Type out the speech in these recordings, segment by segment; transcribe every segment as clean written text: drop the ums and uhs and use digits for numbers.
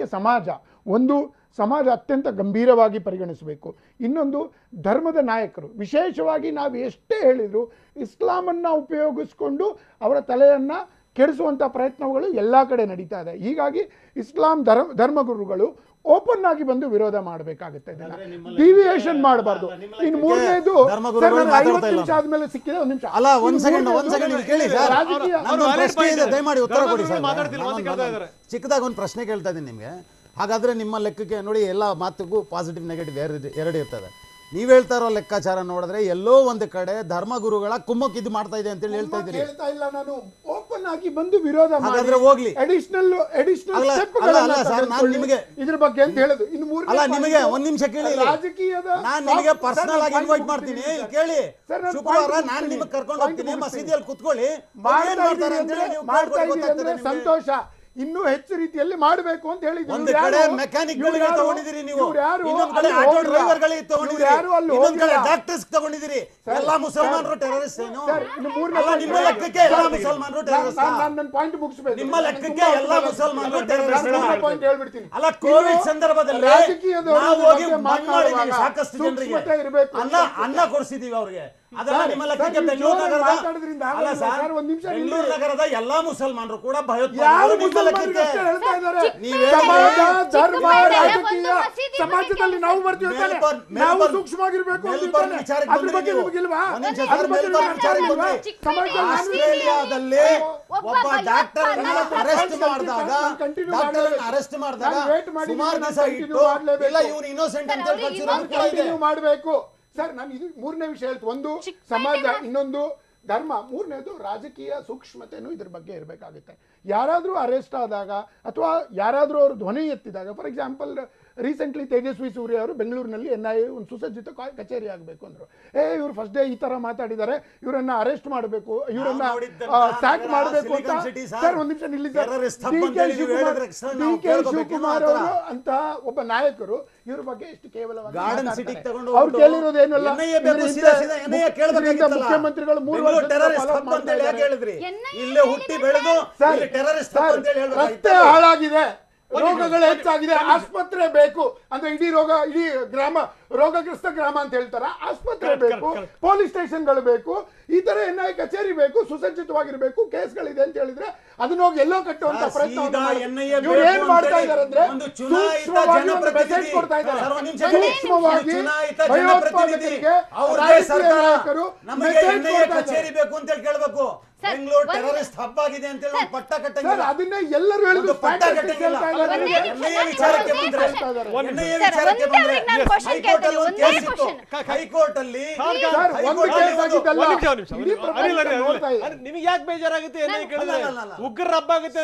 ಇದಕ್ಕೆ ಸಮಾಜ ಅತ್ಯಂತ ಗಂಭೀರವಾಗಿ ಪರಿಗಣಿಸಬೇಕು. ಇನ್ನೊಂದು, ಧರ್ಮದ ನಾಯಕರು ವಿಶೇಷವಾಗಿ ನಾವು ಎಷ್ಟೇ ಹೇಳಿದ್ರು ಇಸ್ಲಾಮನ್ನು ಉಪಯೋಗಿಸ್ಕೊಂಡು ಅವರ ತಲೆಯನ್ನು ಕೆಡಿಸುವಂಥ ಪ್ರಯತ್ನಗಳು ಎಲ್ಲ ಕಡೆ ನಡೀತಾ ಇದೆ. ಹೀಗಾಗಿ ಇಸ್ಲಾಂ ಧರ್ಮಗುರುಗಳು ಓಪನ್ ಆಗಿ ಬಂದು ವಿರೋಧ ಮಾಡಬೇಕಾಗುತ್ತೆ, ಡಿವಿಯೇಷನ್ ಮಾಡಬಾರ್ದು. ಇನ್ನು ಮೂರನೇದು, 50 ನಿಮಿಷ ಆದ್ಮೇಲೆ ಸಿಕ್ಕಿದೆ, ಒಂದು ನಿಮಿಷ ಅಲ್ಲ, ಒಂದ್ ಸೆಕೆಂಡ್ ಕೇಳಿ ಸರ್, ದಯಮಾಡಿ ಉತ್ತರ ಕೊಡಿ ಸರ್. ಚಿಕ್ಕದಾಗ ಒಂದು ಪ್ರಶ್ನೆ ಕೇಳ್ತಾ ಇದ್ದೀನಿ ನಿಮಗೆ. ಹಾಗಾದ್ರೆ ನಿಮ್ಮ ಲೆಕ್ಕಕ್ಕೆ ನೋಡಿ, ಎಲ್ಲ ಮಾತಿಗೂ ಪಾಸಿಟಿವ್ ನೆಗೆಟಿವ್ ಎರಡು ಇರ್ತದೆ. ನೀವ್ ಹೇಳ್ತಾ ಇರೋ ಲೆಕ್ಕಾಚಾರ ನೋಡಿದ್ರೆ ಎಲ್ಲೋ ಒಂದು ಕಡೆ ಧರ್ಮಗುರುಗಳ ಕುಮ್ಮಕ್ ಇದು ಮಾಡ್ತಾ ಇದೆ ಅಂತ ಹೇಳ್ತಾ ಇದ್ದೀರಿ. ಹೇಳ್ತಾ ಇಲ್ಲ, ನಾನು ಓಪನ್ ಆಗಿ ಬಂದು ವಿರೋಧ ಹಾಗಾದ್ರೆ ಹೋಗ್ಲಿ. ಅಡಿಷನಲ್ ನಾನು ನಿಮಗೆ ಇದ್ರ ಬಗ್ಗೆ ಅಂತ ಹೇಳುದು. ಇನ್ನು ಮೂರು ಅಲ್ಲ, ನಿಮಗೆ ಒಂದ್ ನಿಮಿಷ ಕೇಳಿ, ರಾಜಕೀಯದ ನಾನು ನಿಮಗೆ ಪರ್ಸನಲ್ ಆಗಿ ಇನ್ವೈಟ್ ಮಾಡ್ತೀನಿ. ಕೇಳಿ, ಶುಕ್ರವಾರ ನಾನು ನಿಮಗೆ ಕರ್ಕೊಂಡು ಹೋಗ್ತೀನಿ, ಮಸೀದಿಯಲ್ಲಿ ಕುತ್ಕೊಳ್ಳಿ, ಸಂತೋಷ. ಇನ್ನೂ ಹೆಚ್ಚು ರೀತಿಯಲ್ಲಿ ಮಾಡಬೇಕು ಅಂತ ಹೇಳಿದ್ರು. ಒಂದು ಕಡೆ ಮೆಕ್ಯಾನಿಕ್ ಗಳಿಗೆ ತಗೊಂಡಿದ್ದೀರಿ ನೀವು, ಇನ್ನೊಂದು ಕಡೆ ಆಟೋ ಡ್ರೈವರ್ ಗಳಿಗೆ ತಗೊಂಡಿದ್ದೀರಿ, ಇನ್ನೊಂದು ಕಡೆ ಡಾಕ್ಟರ್ಸ್ ತಗೊಂಡಿದ್ದೀರಿ. ಎಲ್ಲ ಮುಸಲ್ಮಾನರು ಟೆರರಿಸ್ಟ್ ಏನು? ನಿಮ್ಮ ಲೆಕ್ಕಕ್ಕೆ ಎಲ್ಲ ಮುಸಲ್ಮಾನರು ಟೆರರಿಸ್ಟ್? ನನ್ನ ಪಾಯಿಂಟ್ ಮುಗಿಸಬೇಕು. ನಿಮ್ಮ ಲೆಕ್ಕಕ್ಕೆ ಎಲ್ಲ ಮುಸಲ್ಮಾನರು ಟೆರರಿಸ್ಟ್? ಪಾಯಿಂಟ್ ಹೇಳ್ಬಿಡ್ತೀನಿ. ಅಲ್ಲ, ಕೋವಿಡ್ ಸಂದರ್ಭದಲ್ಲಿ ನಾವು ಹೋಗಿ ಬಂದ್ ಮಾಡಿದ್ದೀವಿ ಸಾಕಷ್ಟು ಜನರಿಗೆ, ಅನ್ನ ಕೊಡಿಸಿದೀವಿ ಅವ್ರಿಗೆ. ಅದೆಲ್ಲ ನಿಮ್ಮ ಲೆಕ್ಕಕ್ಕೆ ಬೆಂಗಳೂರು ನಗರದ ಎಲ್ಲಾ ಮುಸಲ್ಮಾನರು ಕೂಡ ಭಯೋತ್ಪಾದಕರು ನಿಮ್ಮ ಲೆಕ್ಕಕ್ಕೆ. ಸಮಾಜದಲ್ಲಿ ನಾವು ಬರ್ತೀವಿ, ನಾವು ಸೂಕ್ಷ್ಮವಾಗಿರ್ಬೇಕು. ಆಸ್ಟ್ರೇಲಿಯಾದಲ್ಲಿ ಒಬ್ಬ ಡಾಕ್ಟರ್ ಅರೆಸ್ಟ್ ಮಾಡಿದಾಗ ಸುಮಾರು ದಿವಸ ಇಟ್ಟು ಇಲ್ಲ ಇವ್ರು ಇನ್ನೋಸೆಂಟ್ ಅಂತ ಕಳಿಸಿರೋದು ಮಾಡಬೇಕು. ಸರ್, ನಾನು ಇದು ಮೂರನೇ ವಿಷಯ ಹೇಳ್ತು. ಒಂದು ಸಮಾಜ, ಇನ್ನೊಂದು ಧರ್ಮ, ಮೂರನೇದು ರಾಜಕೀಯ ಸೂಕ್ಷ್ಮತೆನೂ ಇದ್ರ ಬಗ್ಗೆ ಇರಬೇಕಾಗುತ್ತೆ. ಯಾರಾದರೂ ಅರೆಸ್ಟ್ ಆದಾಗ ಅಥವಾ ಯಾರಾದರೂ ಅವರು ಧ್ವನಿ ಎತ್ತಿದಾಗ, for example recently Tejasvi Surya ಅವರು ಬೆಂಗಳೂರಿನಲ್ಲಿ NIA ಒಂದು ಸುಸಜ್ಜಿತ ಕಚೇರಿ ಆಗಬೇಕು ಅಂದರು. ಇವರು ಫಸ್ಟ್ ಡೇ ಈ ತರ ಮಾತಾಡಿದ್ದಾರೆ, ಇವರನ್ನ ಅರೆಸ್ಟ್ ಮಾಡಬೇಕು, ಇವರನ್ನ ಸ್ಯಾಕ್ ಮಾಡಬೇಕು ಅಂತ. ಸರ್, ಒಂದು ನಿಮಿಷ ನಿಲ್ಲಿ ಸರ್. DK ಶಿವಕುಮಾರ್ ಅವರು ಅಂತ ಒಬ್ಬ ನಾಯಕರು ಇವ್ರ ಬಗ್ಗೆ ಎಷ್ಟು ಕೇವಲವಾಗಿ ಅವ್ರು ಕೇಳಿರೋದು ಏನಲ್ಲ. ಮುಖ್ಯಮಂತ್ರಿಗಳು 3 ವರ್ಷ ರಸ್ತೆ ಹಾಳಾಗಿದೆ, ರೋಗಗಳು ಹೆಚ್ಚಾಗಿದೆ, ಆಸ್ಪತ್ರೆ ಬೇಕು ಅಂದ್ರೆ ಇಡೀ ಗ್ರಾಮ ರೋಗಗ್ರಸ್ತ ಗ್ರಾಮ ಅಂತ ಹೇಳ್ತಾರ. ಆಸ್ಪತ್ರೆ ಬೇಕು, ಪೊಲೀಸ್ ಸ್ಟೇಷನ್ಗಳು ಬೇಕು, ಈ ತರ NIA ಕಚೇರಿ ಬೇಕು, ಸುಸಜ್ಜಿತವಾಗಿರ್ಬೇಕು. ಕೇಸ್ಗಳಿದೆ ಅಂತ ಹೇಳಿದ್ರೆ ಅದನ್ನ ಹೋಗಿ ಎಲ್ಲೋ ಕಟ್ಟುವಂತ ಪ್ರಯತ್ನ ಇವ್ರು ಏನ್ ಮಾಡ್ತಾ ಇದಾರೆ ಅಂದ್ರೆ ಸೂಕ್ಷ್ಮವಾಗಿ ಮೆಸೇಜ್ ಕೊಡ್ತಾ ಇದ್ದಾರೆ. ಸೂಕ್ಷ್ಮವಾಗಿ ಭಯೋತ್ಪಾದಕರಿಗೆ ನಾಯಕರು ಮೆಸೇಜ್ ಕಚೇರಿ ಬೇಕು ಅಂತ ಕೇಳಬೇಕು. ಬೆಂಗಳೂರು ಟೆರರಿಸ್ಟ್ ಹಬ್ ಆಗಿದೆ ಅಂತ ಹೇಳಿ ಪಟ್ಟ ಕಟ್ಟಂಗಿಲ್ಲ. ಅದನ್ನೇ ಎಲ್ಲರೂ ಹೇಳಿದ್ರು. ಪಟ್ಟ ಕಟ್ಟಂಗಿಲ್ಲ. ವಿಚಾರಕ್ಕೆ ಬಂದ್ರೆ ಹೈಕೋರ್ಟ್ ಅಲ್ಲಿ ನಿಮಗೆ ಯಾಕೆ ಬೇಜಾರಾಗುತ್ತೆ? ಉಗ್ರ ಹಬ್ಬ ಆಗುತ್ತೆ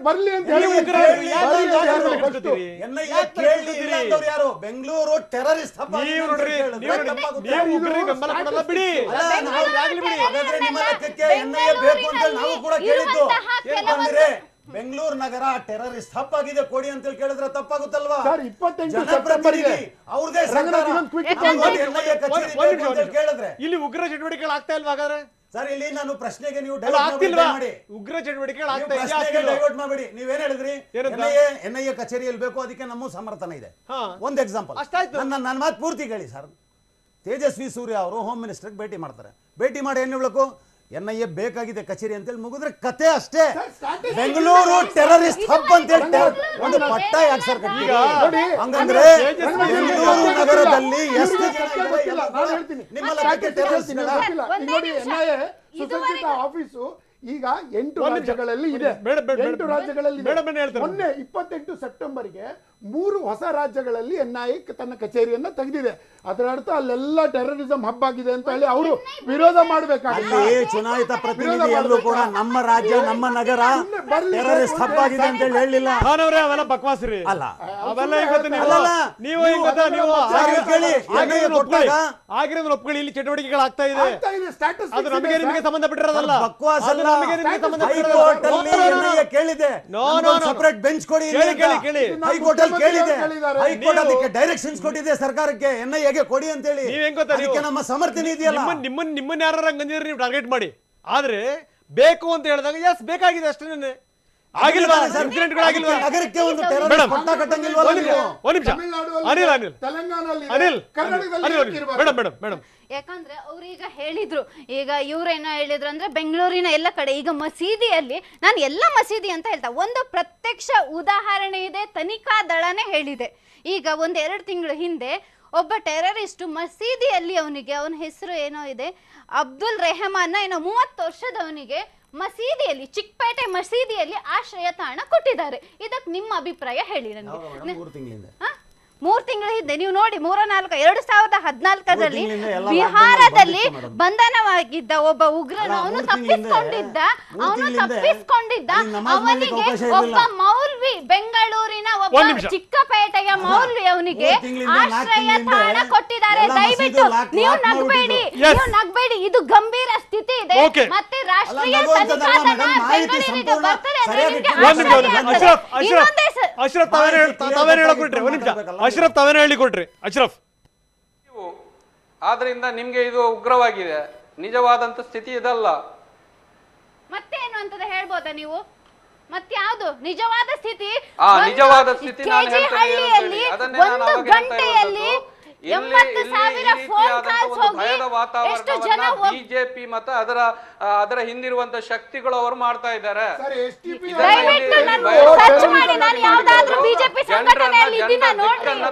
ಬರ್ಲಿ ಅಂತ ಹೇಳಿ ಯಾರು ಬೆಂಗಳೂರು ಟೆರರಿಸ್ಟ್ ಹಬ್ಬ ಬಿಡಿ. ಹಾಗಾದ್ರೆ ನಿಮ್ಮ ಲೆಕ್ಕಕ್ಕೆ NIA ಬೇಕು ಅಂತ ನಾವು ಕೂಡ ಕೇಳಿದ್ದು. ಏನಂದ್ರೆ ಬೆಂಗಳೂರು ನಗರ ಟೆರರಿಸ್ಟ್ ಹಬ್ ಆಗಿದೆ ಕೊಡಿ ಅಂತ ಕೇಳಿದ್ರೆ ತಪ್ಪಾಗುತ್ತಲ್ವಾ? ಜನಪ್ರತಿನಿಧಿ ಅವ್ರದೇ ಕೇಳಿದ್ರೆ ಇಲ್ಲಿ ಉಗ್ರ ಚಟುವಟಿಕೆಗಳು ಆಗ್ತಾ ಇಲ್ವಾ? ಹಾಗಾದ್ರೆ ಸರ್, ಇಲ್ಲಿ ನಾನು ಪ್ರಶ್ನೆಗೆ ನೀವು ಉಗ್ರ ಚಟುವಟಿಕೆಗಳು ಆಗ್ತಾ ಡೈವರ್ಟ್ ಮಾಡಬೇಡಿ. ನೀವೇನ್ ಹೇಳಿದ್ರಿ? NIA ಕಚೇರಿಯಲ್ಲಿ ಬೇಕು, ಅದಕ್ಕೆ ನಮ್ಮ ಸಮರ್ಥನೆ ಇದೆ. ಒಂದು ಎಕ್ಸಾಂಪಲ್, ನನ್ನ ಮಾತು ಪೂರ್ತಿ ಕೇಳಿ ಸರ್. ತೇಜಸ್ವಿ ಸೂರ್ಯ ಅವರು ಹೋಮ್ ಮಿನಿಸ್ಟರ್ ಭೇಟಿ ಮಾಡ್ತಾರೆ. ಭೇಟಿ ಮಾಡಿ ಏನ್ ಹೇಳಬೇಕು? NIA ಬೇಕಾಗಿದೆ ಕಚೇರಿ ಅಂತೇಳಿ ಮುಗಿದ್ರೆ ಕತೆ ಅಷ್ಟೇ. ಬೆಂಗಳೂರು ಟೆರರಿಸ್ಟ್ ಹಬ್ ಅಂತ ಹೇಳಿ ಒಂದು ಪಟ್ಟ ಯಾಕೆ ಸರ್ ಕಟ್ಟಿಲ್ಲ? ಹಂಗಂದ್ರೆ ಬೆಂಗಳೂರು ನಗರದಲ್ಲಿ ಎಷ್ಟು ನಿಮ್ಮ ಲೆಕ್ಕಕ್ಕೆ ಟೆರರಿಸ್ಟ್ ಸುಸಜ್ಜಿತ ಆಫೀಸು ಈಗ 8 ರಾಜ್ಯಗಳಲ್ಲಿ ಇದೆ. 8 ರಾಜ್ಯಗಳಲ್ಲಿ ಮೊನ್ನೆ 28 ಸೆಪ್ಟೆಂಬರ್ಗೆ 3 ಹೊಸ ರಾಜ್ಯಗಳಲ್ಲಿ NIA ತನ್ನ ಕಚೇರಿಯನ್ನ ತೆಗೆದಿದೆ. ಅದರ ಅರ್ಥ ಅಲ್ಲೆಲ್ಲ ಟೆರರಿಸಂ ಹಬ್ ಆಗಿದೆ ಅಂತ ಹೇಳಿ ಅವರು ವಿರೋಧ ಮಾಡಬೇಕಾಗಿದೆ. ಚುನಾಯಿತ ಪ್ರತಿನಿಧಿಯಲ್ಲೂ ಕೂಡ ನಮ್ಮ ರಾಜ್ಯ ನಮ್ಮ ನಗರ ಟೆರರಿಸ್ಟ್ ಹಬ್ ಆಗಿದೆ ಅಂತ ಹೇಳಿ ಹೇಳಿಲ್ಲ. ಅವೆಲ್ಲ ಬಕ್ವಾಸ್ರಿ ಅಲ್ಲ, ಅವೆಲ್ಲ ನೀವು ಒಪ್ಕೊಳ್ಳಿ. ಇಲ್ಲಿ ಚಟುವಟಿಕೆಗಳು ಆಗ್ತಾ ಇದೆ, ಅದು ನಮಗೆ ನಿಮಗೆ ಸಂಬಂಧಪಟ್ಟಿರೋದಲ್ಲ. ಬಕ್ವಾಸ್ ಅಲ್ಲ. ಹೈಕೋರ್ಟ್ ಅಲ್ಲಿ NIA ಕೇಳಿದೆ ಸಪರೇಟ್ ಬೆಂಚ್ ಕೊಡಿ. ಹೈಕೋರ್ಟ್ ಅಲ್ಲಿ ಕೇಳಿದೆ, ಹೈಕೋರ್ಟ್ ಅದಕ್ಕೆ ಡೈರೆಕ್ಷನ್ಸ್ ಕೊಟ್ಟಿದೆ ಸರ್ಕಾರಕ್ಕೆ, NIA ಕೊಡಿ ಅಂತ ಹೇಳಿ. ಅದಕ್ಕೆ ನಮ್ಮ ಸಮರ್ಥನೆ ಇದೆಯಲ್ಲ. ನಿಮ್ಮನ್ನ ಯಾರು ಹಂಗಂದಿದ್ರೆ ನೀವು ಟಾರ್ಗೆಟ್ ಮಾಡಿ, ಆದ್ರೆ ಬೇಕು ಅಂತ ಹೇಳಿದಾಗ ಎಸ್ ಬೇಕಾಗಿದೆ ಅಷ್ಟೇ. ಆಗಿಲ್ವಾ ಇನ್ಸಿಡೆಂಟ್ಗಳಾಗಿಲ್ವಾ? ನಗರಕ್ಕೆ ಒಂದು ಮೇಡಮ್, ಟೆರರಿಸ್ಟ್ ಪಟ್ಟ ಕಟ್ಟಂಗಿಲ್ವಲ್ಲ ನೀವು? ಒಂದ್ ನಿಮಿಷ ಅನಿಲ್ ಮೇಡಮ್ ಯಾಕಂದ್ರೆ ಅವ್ರೀಗ ಹೇಳಿದ್ರು, ಈಗ ಇವ್ರೇನೋ ಹೇಳಿದ್ರು ಅಂದ್ರೆ ಬೆಂಗಳೂರಿನ ಎಲ್ಲ ಕಡೆ ಈಗ ಮಸೀದಿಯಲ್ಲಿ, ನಾನು ಎಲ್ಲ ಮಸೀದಿ ಅಂತ ಹೇಳ್ತಾ, ಒಂದು ಪ್ರತ್ಯಕ್ಷ ಉದಾಹರಣೆ ಇದೆ, ತನಿಖಾ ದಳನೇ ಹೇಳಿದೆ. ಈಗ 1-2 ತಿಂಗಳ ಹಿಂದೆ ಒಬ್ಬ ಟೆರರಿಸ್ಟ್ ಮಸೀದಿಯಲ್ಲಿ, ಅವನ ಹೆಸರು ಏನೋ ಇದೆ, ಅಬ್ದುಲ್ ರೆಹಮಾನ್ ಏನೋ, 30 ವರ್ಷದವನಿಗೆ ಮಸೀದಿಯಲ್ಲಿ, ಚಿಕ್ಕಪೇಟೆ ಮಸೀದಿಯಲ್ಲಿ ಆಶ್ರಯ ತಾಣ ಕೊಟ್ಟಿದ್ದಾರೆ. ಇದಕ್ಕೆ ನಿಮ್ಮ ಅಭಿಪ್ರಾಯ ಹೇಳಿ ನನಗೆ. 3 ತಿಂಗಳ ಹಿಂದೆ ನೀವು ನೋಡಿ, 2014ರಲ್ಲಿ ಬಿಹಾರದಲ್ಲಿ ಬಂಧನವಾಗಿದ್ದ ಒಬ್ಬ ಉಗ್ರನ, ಅವನು ತಪ್ಪಿಸ್ಕೊಂಡಿದ್ದ, ಅವನಿಗೆ ಒಬ್ಬ ಮೌಲ್ವಿ, ಬೆಂಗಳೂರಿನ ಒಬ್ಬ ಚಿಕ್ಕಪೇಟೆಯ ಮೌಲ್ವಿ ಅವನಿಗೆ ಆಶ್ರಯ ತಾಣ ಕೊಟ್ಟಿದ್ದಾರೆ. ದಯವಿಟ್ಟು ನೀವು ನಗ್ಬೇಡಿ, ಇದು ಗಂಭೀರ ಸ್ಥಿತಿ ಇದೆ. ಮತ್ತೆ ರಾಷ್ಟ್ರೀಯ ತನಿಖಾ ದಳ ಬೆಂಗಳೂರಿಗೆ ಬರ್ತದೆ ಅಂದ್ರೆ ಅಶ್ರಫ್ ತಾವೇನು ಹೇಳಿಕೊಟ್ರಿ? ಅಶ್ರಫ್, ಆದ್ರಿಂದ ನಿಮ್ಗೆ ಇದು ಉಗ್ರವಾಗಿದೆ, ನಿಜವಾದಂತ ಸ್ಥಿತಿ ಇದಲ್ಲ. ಮತ್ತೇನು ಅಂತ ಹೇಳ್ಬೋದಾ ನೀವು? ಮತ್ಯಾವುದು ನಿಜವಾದ ಸ್ಥಿತಿ? ನಿಜವಾದ ಸ್ಥಿತಿ ನಾನು ಹಳ್ಳಿಯಲ್ಲಿ 1 ಗಂಟೆಯಲ್ಲಿ 80,000 ಫೋನ್ ಕಾಲ್ಸ್ ಹೋಗಿ ಎಷ್ಟು ಜನ ಬಿಜೆಪಿ ಮತ್ತು ಅದರ ಹಿಂದಿರುವಂತ ಶಕ್ತಿಗಳು ಅವರು ಮಾಡ್ತಾ ಇದ್ದಾರೆ.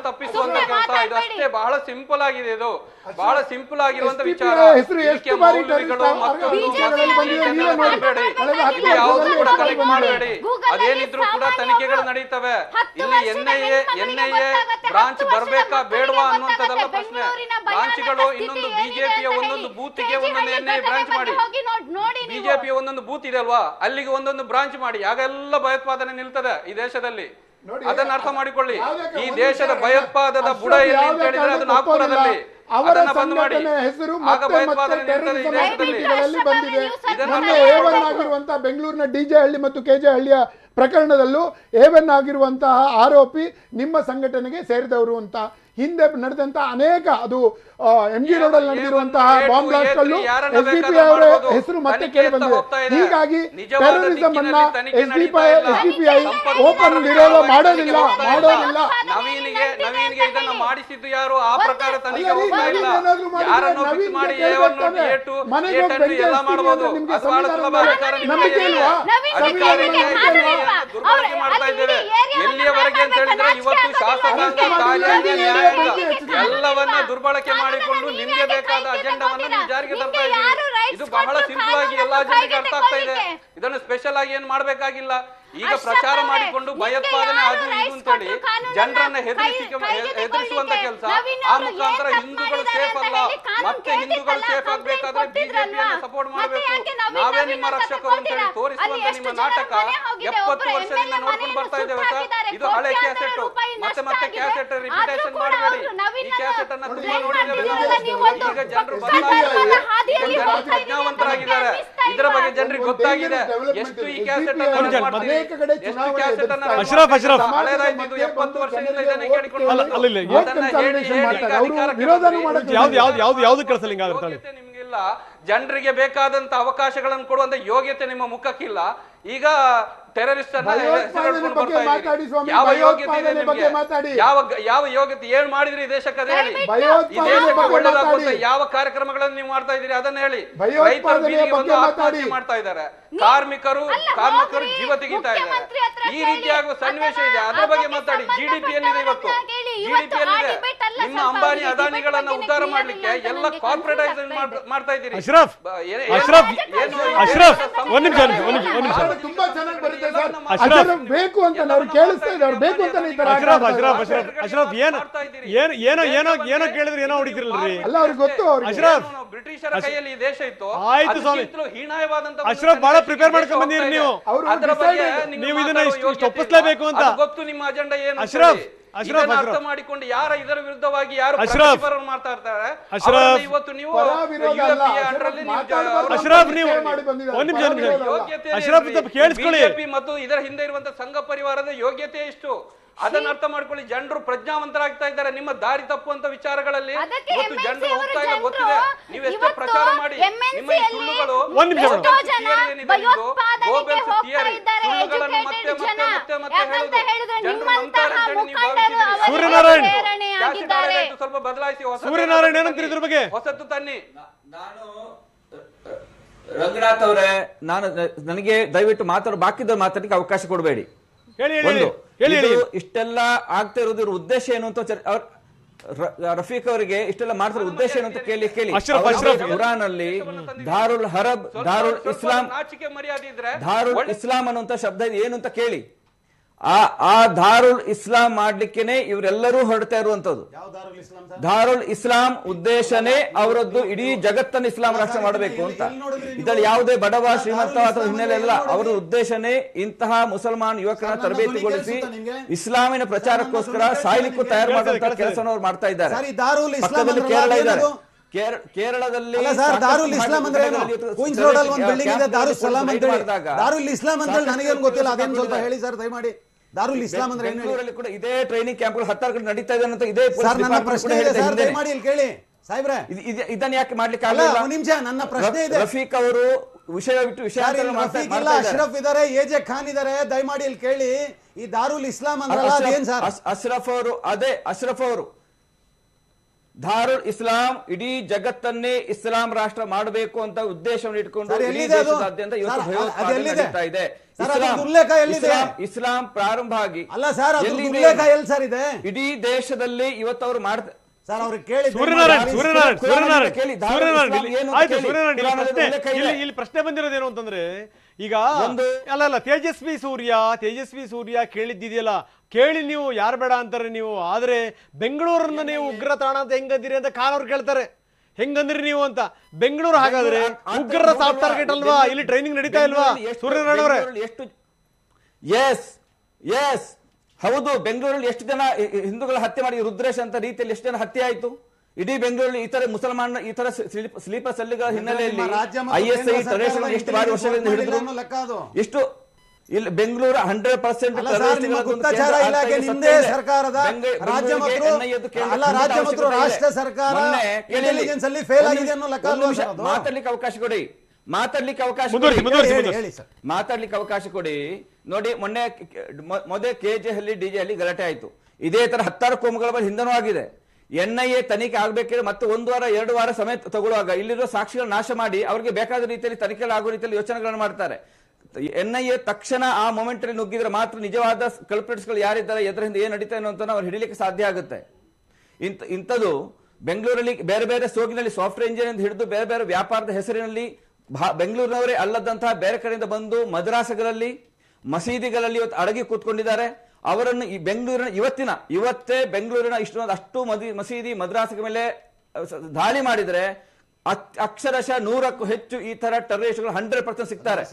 ತಪ್ಪಿಸುವಂತ ಕೆಲಸ ಇದು ಅಷ್ಟೇ. ಬಹಳ ಸಿಂಪಲ್ ಆಗಿದೆ, ಇದು ಬಹಳ ಸಿಂಪಲ್ ಆಗಿರುವಂತ ವಿಚಾರ. ಯಾವುದು ಕೂಡ ಕನೆಕ್ಟ್ ಮಾಡಬೇಡಿ, ಅದೇನಿದ್ರು ಕೂಡ ತನಿಖೆಗಳು ನಡೀತವೆ. ಇಲ್ಲಿ ಎನ್ಐಎ ಬ್ರಾಂಚ್ ಬರ್ಬೇಕಾ ಬೇಡವಾ ಅನ್ನುವಂಥದ್ದಲ್ಲ ಪ್ರಶ್ನೆ. ಬ್ರಾಂಚ್ಗಳು ಇನ್ನೊಂದು ಬಿಜೆಪಿಯ ಒಂದೊಂದು ಬೂತ್ಗೆ ಒಂದೊಂದು ಎನ್ಐಎ ಬ್ರಾಂಚ್ ಮಾಡಿ, ಬಿಜೆಪಿಯ ಒಂದೊಂದು ಬೂತ್ ಇದೆ ಅಲ್ವಾ, ಅಲ್ಲಿಗೆ ಒಂದೊಂದು ಬ್ರಾಂಚ್ ಮಾಡಿ, ಆಗೆಲ್ಲ ಭಯೋತ್ಪಾದನೆ ನಿಲ್ತದೆ ಈ ದೇಶದಲ್ಲಿ. ಅದನ್ನ ಅರ್ಥ ಮಾಡಿಕೊಳ್ಳಿ. ಈ ದೇಶದ ಭಯೋತ್ಪಾದದ ಬುಡ ಎಲ್ಲಿ ಅಂತ ಹೇಳಿದ್ರೆ ಅದು ನಾಗ್ಪುರದಲ್ಲಿ. ಅದನ್ನ ಬಂದ್ ಮಾಡಿ, ಆಗ ಭಯೋತ್ಪಾದನೆ ನಿಲ್ತದೆ ಈ ದೇಶದಲ್ಲಿ. ಆಗಿರುವಂತಹ ಬೆಂಗಳೂರಿನ ಡಿಜೆ ಹಳ್ಳಿ ಮತ್ತು ಕೆಜೆ ಹಳ್ಳಿಯ ಪ್ರಕರಣದಲ್ಲೂ ಏವನ್ ಆಗಿರುವಂತಹ ಆರೋಪಿ ನಿಮ್ಮ ಸಂಘಟನೆಗೆ ಸೇರಿದವರು ಅಂತ ಹಿಂದೆ ನಡೆದಂತ ಅನೇಕ, ಅದು MG ರೋಡ್ ಅಲ್ಲಿ ನಡೆದಿರುವಂತಹ ಬಾಂಬ್ ಬ್ಲಾಸ್ಟ್ ಅಲ್ಲೂ SDPI ಅವರ ಹೆಸರು ಮತ್ತೆ ಕೇಳಿ ಬಂದಿದೆ. ಹೀಗಾಗಿ ಟೆರರಿಸಂ ಅನ್ನ SDPI ಓಪನ್ ವಿರೋಧ ಮಾಡೋದಿಲ್ಲ. ನವೀನ್ಗೆ ಇದನ್ನ ಮಾಡಿಸಿದ್ದು ಯಾರು? ಆ ಪ್ರಕಾರ ತನಿಖೆ ಹೋಗ್ತಾ ಇಲ್ಲ. ಯಾರನ್ನು ಫಿಕ್ಸ್ ಮಾಡಿ ಎಲ್ಲ ಮಾಡಬಹುದು. ಬಹಳ ಸುಲಭ. ದುರ್ಬಳಕೆ ಮಾಡ್ತಾ ಇದ್ದೇವೆ. ಎಲ್ಲಿಯವರೆಗೆ ಅಂತ ಹೇಳಿದ್ರೆ ಇವತ್ತು ಶಾಸಕಾಂಗ ಎಲ್ಲವನ್ನ ದುರ್ಬಳಕೆ ಮಾಡಿಕೊಂಡು ನಿಮ್ಗೆ ಬೇಕಾದ ಅಜೆಂಡಾವನ್ನ ನೀವು ಜಾರಿಗೆ ತರ್ತಾ ಇದ್ದೀರಿ. ಇದು ಬಹಳ ಸಿಂಪಲ್ ಆಗಿ ಎಲ್ಲ ಜನರಿಗೆ ಅರ್ಥ ಆಗ್ತಾ ಇದೆ. ಇದನ್ನು ಸ್ಪೆಷಲ್ ಆಗಿ ಏನ್ ಮಾಡ್ಬೇಕಾಗಿಲ್ಲ. ಈಗ ಪ್ರಚಾರ ಮಾಡಿಕೊಂಡು ಭಯೋತ್ಪಾದನೆ ಅದು ಇದು ಅಂತೇಳಿ ಜನರನ್ನ ಹೆದರಿಸುವಂತ ಕೆಲಸ, ಆ ಮುಖಾಂತರ ಹಿಂದೂಗಳು ಸೇಫ್ ಅಲ್ಲ, ಮತ್ತೆ ಹಿಂದೂಗಳು ಸೇಫ್ ಆಗ್ಬೇಕಾದ್ರೆ ಬಿಜೆಪಿಯನ್ನು ಸಪೋರ್ಟ್ ಮಾಡಬೇಕು, ನಾವೇ ನಿಮ್ಮ ರಕ್ಷಕರು ಅಂತೇಳಿ ತೋರಿಸುವಂತ ನಿಮ್ಮ ನಾಟಕ 70 ವರ್ಷದಿಂದ ನೋಡ್ಕೊಂಡು ಬರ್ತಾ ಇದ್ದೇವೆ ಸರ್. ಇದು ಹಳೆ ಕ್ಯಾಸೆಟ್, ಮತ್ತೆ ಕ್ಯಾಸೆಟ್ ರಿಪಿಟೇಷನ್ ಮಾಡಬೇಡಿ. ಈ ಕ್ಯಾಸೆಟ್ ಅನ್ನ ತುಂಬಾ ನೋಡಿದ್ದೇವೆ ನಾವು. ಈಗ ಜನರು ಪ್ರಜ್ಞಾವಂತರಾಗಿದ್ದಾರೆ, ಇದರ ಬಗ್ಗೆ ಜನರಿಗೆ ಗೊತ್ತಾಗಿದೆ. ಎಷ್ಟು ಈ ಕ್ಯಾಸೆಟ್ ಅನ್ನು ಅಶ್ರಫ್ ಹಳೆದಾಯ್ತು, 70 ವರ್ಷದಿಂದ ಇದನ್ನ ಕೇಳಿಕೊಂಡು ಯಾವ್ದು ಕೆಲಸ ನಿಮ್ಗಿಲ್ಲ. ಜನರಿಗೆ ಬೇಕಾದಂತ ಅವಕಾಶಗಳನ್ನು ಕೊಡುವಂತ ಯೋಗ್ಯತೆ ನಿಮ್ಮ ಮುಖಕ್ಕಿಲ್ಲ. ಈಗ ಟೆರರಿಸ್ಟ್ ಅನ್ನ ಯಾವ ಯೋಗ್ಯತೆ ಇದೆ ನಿಮ್ಗೆ? ಯಾವ ಯೋಗ್ಯತೆ ಏನ್ ಮಾಡಿದ್ರಿ ಈ ದೇಶಕ್ಕೆ ಅದೇ ಹೇಳಿ. ಈ ದೇಶಕ್ಕೆ ಒಳ್ಳೆದಾಗುವಂತ ಯಾವ ಕಾರ್ಯಕ್ರಮಗಳನ್ನು ನೀವು ಮಾಡ್ತಾ ಇದೀರಿ ಅದನ್ನ ಹೇಳಿ. ರೈತರು ಬೀದಿಗೆ ಬಂದು ಆತ್ಮಹತ್ಯೆ ಮಾಡ್ತಾ ಇದ್ದಾರೆ, ಕಾರ್ಮಿಕರು ಜೀವ ತೆಗಿತಾ ಇದ್ದಾರೆ. ಈ ರೀತಿಯಾಗುವ ಸನ್ನಿವೇಶ ಇದೆ, ಅದರ ಬಗ್ಗೆ ಮಾತಾಡಿ. ಜಿಡಿಪಿ ಎಲ್ಲಿದೆ ಇವತ್ತು? ಜಿಡಿಪಿ ಎಲ್ಲಿದೆ? ನಿಮ್ಮ ಅಂಬಾನಿ ಅದಾನಿಗಳನ್ನ ಉದ್ಧಾರ ಮಾಡ್ಲಿಕ್ಕೆ ಎಲ್ಲ ಕಾರ್ಪೊರೇಟೈಸೇಷನ್ ಮಾಡ್ತಾ ಇದ್ದೀರಿ. ಅಶ್ರಫ್ ಒಂದ್ ನಿಮಿಷ ತುಂಬಾ ಚೆನ್ನಾಗಿ ಬರುತ್ತೆ ಸರ್. ಅಶ್ರಫ್ ಬೇಕು ಅಂತ ನಾವು ಕೇಳಿಸ್ತಾ ಇದ್ದಾರೆ, ಬೇಕು ಅಂತ ಅಶ್ರಫ್ ಏನೋ ಕೇಳಿದ್ರೆ ಏನೋ ಹೊಡಿತಿರಲ್ರಿ. ಅಲ್ಲ ಅವ್ರಿಗೆ ಗೊತ್ತು. ಅಶ್ರಫ್ ಬ್ರಿಟಿಷರ ಕೈಯಲ್ಲಿ ಈ ದೇಶ ಇತ್ತು. ಆಯ್ತು ಸ್ವಾಮಿ, ಹೀನಾಯವಾದಂತ ಅಶ್ರಫ್ ಬಹಳ ಪ್ರಿಪೇರ್ ಮಾಡ್ಕೊಂಡ್ ಬಂದಿರಿ ನೀವು. ನೀವು ಇದನ್ನ ಒಪ್ಪಿಸಲೇಬೇಕು ಅಂತ ಗೊತ್ತು ನಿಮ್ಮ ಅಜೆಂಡಾ ಏನು. ಅಶ್ರಫ್ ಅರ್ಥ ಮಾಡಿಕೊಂಡು ಯಾರ ಇದರ ವಿರುದ್ಧವಾಗಿ ಯಾರು ಮಾಡ್ತಾ ಇರ್ತಾರೆ ಇವತ್ತು ನೀವು ಕೇಳಿಸ್ಕೊಳ್ಳಿ. ಮತ್ತು ಇದರ ಹಿಂದೆ ಇರುವಂತ ಸಂಘ ಪರಿವಾರದ ಯೋಗ್ಯತೆ ಎಷ್ಟು? ಅದನ್ನ ಅರ್ಥ ಮಾಡ್ಕೊಳ್ಳಿ. ಜನರು ಪ್ರಜ್ಞಾವಂತರಾಗ್ತಾ ಇದ್ದಾರೆ ನಿಮ್ಮ ದಾರಿ ತಪ್ಪುವಂತ ವಿಚಾರಗಳಲ್ಲಿ. ಇವತ್ತು ಜನರು ಹೋಗ್ತಾ ಇಲ್ಲ ಗೊತ್ತಿದೆ. ನೀವು ಎಷ್ಟೇ ಪ್ರಚಾರ ಮಾಡಿ ನಿಮ್ಮ ಈ ಸುಳ್ಳುಗಳು ಸುಳ್ಳುಗಳನ್ನು ಮತ್ತೆ ಮತ್ತೆ ಮತ್ತೆ ಮತ್ತೆ ಹೇಳುದು ಜನರು ನಂಬ್ತಾರೆ ಅಂತ ಹೇಳಿ ನೀವು ಭಾವಿಸಿದ್ದೀರಿ. ಸೂರ್ಯನಾರಾಯಣ್ ಸ್ವಲ್ಪ ಬದಲಾಯಿಸಿ, ಸೂರ್ಯನಾರಾಯಣ್ ಏನಂತೀರಿ ಇದ್ರ ಬಗ್ಗೆ? ಹೊಸತು ತನ್ನಿ. ನಾನು ರಂಗನಾಥ್ ಅವರೇ, ನನಗೆ ದಯವಿಟ್ಟು ಬಾಕಿದವ್ರು ಮಾತಾಡಲಿಕ್ಕೆ ಅವಕಾಶ ಕೊಡಬೇಡಿ. ಇಷ್ಟೆಲ್ಲ ಆಗ್ತಾ ಇರೋದ್ರ ಉದ್ದೇಶ ಏನು ಅಂತ ರಫೀಕ್ ಅವರಿಗೆ ಇಷ್ಟೆಲ್ಲ ಮಾಡ್ತಿರೋ ಉದ್ದೇಶ ಏನು ಅಂತ ಕೇಳಿ ಕುರಾನ್ ಅಲ್ಲಿ ದಾರುಲ್ ಹರಬ್, ದಾರುಲ್ ಇಸ್ಲಾಂ ಅನ್ನುವಂತ ಶಬ್ದ ಏನು ಅಂತ ಕೇಳಿ. ಆ ದಾರುಲ್ ಇಸ್ಲಾಂ ಮಾಡ್ಲಿಕ್ಕೇನೆ ಇವರೆಲ್ಲರೂ ಹೊರಡ್ತಾ ಇರುವಂತದ್ದು. ದಾರುಲ್ ಇಸ್ಲಾಂ ಉದ್ದೇಶನೇ ಅವರದ್ದು ಇಡೀ ಜಗತ್ತನ್ನು ಇಸ್ಲಾಂ ರಾಷ್ಟ್ರ ಮಾಡಬೇಕು ಅಂತ. ಇದರಲ್ಲಿ ಯಾವುದೇ ಬಡವ ಶ್ರೀಮಂತ ಅಥವಾ ಹಿನ್ನೆಲೆ ಇಲ್ಲ. ಅವರ ಉದ್ದೇಶನೇ ಇಂತಹ ಮುಸಲ್ಮಾನ್ ಯುವಕರನ್ನ ತರಬೇತಿಗೊಳಿಸಿ ಇಸ್ಲಾಮಿನ ಪ್ರಚಾರಕ್ಕೋಸ್ಕರ ಸಾಯ್ಲಿಕ್ಕೂ ತಯಾರು ಮಾಡುವಂತ ಕೆಲಸವನ್ನು ಅವ್ರು ಮಾಡ್ತಾ ಇದ್ದಾರೆ. ಪಕ್ಕದಲ್ಲಿ ಕೇರಳ ಇದ್ದಾರೆ. ಕೇರಳದಲ್ಲಿ ದಾರುಲ್ ಇಸ್ಲಾಂ ಅಂದ್ರೆ ಕ್ವೀನ್ಸ್ ರೋಡ್ ಅಲ್ಲಿ ಒಂದು ಬಿಲ್ಡಿಂಗ್ ಇದೆ, ದಾರುಲ್ ಸಲಾಂ ಅಂತ ಹೇಳಿ. ದಾರುಲ್ ಇಸ್ಲಾಂ ಅಂದ್ರೆ ನನಗೇನು ಗೊತ್ತಿಲ್ಲ, ಅದೇನು ಸ್ವಲ್ಪ ಹೇಳಿ ಸರ್ ದಯಮಾಡಿ. ದಾರುಲ್ ಇಸ್ಲಾಂ ಅಂದ್ರೆ ಬೆಂಗಳೂರಲ್ಲಿ ಕೂಡ ಇದೇ ಟ್ರೈನಿಂಗ್ ಕ್ಯಾಂಪ್ಗಳು 16 ಕಡೆ ನಡೀತಾ ಇದೆ ಅಂತ ಇದೇ ನನ್ನ ಪ್ರಶ್ನೆ ಇದೆ ಸರ್, ದಯಮಾಡಿ ಇಲ್ಲಿ ಕೇಳಿ ಸಾಹೇಬ್ರೆ. ಇದನ್ನ ಯಾಕೆ ಮಾಡ್ಲಿಕ್ಕೆ ಆಗಲ್ಲ? ಒಂದು ನಿಮಿಷ, ನನ್ನ ಪ್ರಶ್ನೆ ಇದೆ. ರಫೀಕ್ ಅವರು ವಿಷಯ ಬಿಟ್ಟು ವಿಷಯ ಅಶ್ರಫ್ ಇದಾರೆ, ಎಜೆ ಖಾನ್ ಇದಾರೆ, ದಯಮಾಡಿ ಇಲ್ಲಿ ಕೇಳಿ. ಈ ದಾರುಲ್ ಇಸ್ಲಾಂ ಅಂದ್ರೆ ಅದೇನ್ ಸರ್? ಅಶ್ರಫ್ ಅವರು, ಅದೇ ಅಶ್ರಫ್ ಅವರು ದಾರುಲ್ ಇಸ್ಲಾಂ ಇಡೀ ಜಗತ್ತನ್ನೇ ಇಸ್ಲಾಂ ರಾಷ್ಟ್ರ ಮಾಡಬೇಕು ಅಂತ ಉದ್ದೇಶವನ್ನು ಇಟ್ಕೊಂಡು ದೇಶದಾದ್ಯಂತ ಇವತ್ತು ಭಯೋತ್ಪಾದನೆ ನಡೀತಾ ಇದೆ. ಇಸ್ಲಾಂ ಪ್ರಾರಂಭ ಆಗಿ ಇಡೀ ದೇಶದಲ್ಲಿ ಇವತ್ತು ಅವರು ಮಾಡ್ತಾರೆ ಸರ್. ಅವ್ರಿಗೆ ಕೇಳಿ ಇಲ್ಲಿ ಪ್ರಶ್ನೆ ಬಂದಿರೋದೇನು ಅಂತಂದ್ರೆ, ಈಗ ಅಲ್ಲ ತೇಜಸ್ವಿ ಸೂರ್ಯ ಕೇಳಿದ್ದಿದೆಯಲ್ಲ, ಕೇಳಿ ನೀವು ಯಾರು ಬೇಡ ಅಂತಾರೆ ನೀವು. ಆದ್ರೆ ಬೆಂಗಳೂರನ್ನ ನೀವು ಉಗ್ರ ತಾಣ ಅಂತ ಹೆಂಗಂದಿರಿ ಅಂತ ಖಾನ್ ಅವ್ರು ಕೇಳ್ತಾರೆ. ಹೆಂಗಂದ್ರಿ ನೀವು ಅಂತ. ಬೆಂಗಳೂರು ಹಾಗಾದ್ರೆ ಉಗ್ರರ ಸಾಫ್ಟ್ ಟಾರ್ಗೆಟ್ ಅಲ್ವಾ? ಇಲ್ಲಿ ಟ್ರೈನಿಂಗ್ ನಡೀತಾ ಇಲ್ವಾ ಸೂರ್ಯನಾರಾಯಣ್ ಅವರೇ? ಎಸ್ ಹೌದು. ಬೆಂಗಳೂರಲ್ಲಿ ಎಷ್ಟು ಜನ ಹಿಂದೂಗಳ ಹತ್ಯೆ ಮಾಡಿ ರುದ್ರೇಶ್ ಅಂತ ರೀತಿಯಲ್ಲಿ ಎಷ್ಟು ಜನ ಹತ್ಯೆ ಆಯ್ತು? ಇಡೀ ಬೆಂಗಳೂರಲ್ಲಿ ಈ ತರ ಮುಸಲ್ಮಾನ ಈ ತರ ಸ್ಲೀಪರ್ ಸೆಲ್ಗಳ ಹಿನ್ನೆಲೆಯಲ್ಲಿ ISI ಎಷ್ಟು ಬಾರಿ ವರ್ಷಗಳಿಂದ ಹಿಡಿದ್ರು. ಎಷ್ಟು ಇಲ್ಲಿ ಬೆಂಗಳೂರು 100% ಗುಪ್ತಚರ ಇಲಾಖೆ ನಿಂದೇ ಸರ್ಕಾರದ ರಾಜ್ಯ ಮತ್ತು ರಾಷ್ಟ್ರ ಸರ್ಕಾರ ಇಂಟೆಲಿಜೆನ್ಸ್ ಅಲ್ಲಿ ಫೇಲ್ ಆಗಿದೆ ಅನ್ನೋ ಲೆಕ್ಕ. ಮಾತಾಡ್ಲಿಕ್ಕೆ ಅವಕಾಶ ಕೊಡಿ, ಮಾತಾಡ್ಲಿಕ್ಕೆ ಅವಕಾಶ ಕೊಡಿ. ನೋಡಿ, ಮೊದಲೇ KJ ಹಳ್ಳಿ DJ ಹಳ್ಳಿ ಗಲಾಟೆ ಆಯ್ತು. ಇದೇ ತರ 16 ಕೋಮುಗಳ ಮೇಲೆ ಹಿಂದನೂ ಆಗಿದೆ. NIA ತನಿಖೆ ಆಗ್ಬೇಕಿದ್ರೆ ಮತ್ತೆ 1 ವಾರ 2 ವಾರ ಸಮಯ ತಗೊಳ್ಳುವಾಗ ಇಲ್ಲಿರೋ ಸಾಕ್ಷಿಗಳ ನಾಶ ಮಾಡಿ ಅವ್ರಿಗೆ ಬೇಕಾದ ರೀತಿಯಲ್ಲಿ ತನಿಖೆ ಆಗೋ ರೀತಿಯಲ್ಲಿ ಯೋಚನೆಗಳನ್ನು ಮಾಡ್ತಾರೆ. NIA ತಕ್ಷಣ ಆ ಮೊಮೆಂಟ್ ಅಲ್ಲಿ ನುಗ್ಗಿದ್ರೆ ಮಾತ್ರ ನಿಜವಾದ ಕಲ್ಪ್ರಿಟ್ಸ್ ಗಳು ಯಾರಿದ್ದಾರೆ, ಎದುರ ಹಿಂದೆ ಏನ್ ನಡೀತಾ ಅನ್ನೋ ಅವ್ರು ಹಿಡಿಲಿಕ್ಕೆ ಸಾಧ್ಯ ಆಗುತ್ತೆ. ಇಂಥದ್ದು ಬೆಂಗಳೂರಲ್ಲಿ ಬೇರೆ ಬೇರೆ ಸೋಗಿನಲ್ಲಿ ಸಾಫ್ಟ್ವೇರ್ ಇಂಜಿನಿಯರ್ ಅಂತ ಹಿಡಿದು ಬೇರೆ ಬೇರೆ ವ್ಯಾಪಾರದ ಹೆಸರಿನಲ್ಲಿ ಬೆಂಗಳೂರಿನವರೇ ಅಲ್ಲದಂತಹ ಬೇರೆ ಕಡೆಯಿಂದ ಬಂದು ಮದ್ರಾಸಗಳಲ್ಲಿ ಮಸೀದಿಗಳಲ್ಲಿ ಇವತ್ತು ಅಡಗಿ ಕೂತ್ಕೊಂಡಿದ್ದಾರೆ. ಅವರನ್ನು ಈ ಬೆಂಗಳೂರಿನ ಇವತ್ತೇ ಬೆಂಗಳೂರಿನ ಅಷ್ಟು ಮಸೀದಿ ಮದ್ರಾಸಗಳ ಮೇಲೆ ದಾಳಿ ಮಾಡಿದ್ರೆ ಅಕ್ಷರಶಃ 100ಕ್ಕೂ ಹೆಚ್ಚು ಈ ತರ ಟೆರರಿಸ್ಟ್ಗಳು 100% ಸಿಗ್ತಾರೆ.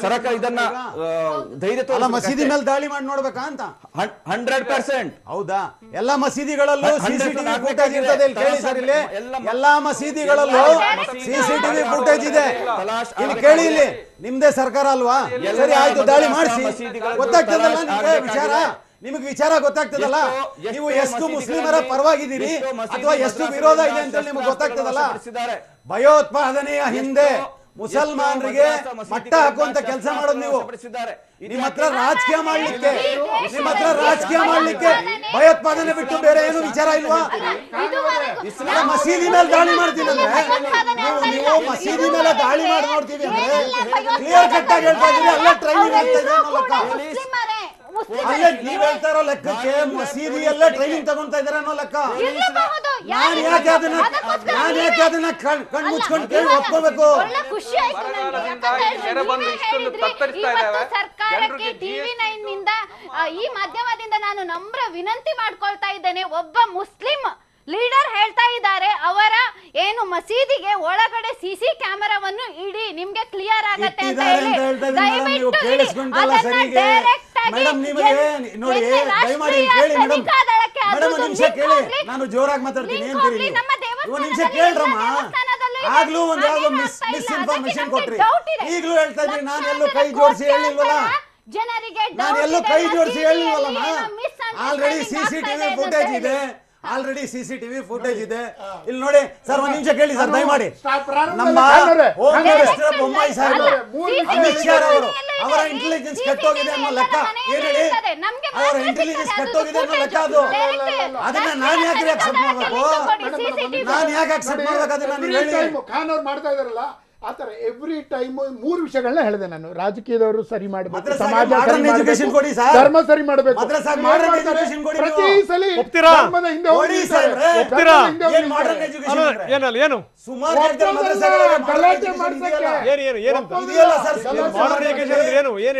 ಸರ್ಕಾರ ಇದನ್ನ ಧೈರ್ಯ ಮಸೀದಿ ಮೇಲೆ ದಾಳಿ ಮಾಡಿ ನೋಡ್ಬೇಕಾ ಅಂತ 100%. ಹೌದಾ? ಎಲ್ಲಾ ಮಸೀದಿಗಳಲ್ಲೂ CCTV ಫುಟೇಜ್ ಇರ್ತದೆ. ಕೇಳಿ ಸರ್, ಇಲ್ಲಿ ಎಲ್ಲಾ ಮಸೀದಿಗಳಲ್ಲೂ CCTV ಫುಟೇಜ್ ಇದೆ. ಇಲ್ಲಿ ಕೇಳಿ, ಇಲ್ಲಿ ನಿಮ್ದೇ ಸರ್ಕಾರ ಅಲ್ವಾ? ಸರಿ ಆಯ್ತು, ದಾಳಿ ಮಾಡಿಸಿ. ಗೊತ್ತಾಗ್ತದಲ್ಲ ನಿಮ್ಗೆ ವಿಚಾರ? ನಿಮಗೆ ವಿಚಾರ ಗೊತ್ತಾಗ್ತದಲ್ಲ? ನೀವು ಎಷ್ಟು ಮುಸ್ಲಿಮರ ಪರವಾಗಿದ್ದೀರಿ ಅಥವಾ ಎಷ್ಟು ವಿರೋಧ ಇದೆ ಅಂತ ನಿಮಗೆ ಗೊತ್ತಾಗ್ತದಲ್ಲ? ಭಯೋತ್ಪಾದನೆಯ ಹಿಂದೆ ಮುಸಲ್ಮಾನರಿಗೆ ಮಟ್ಟ ಹಾಕುವಂತ ಕೆಲಸ ಮಾಡೋದು ನೀವು. ನಿಮ್ಮ ಹತ್ರ ರಾಜಕೀಯ ಮಾಡ್ಲಿಕ್ಕೆ ಭಯೋತ್ಪಾದನೆ ಬಿಟ್ಟು ಬೇರೆ ಏನು ವಿಚಾರ ಇಲ್ವಾ? ಮಸೀದಿ ಮೇಲೆ ದಾಳಿ ಮಾಡ್ತೀನಿ ಅಂದ್ರೆ ನೀವು ಮಸೀದಿ ಮೇಲೆ ದಾಳಿ ಮಾಡಿ ನೋಡ್ತೀವಿ ಅಂದ್ರೆ ಕ್ಲಿಯರ್ ಕಟ್ ಆಗಿ ಹೇಳ್ತಾ ಇದೀವಿ. ಅಲ್ಲೇ ಟ್ರೈನಿಂಗ್ ಆಗ್ತಾ ಇದೆ ಅನ್ನೋ ಲೆಕ್ಕ. ಅಲ್ಲೇ ನೀವ್ ಹೇಳ್ತಾ ಇರೋ ಲೆಕ್ಕಕ್ಕೆ ಮಸೀದಿಯಲ್ಲೇ ಟ್ರೈನಿಂಗ್ ತಗೊಂತಾ ಇದಾರೆ ಅನ್ನೋ ಲೆಕ್ಕ. ನಾನ್ ಯಾಕೆ ಅದನ್ನ ಕಣ್ ಮುಚ್ಕೊಂಡು ಕೇಳಿ ಒಪ್ಕೋಬೇಕು? ಸರ್ಕಾರಕ್ಕೆ TV9 ನಿಂದ ಈ ಮಾಧ್ಯಮದಿಂದ ನಾನು ನಮ್ರ ವಿನಂತಿ ಮಾಡ್ಕೊಳ್ತಾ ಇದ್ದೇನೆ. ಒಬ್ಬ ಮುಸ್ಲಿಂ ಲೀಡರ್ ಹೇಳ್ತಾ ಇದ್ದಾರೆ, ಅವರ ಏನು ಮಸೀದಿಗೆ ಒಳಗಡೆ CC ಕ್ಯಾಮೆರಾವನ್ನು ಇಡಿ, ನಿಮ್ಗೆ ಕ್ಲಿಯರ್ ಆಗತ್ತೆ ಅಂತ ಹೇಳಿ. ನಾನು ಜೋರಾಗಿ ಮಾತಾಡ್ತೀನಿ, ಏನ್ ಕೇಳಿ? ಒಂದು ನಿಮಿಷ ಕೇಳ್ರಮ್ಮ. ಆಗ್ಲೂ ಒಂದ್ ಯಾವ್ದೋ ಮಿಸ್ಇನ್ಫಾರ್ಮೇಶನ್ ಕೊಟ್ರಿ, ಈಗ್ಲೂ ಹೇಳ್ತಾ ಇದ್ದೀನಿ. ನಾನು ಎಲ್ಲೂ ಕೈ ಜೋಡಿಸಿ ಹೇಳಿಲ್ವಲ್ಲ. ಜನರಿಗೆ ನಾನು ಎಲ್ಲೂ ಕೈ ಜೋಡಿಸಿ ಹೇಳಿಲ್ವಲ್ಲ. ಆಲ್ರೆಡಿ ಸಿಸಿಟಿವಿ ಫುಟೇಜ್ ಇದೆ, ಆಲ್ರೆಡಿ ಸಿಸಿಟಿವಿ ಫುಟೇಜ್ ಇದೆ. ಇಲ್ಲಿ ನೋಡಿ ಸರ್, ಒಂದ್ ನಿಮಿಷ ಕೇಳಿ ಸರ್ ದಯಮಾಡಿ. ನಮ್ಮ ಹೋಮ್ ಮಿನಿಸ್ಟರ್ ಬೊಮ್ಮಾಯಿ ಸಾಹೇಬ್, ಅಮಿತ್ ಶಾ ಅವರು, ಅವರ ಇಂಟೆಲಿಜೆನ್ಸ್ ಕೆಟ್ಟೋಗಿದೆ ಅನ್ನೋ ಲೆಕ್ಕ ಏನ್ ಹೇಳಿ? ಅವರ ಇಂಟೆಲಿಜೆನ್ಸ್ ಕೆಟ್ಟೋಗಿದೆ ಅನ್ನೋ ಲೆಕ್ಕ ಅದು. ಅದನ್ನ ನಾನು ಯಾಕೆ ಅಕ್ಸೆಪ್ಟ್ ಮಾಡ್ಬೇಕು? ನಾನು ಯಾಕೆ ಅಕ್ಸೆಪ್ಟ್ ಮಾಡ್ಬೇಕು? ಅದನ್ನ ನೀವು ಹೇಳಿ. ಖಾನ್ ಅವ್ರು ಮಾಡ್ತಾ ಇದಾರಲ್ಲ ಆತರ ಎವ್ರಿ ಟೈಮ್ 3 ವಿಷಯಗಳನ್ನ ಹೇಳಿದೆ ನಾನು. ರಾಜಕೀಯದವರು ಸರಿ ಮಾಡಬೇಕು, ಸಮಾಜ ಸರಿ ಮಾಡಬೇಕು, ಧರ್ಮ ಸರಿ ಮಾಡಬೇಕು. ಪ್ರತಿ ಸಲ ಧರ್ಮದ ಹಿಂದೆ ಹೋಗಿ ಏನು ಸುಮಾರು ಗಲಾಟೆ ಮಾಡ್ಸಕ್ಕೆ ಏನ್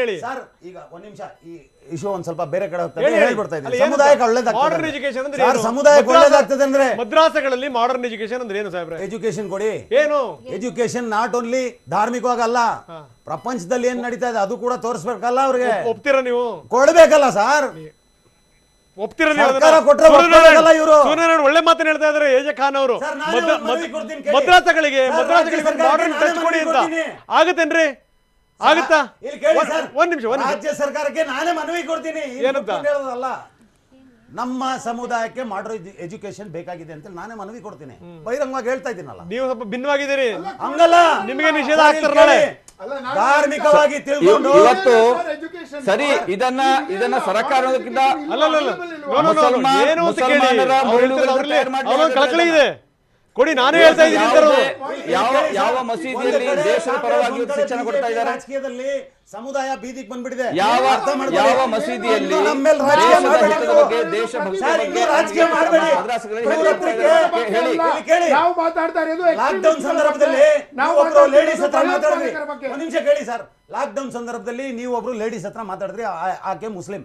ಹೇಳಿ ಸರ್. ಈಗ ಒಂದ್ ನಿಮಿಷ, ಈ ಇಶ್ಯೂ ಒಂದ್ ಸ್ವಲ್ಪ ಬೇರೆ ಕಡೆ ಹೋಗ್ತದೆ, ಹೇಳ್ಬಿಡ್ತಾ ಇದ್ದೀನಿ. ಸಮುದಾಯಕ್ಕೆ ಒಳ್ಳೇದಾಗ್ತದೆ, ಮಾಡರ್ನ್ ಎಜುಕೇಶನ್ ಅಂದ್ರೆ ಏನು? ಸಮುದಾಯಕ್ಕೆ ಒಳ್ಳೇದಾಗ್ತದೆ ಅಂದ್ರೆ ಮದ್ರಾಸಗಳಲ್ಲಿ ಮಾಡರ್ನ್ ಎಜುಕೇಶನ್ ಅಂದ್ರೆ ಏನು ಸಾಹೇಬ್ರೆ? ಎಜುಕೇಶನ್ ಕೊಡಿ. ಏನು ಎಜುಕೇಶನ್ ನಾಟ್ ಓನ್ಲಿ ಧಾರ್ಮಿಕವಾಗಲ್ಲ, ಪ್ರಪಂಚದಲ್ಲಿ ಏನ್ ನಡೀತಾ ಇದೆ ಅದು ಕೂಡ ತೋರಿಸ್ಬೇಕಲ್ಲ ಅವ್ರಿಗೆ. ಒಪ್ತೀರಾ ನೀವು? ಕೊಡ್ಬೇಕಲ್ಲ ಸರ್. ಒಪ್ತೀರಾ ಸರ್ಕಾರ ಕೊಟ್ರೆ ಒಪ್ಕೊಳ್ಳಲ್ಲ ಇವರು. ಒಳ್ಳೆ ಮಾತನ್ನ ಹೇಳ್ತಾ ಇದಾರೆ ಎಜೆ ಖಾನ್ ಅವರು. ಮದ್ರಾಸಗಳಿಗೆ ಮಾಡರ್ನ್ ಟಚ್ ಕೊಡಿ ಅಂತ ಆಗುತ್ತೇನ್ರಿ? ಆಗುತ್ತಾ? ಒಂದ್ ನಿಮಿಷ, ರಾಜ್ಯ ಸರ್ಕಾರಕ್ಕೆ ನಾನೇ ಮನವಿ ಕೊಡ್ತೀನಿ. ಹೇಳೋದಲ್ಲ, ನಮ್ಮ ಸಮುದಾಯಕ್ಕೆ ಮಾಡರ್ನ್ ಎಜುಕೇಶನ್ ಬೇಕಾಗಿದೆ ಅಂತ ನಾನೇ ಮನವಿ ಕೊಡ್ತೀನಿ, ಬಹಿರಂಗವಾಗಿ ಹೇಳ್ತಾ ಇದ್ದೀನಲ್ಲ. ನೀವು ಸ್ವಲ್ಪ ಭಿನ್ನವಾಗಿದ್ದೀರಿ, ಹಂಗಲ್ಲ. ನಿಮಗೆ ನಿಷೇಧ ಆಗ್ತಾರೆ ನಾಳೆ. ಧಾರ್ಮಿಕವಾಗಿ ತಿಳ್ಕೊಂಡು ಇವತ್ತು ಸರಿ, ಇದನ್ನ ಸರ್ಕಾರಕ್ಕಿಂತ ಕಳಕಳಿ ಇದೆ ಕೊಡಿ. ನಾನೇ ಹೇಳ್ತಾ ಇದ್ದೀನಿ, ಯಾವ ಮಸೀದಿಯಲ್ಲಿ ದೇಶದ ಪರವಾಗಿ ಶಿಕ್ಷಣ ಕೊಡ್ತಾ ಇದ್ದಾರೆ? ರಾಜಕೀಯದಲ್ಲಿ ಸಮುದಾಯ ಬೀದಿಗೆ ಬಂದ್ಬಿಟ್ಟಿದೆ. ಯಾವ ಮಸೀದಿಯಲ್ಲಿ ನಾವು ಮಾತಾಡ್ತಾ ಇರೋದು ಲಾಕ್ಡೌನ್ ಸಂದರ್ಭದಲ್ಲಿ ನಾವು ಲೇಡೀಸ್ ಹತ್ರ ಮಾತಾಡಿದ್ರಿ. ಒಂದ್ ನಿಮಿಷ ಕೇಳಿ ಸರ್. ಲಾಕ್ಡೌನ್ ಸಂದರ್ಭದಲ್ಲಿ ನೀವು ಒಬ್ರು ಲೇಡೀಸ್ ಹತ್ರ ಮಾತಾಡಿದ್ರಿ, ಆಕೆ ಮುಸ್ಲಿಂ,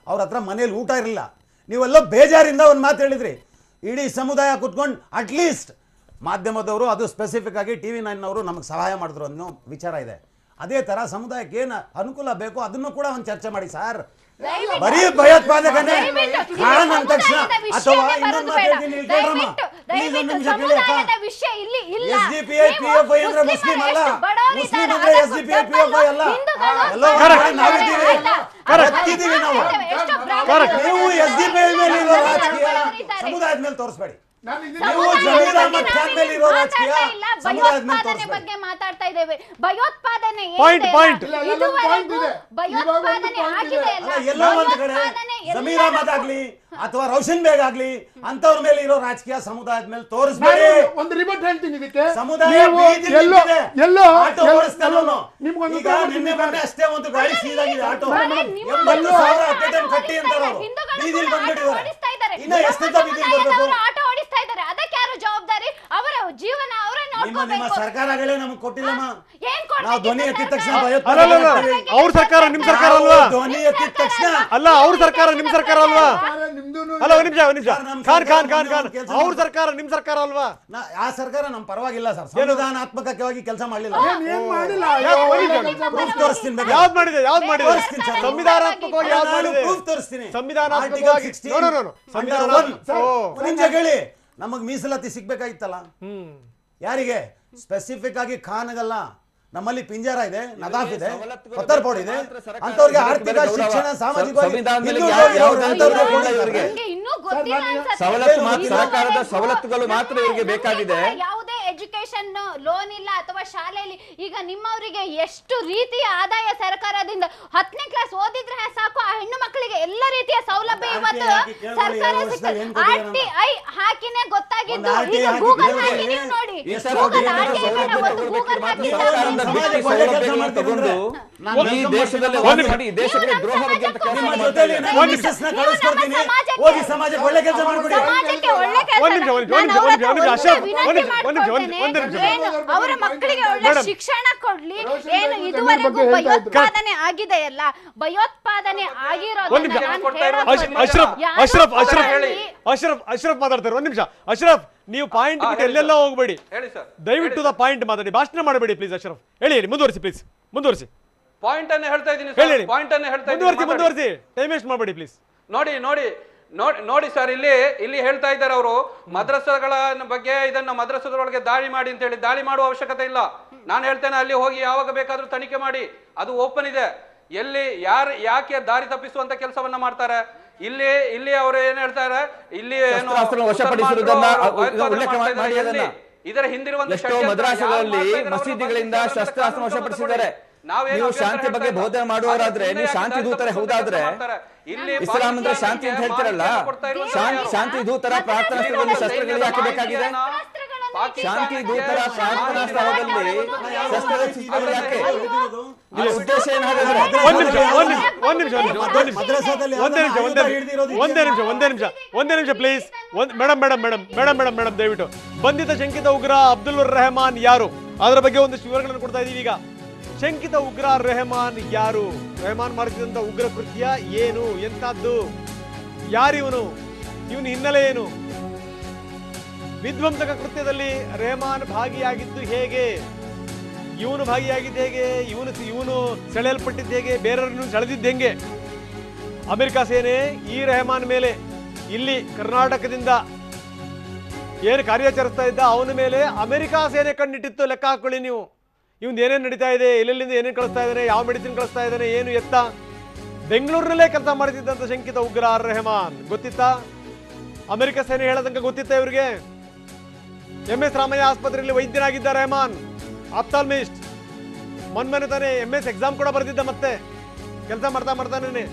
ಅವ್ರ ಹತ್ರ ಮನೇಲಿ ಊಟ ಇರಲಿಲ್ಲ, ನೀವೆಲ್ಲ ಬೇಜಾರಿಂದ ಒಂದು ಮಾತು ಹೇಳಿದ್ರಿ. ಇಡೀ ಸಮುದಾಯ ಕುತ್ಕೊಂಡು ಅಟ್ಲೀಸ್ಟ್ ಮಾಧ್ಯಮದವರು, ಅದು ಸ್ಪೆಸಿಫಿಕ್ ಆಗಿ TV9 ಅವರು ನಮಗೆ ಸಹಾಯ ಮಾಡಿದ್ರು ಅನ್ನೋ ವಿಚಾರ ಇದೆ. ಅದೇ ತರ ಸಮುದಾಯಕ್ಕೆ ಏನು ಅನುಕೂಲ ಬೇಕು ಅದನ್ನು ಕೂಡ ಒಂದು ಚರ್ಚೆ ಮಾಡಿ ಸರ್. ಬರೀ ಭಯೋತ್ಪಾದಕನೇ ಖಾನ್ ಅಂದ ತಕ್ಷಣ ಅಥವಾ ಇನ್ನೊಂದು ಮಾತಾಡ್ತೀನಿ ಕೇಳಮ್ಮ, ಪ್ಲೀಸ್ ಒಂದು ನಿಮಿಷ ಕೇಳಿ ಅಕ್ಕ. SDPI PFI ಅಂದ್ರೆ ಮುಸ್ಲಿಂ ಅಲ್ಲ, ಮುಸ್ಲಿಂ ಅಂದ್ರೆ SDPI PFI ಅಲ್ಲ, ಎಲ್ಲೋ ನಾವಿದ್ದೀವಿ, ಬರ್ತಿದ್ದೀವಿ ನಾವು. ನೀವು SDPI ಮೇಲೆ ಇರೋ ರಾಜಕೀಯ ಸಮುದಾಯದ ಮೇಲೆ ತೋರಿಸ್ಬೇಡಿ. ನೀವು ಜಮೀರ್ ಅಹ್ಮದ್ ಖಾನ್ ಮೇಲೆ ಇರೋ ರಾಜಕೀಯ ಸಮುದಾಯದ ಮೇಲೆ ತೋರಿಸ್ಬೇಡಿ. ಬಗ್ಗೆ ಮಾತಾಡ್ತಾ ಇದ್ದೇವೆ. ಭಯೋತ್ಪಾದನೆ ಭಯೋತ್ಪಾದನೆ ಆಗಿದೆ ಅಲ್ಲ, ಎಲ್ಲೋ ಒಂದ್ ಕಡೆ ಜಮೀರ್ ಅಹ್ಮದ್ ಆಗ್ಲಿ ಅಥವಾ ರೋಷನ್ ಬೇಗ್ ಆಗ್ಲಿ ಅಂತವ್ರ ಮೇಲೆ ಇರೋ ರಾಜಕೀಯ ಸಮುದಾಯದ ಮೇಲೆ ತೋರಿಸ್ಬೇಡಿ. ಒಂದು ರಿಪೋರ್ಟ್ ಹೇಳ್ತೀನಿ ಇದಕ್ಕೆ. ಸಮುದಾಯ ಈಗ ನಿನ್ನೆ ಮೊನ್ನೆ ಅಷ್ಟೇ ಒಂದು ಗಾಡಿ ಸೀದಾಗಿದೆ ಆಟೋ, 80,000 ಅಟೆಂಡ್ ಕಟ್ಟಿ ಅಂತಾರ ಅವರು ಬೀದಿಲ್ ಬಂದ್ಬಿಟ್ಟಿದ್ದಾರೆ. ಇನ್ನ ಎಷ್ಟಂತ ಬೀದಿಲ್ ಬರ್ಬೇಕು? ಆಟೋ ಓಡಿಸ್ತಾ ಇದ್ದಾರೆ, ಅದಕ್ಕೆ ಯಾರು ಜವಾಬ್ದಾರಿ? ಅವರ ಜೀವನ ಅವರೇ ನೋಡ್ಕೋಬೇಕು. ನಿಮ್ಮ ಸರ್ಕಾರಗಳೇ ನಮಗೆ ಕೊಟ್ಟಿಲ್ಲಮ್ಮ. ಏನ್ ಕೊಡ್ಬೇಕು? ನಾವು ಧ್ವನಿ ಎತ್ತಿದ ತಕ್ಷಣ ಅವ್ರ ಸರ್ಕಾರ ನಿಮ್ ಸರ್ಕಾರ ಅಲ್ವಾ? ಧ್ವನಿ ಎತ್ತಿದ ತಕ್ಷಣ ಅಲ್ಲ, ಅವ್ರ ಸರ್ಕಾರ ನಿಮ್ ಸರ್ಕಾರ ಅಲ್ವಾ? ಅಲ್ಲ, ಒಂದ್ ನಿಮಿಷ ಖಾನ್ ಖಾನ್ ಖಾನ್ ಖಾನ್ ಅವ್ರ ಸರ್ಕಾರ ನಿಮ್ ಸರ್ಕಾರ ಅಲ್ವಾ? ಆ ಸರ್ಕಾರ ನಮ್ ಪರವಾಗಿಲ್ಲ ಸರ್, ಸಂವಿಧಾನಾತ್ಮಕವಾಗಿ ಕೆಲಸ ಮಾಡಲಿಲ್ಲ. ಯಾವ್ದು ಮಾಡಿದೆ? ಸಂವಿಧಾನಾತ್ಮಕವಾಗಿ ಯಾವ್ದು ಮಾಡಿದೆ? ತೋರಿಸ್ತೀನಿ. ಸಂವಿಧಾನಾತ್ಮಕವಾಗಿ ಹೇಳಿ, ನಮಗ್ ಮೀಸಲಾತಿ ಸಿಗ್ಬೇಕಾಗಿತ್ತಲ್ಲ. ಯಾರಿಗೆ? ಸ್ಪೆಸಿಫಿಕ್ ಆಗಿ ಖಾನ್ಗಲ್ಲ. ನಮ್ಮಲ್ಲಿ ಪಿಂಜಾರ ಇದೆ, ನದಾಫ್ ಇದೆ, ಪತ್ತರ್ಪೋಡ್ ಇದೆ, ಅಂತವ್ರಿಗೆ ಆರ್ಥಿಕ ಶಿಕ್ಷಣ ಸಾಮಾಜಿಕವಾಗಿ ಸರ್ಕಾರದ ಸವಲತ್ತುಗಳು ಮಾತ್ರ ಇವರಿಗೆ ಬೇಕಾಗಿದೆ. ಯಾವುದೇ ಎಜುಕೇಶನ್ ಲೋನ್ ಇಲ್ಲ ಅಥವಾ ಶಾಲೆಯಲ್ಲಿ ಈಗ ನಿಮ್ಮವರಿಗೆ ಎಷ್ಟು ರೀತಿಯ ಆದಾಯ ಸರ್ಕಾರದಿಂದ 10ನೇ ಕ್ಲಾಸ್ ಓದಿದ್ರೆ ಸಾಕು, ಆ ಹೆಣ್ಣು ಮಕ್ಕಳಿಗೆ ಎಲ್ಲ ರೀತಿಯ ಸೌಲಭ್ಯ ಇವತ್ತು ಸರ್ಕಾರ RTI ಹಾಕಿನೇ ಗೊತ್ತಾಗಿದ್ದು. ಈಗ ಗೂಗಲ್ ಹಾಕಿ ನೀವು ನೋಡಿ, ಗೂಗಲ್ ಹಾಕಿ ತಗೊಂಡು ಈ ದೇಶದಲ್ಲಿ ದೇಶಕ್ಕೆ ದ್ರೋಹ ಬಗ್ಗೆ ಅಂತ ಹೋಗಿ ಸಮಾಜಕ್ಕೆ ಒಳ್ಳೆ ಕೆಲಸ ಮಾಡ್ಬಿಡಿ. ಅವರ ಮಕ್ಕಳಿಗೆ ಒಳ್ಳೆ ಶಿಕ್ಷಣ ಕೊಡ್ಲಿ. ಏನು ಇದುವರೆಗೂ ಭಯೋತ್ಪಾದನೆ ಆಗಿದೆಯಲ್ಲ, ಭಯೋತ್ಪಾದನೆ ಅಶ್ರಫ್ ಮಾತಾಡ್ತಾರೆ. ಒಂದ್ ನಿಮಿಷ ಅಶ್ರಫ್, ನೀವು ಪಾಯಿಂಟ್ ಬಿಟ್ಟು ಎಲ್ಲೆಲ್ಲ ಹೋಗ್ಬೇಡಿ, ದಯವಿಟ್ಟು ಪಾಯಿಂಟ್ ಮಾತಾಡಿ, ಭಾಷಣ ಮಾಡಬೇಡಿ ಪ್ಲೀಸ್. ಅಶ್ರಫ್ ಹೇಳಿ, ಮುಂದುವರಿಸಿ ಪ್ಲೀಸ್, ಮುಂದುವರಿಸಿ. ಪಾಯಿಂಟ್ ಅನ್ನು ಹೇಳ್ತಾ ಇದ್ದೀನಿ, ಮುಂದುವರಿಸಿ, ಟೈಮ್ ವೇಸ್ಟ್ ಮಾಡಬೇಡಿ ಪ್ಲೀಸ್. ನೋಡಿ ಸರ್, ಇಲ್ಲಿ ಹೇಳ್ತಾ ಇದ್ದಾರೆ ಅವರು ಮದ್ರಸಾಗಳ ಬಗ್ಗೆ, ಇದನ್ನ ಮದ್ರಸಾದೊಳಗೆ ದಾಳಿ ಮಾಡಿ ಅಂತ ಹೇಳಿ. ದಾಳಿ ಮಾಡುವ ಅವಶ್ಯಕತೆ ಇಲ್ಲ. ನಾನು ಹೇಳ್ತೇನೆ, ಅಲ್ಲಿ ಹೋಗಿ ಯಾವಾಗ ಬೇಕಾದ್ರೂ ತನಿಖೆ ಮಾಡಿ, ಅದು ಓಪನ್ ಇದೆ. ಎಲ್ಲಿ ಯಾಕೆ ದಾರಿ ತಪ್ಪಿಸುವಂತ ಕೆಲಸವನ್ನ ಮಾಡ್ತಾರೆ? ಇಲ್ಲಿ ಅವರು ಏನ್ ಹೇಳ್ತಾರೆ, ಇಲ್ಲಿ ಇದರ ಹಿಂದಿರುವಂತ ಎಷ್ಟೋ ಮದ್ರಾಸುಗಳಲ್ಲಿ ಮಸೀದಿಗಳಿಂದ ಶಸ್ತ್ರಾಸ್ತ್ರ ವಶಪಡಿಸಿದ್ದಾರೆ. ನೀವು ಶಾಂತಿ ಬಗ್ಗೆ ಬೋಧನೆ ಮಾಡುವವರಾದ್ರೆ, ನೀವು ಶಾಂತಿ ದೂತರ ಹೌದಾದ್ರೆ, ಇಸ್ಲಾಂ ಅಂದ್ರೆ ಶಾಂತಿ ಅಂತ ಹೇಳ್ತಿರಲ್ಲ, ಶಾಂತಿ ದೂತರ ಪ್ರಾರ್ಥನಾ ಸ್ಥಳದಲ್ಲಿ ಶಸ್ತ್ರಗಳು ಯಾಕೆ ಬೇಕಾಗಿದೆ? ಶಾಂತಿ ದೂತರ ಪ್ರಾರ್ಥನಾ ಸ್ಥಳದಲ್ಲಿ ಶಸ್ತ್ರಗಳು ಯಾಕೆ? ಉದ್ದೇಶ ಏನಾದ್ರೆ ಒಂದೇ ನಿಮಿಷ ಪ್ಲೀಸ್. ಮೇಡಮ್ ದಯವಿಟ್ಟು ಬಂಧಿತ ಶಂಕಿತ ಉಗ್ರ ಅಬ್ದುಲ್ ರೆಹಮಾನ್ ಯಾರು, ಅದರ ಬಗ್ಗೆ ಒಂದಿಷ್ಟು ವಿವರಗಳನ್ನು ಕೊಡ್ತಾ ಇದೀವಿ. ಈಗ ಶಂಕಿತ ಉಗ್ರ ರೆಹಮಾನ್ ಯಾರು, ರೆಹಮಾನ್ ಮಾಡುತ್ತಿದ್ದಂತ ಉಗ್ರ ಕೃತ್ಯ ಏನು, ಎಂತದ್ದು, ಯಾರಿವನು, ಇವನ ಹಿನ್ನೆಲೆ ಏನು, ವಿಧ್ವಂಸಕ ಕೃತ್ಯದಲ್ಲಿ ರೆಹಮಾನ್ ಭಾಗಿಯಾಗಿದ್ದು ಹೇಗೆ, ಇವನು ಭಾಗಿಯಾಗಿದ್ದು ಹೇಗೆ, ಇವನು ಸೆಳೆಯಲ್ಪಟ್ಟಿದ್ದು ಹೇಗೆ, ಬೇರೆಯವ್ರನ್ನು ಸೆಳೆದಿದ್ದು ಹೆಂಗೆ. ಅಮೆರಿಕ ಸೇನೆ ಈ ರೆಹಮಾನ್ ಮೇಲೆ ಇಲ್ಲಿ ಕರ್ನಾಟಕದಿಂದ ಏನು ಕಾರ್ಯಾಚರಿಸ್ತಾ ಇದ್ದ ಅವನ ಮೇಲೆ ಅಮೆರಿಕ ಸೇನೆ ಕಣ್ಣಿಟ್ಟಿತ್ತು. ಲೆಕ್ಕ ಹಾಕೊಳ್ಳಿ ನೀವು, ಇವನ್ ಏನೇನು ನಡೀತಾ ಇದೆ, ಎಲ್ಲೆಲ್ಲಿಂದ ಏನೇನು ಕಳಿಸ್ತಾ ಇದ್ದಾನೆ, ಯಾವ ಮೆಡಿಸಿನ್ ಕಳಿಸ್ತಾ ಇದ್ದಾನೆ, ಏನು ಎತ್ತ. ಬೆಂಗಳೂರಿನಲ್ಲೇ ಕೆಲಸ ಮಾಡ್ತಿದ್ದಂತ ಶಂಕಿತ ಉಗ್ರ ರೆಹಮಾನ್ ಗೊತ್ತಿತ್ತಾ? ಅಮೆರಿಕ ಸೇನೆ ಹೇಳದಂಗ ಗೊತ್ತಿತ್ತ ಇವ್ರಿಗೆ? MS ರಾಮಯ್ಯ ಆಸ್ಪತ್ರೆಯಲ್ಲಿ ವೈದ್ಯನಾಗಿದ್ದ ರೆಹಮಾನ್, ಆಪ್ತಾಲ್ಮಿಸ್ಟ್. ಮೊನ್ನೆ ತಾನೇ MS ಎಕ್ಸಾಮ್ ಕೂಡ ಬರೆದಿದ್ದ, ಮತ್ತೆ ಕೆಲಸ ಮಾಡ್ತಾನೆ.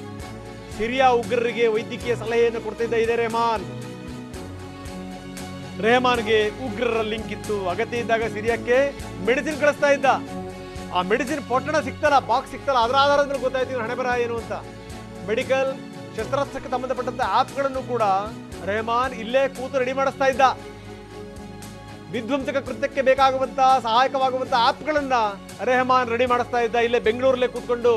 ಸಿರಿಯಾ ಉಗ್ರರಿಗೆ ವೈದ್ಯಕೀಯ ಸಲಹೆಯನ್ನು ಕೊಡ್ತಿದ್ದ ಇದೇ ರೆಹಮಾನ್ಗೆ ಉಗ್ರರ ಲಿಂಕ್ ಇತ್ತು. ಅಗತ್ಯ ಇದ್ದಾಗ ಸಿರಿಯಾಕ್ಕೆ ಮೆಡಿಸಿನ್ ಕಳಿಸ್ತಾ ಇದ್ದ. ಆ ಮೆಡಿಸಿನ್ ಪೊಟ್ಟಣ ಸಿಕ್ತಲ್ಲ, ಬಾಕ್ಸ್ ಸಿಕ್ತಲ್ಲ, ಅದರ ಆಧಾರದ ಮೇಲೆ ಗೊತ್ತಾಯ್ತು ಹಣೆ ಬರ ಏನು ಅಂತ. ಮೆಡಿಕಲ್ ಶಸ್ತ್ರಾಸ್ತ್ರಕ್ಕೆ ಸಂಬಂಧಪಟ್ಟಂತ ಆಪ್ಗಳನ್ನು ಕೂಡ ರೆಹಮಾನ್ ಇಲ್ಲೇ ಕೂತು ರೆಡಿ ಮಾಡಿಸ್ತಾ ಇದ್ದ. ವಿಧ್ವಂಸಕ ಕೃತ್ಯಕ್ಕೆ ಬೇಕಾಗುವಂತ ಸಹಾಯಕವಾಗುವಂತ ಆಪ್ಗಳನ್ನ ರೆಹಮಾನ್ ರೆಡಿ ಮಾಡಿಸ್ತಾ ಇದ್ದ ಇಲ್ಲೇ ಬೆಂಗಳೂರಲ್ಲೇ ಕೂತ್ಕೊಂಡು.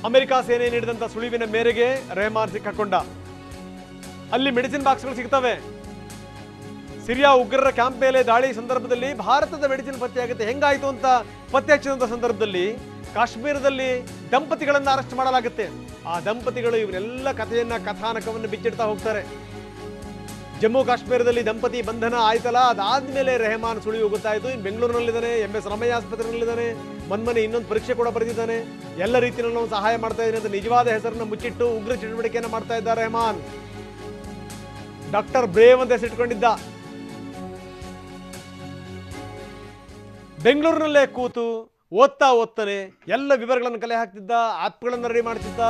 ಅಮೆರಿಕ ಸೇನೆ ನೀಡಿದಂತ ಸುಳಿವಿನ ಮೇರೆಗೆ ರೆಹಮಾನ್ ಸಿಕ್ಕಾಕೊಂಡ. ಅಲ್ಲಿ ಮೆಡಿಸಿನ್ ಬಾಕ್ಸ್ಗಳು ಸಿಗ್ತವೆ. ಸಿರಿಯಾ ಉಗ್ರರ ಕ್ಯಾಂಪ್ ಮೇಲೆ ದಾಳಿ ಸಂದರ್ಭದಲ್ಲಿ ಭಾರತದ ಮೆಡಿಸಿನ್ ಪತ್ತೆಯಾಗುತ್ತೆ. ಹೆಂಗಾಯ್ತು ಅಂತ ಪತ್ತೆ ಹಚ್ಚಿದಂತ ಸಂದರ್ಭದಲ್ಲಿ ಕಾಶ್ಮೀರದಲ್ಲಿ ದಂಪತಿಗಳನ್ನ ಅರೆಸ್ಟ್ ಮಾಡಲಾಗುತ್ತೆ. ಆ ದಂಪತಿಗಳು ಇವರೆಲ್ಲ ಕಥಾನಕವನ್ನು ಬಿಚ್ಚಿಡ್ತಾ ಹೋಗ್ತಾರೆ. ಜಮ್ಮು ಕಾಶ್ಮೀರದಲ್ಲಿ ದಂಪತಿ ಬಂಧನ ಆಯ್ತಲ್ಲ, ಅದಾದ್ಮೇಲೆ ರೆಹಮಾನ್ ಸುಳಿವು ಗೊತ್ತಾಯ್ತು. ಇನ್ನು ಬೆಂಗಳೂರಿನಲ್ಲಿದ್ದಾನೆ, MS ರಾಮಯ್ಯ ಆಸ್ಪತ್ರೆಯಲ್ಲಿದ್ದಾನೆ, ಮೊನ್ನೆ ಇನ್ನೊಂದು ಪರೀಕ್ಷೆ ಕೂಡ ಬರೆದಿದ್ದಾನೆ. ಎಲ್ಲ ರೀತಿಯಲ್ಲೂ ಸಹಾಯ ಮಾಡ್ತಾ ಇದ್ದಾನೆ ಅಂತ ನಿಜವಾದ ಹೆಸರನ್ನು ಮುಚ್ಚಿಟ್ಟು ಉಗ್ರ ಚಟುವಟಿಕೆಯನ್ನು ಮಾಡ್ತಾ ಇದ್ದ ರೆಹಮಾನ್. ಡಾಕ್ಟರ್ ಬ್ರೇವ್ ಅಂತ ಹೆಸರಿಟ್ಕೊಂಡಿದ್ದ. ಬೆಂಗಳೂರಿನಲ್ಲೇ ಕೂತು ಓದ್ತಾನೆ ಎಲ್ಲ ವಿವರಗಳನ್ನು ಕಲೆ ಹಾಕ್ತಿದ್ದ, ಆಪ್ಗಳನ್ನು ರೆಡಿ ಮಾಡ್ತಿದ್ದ,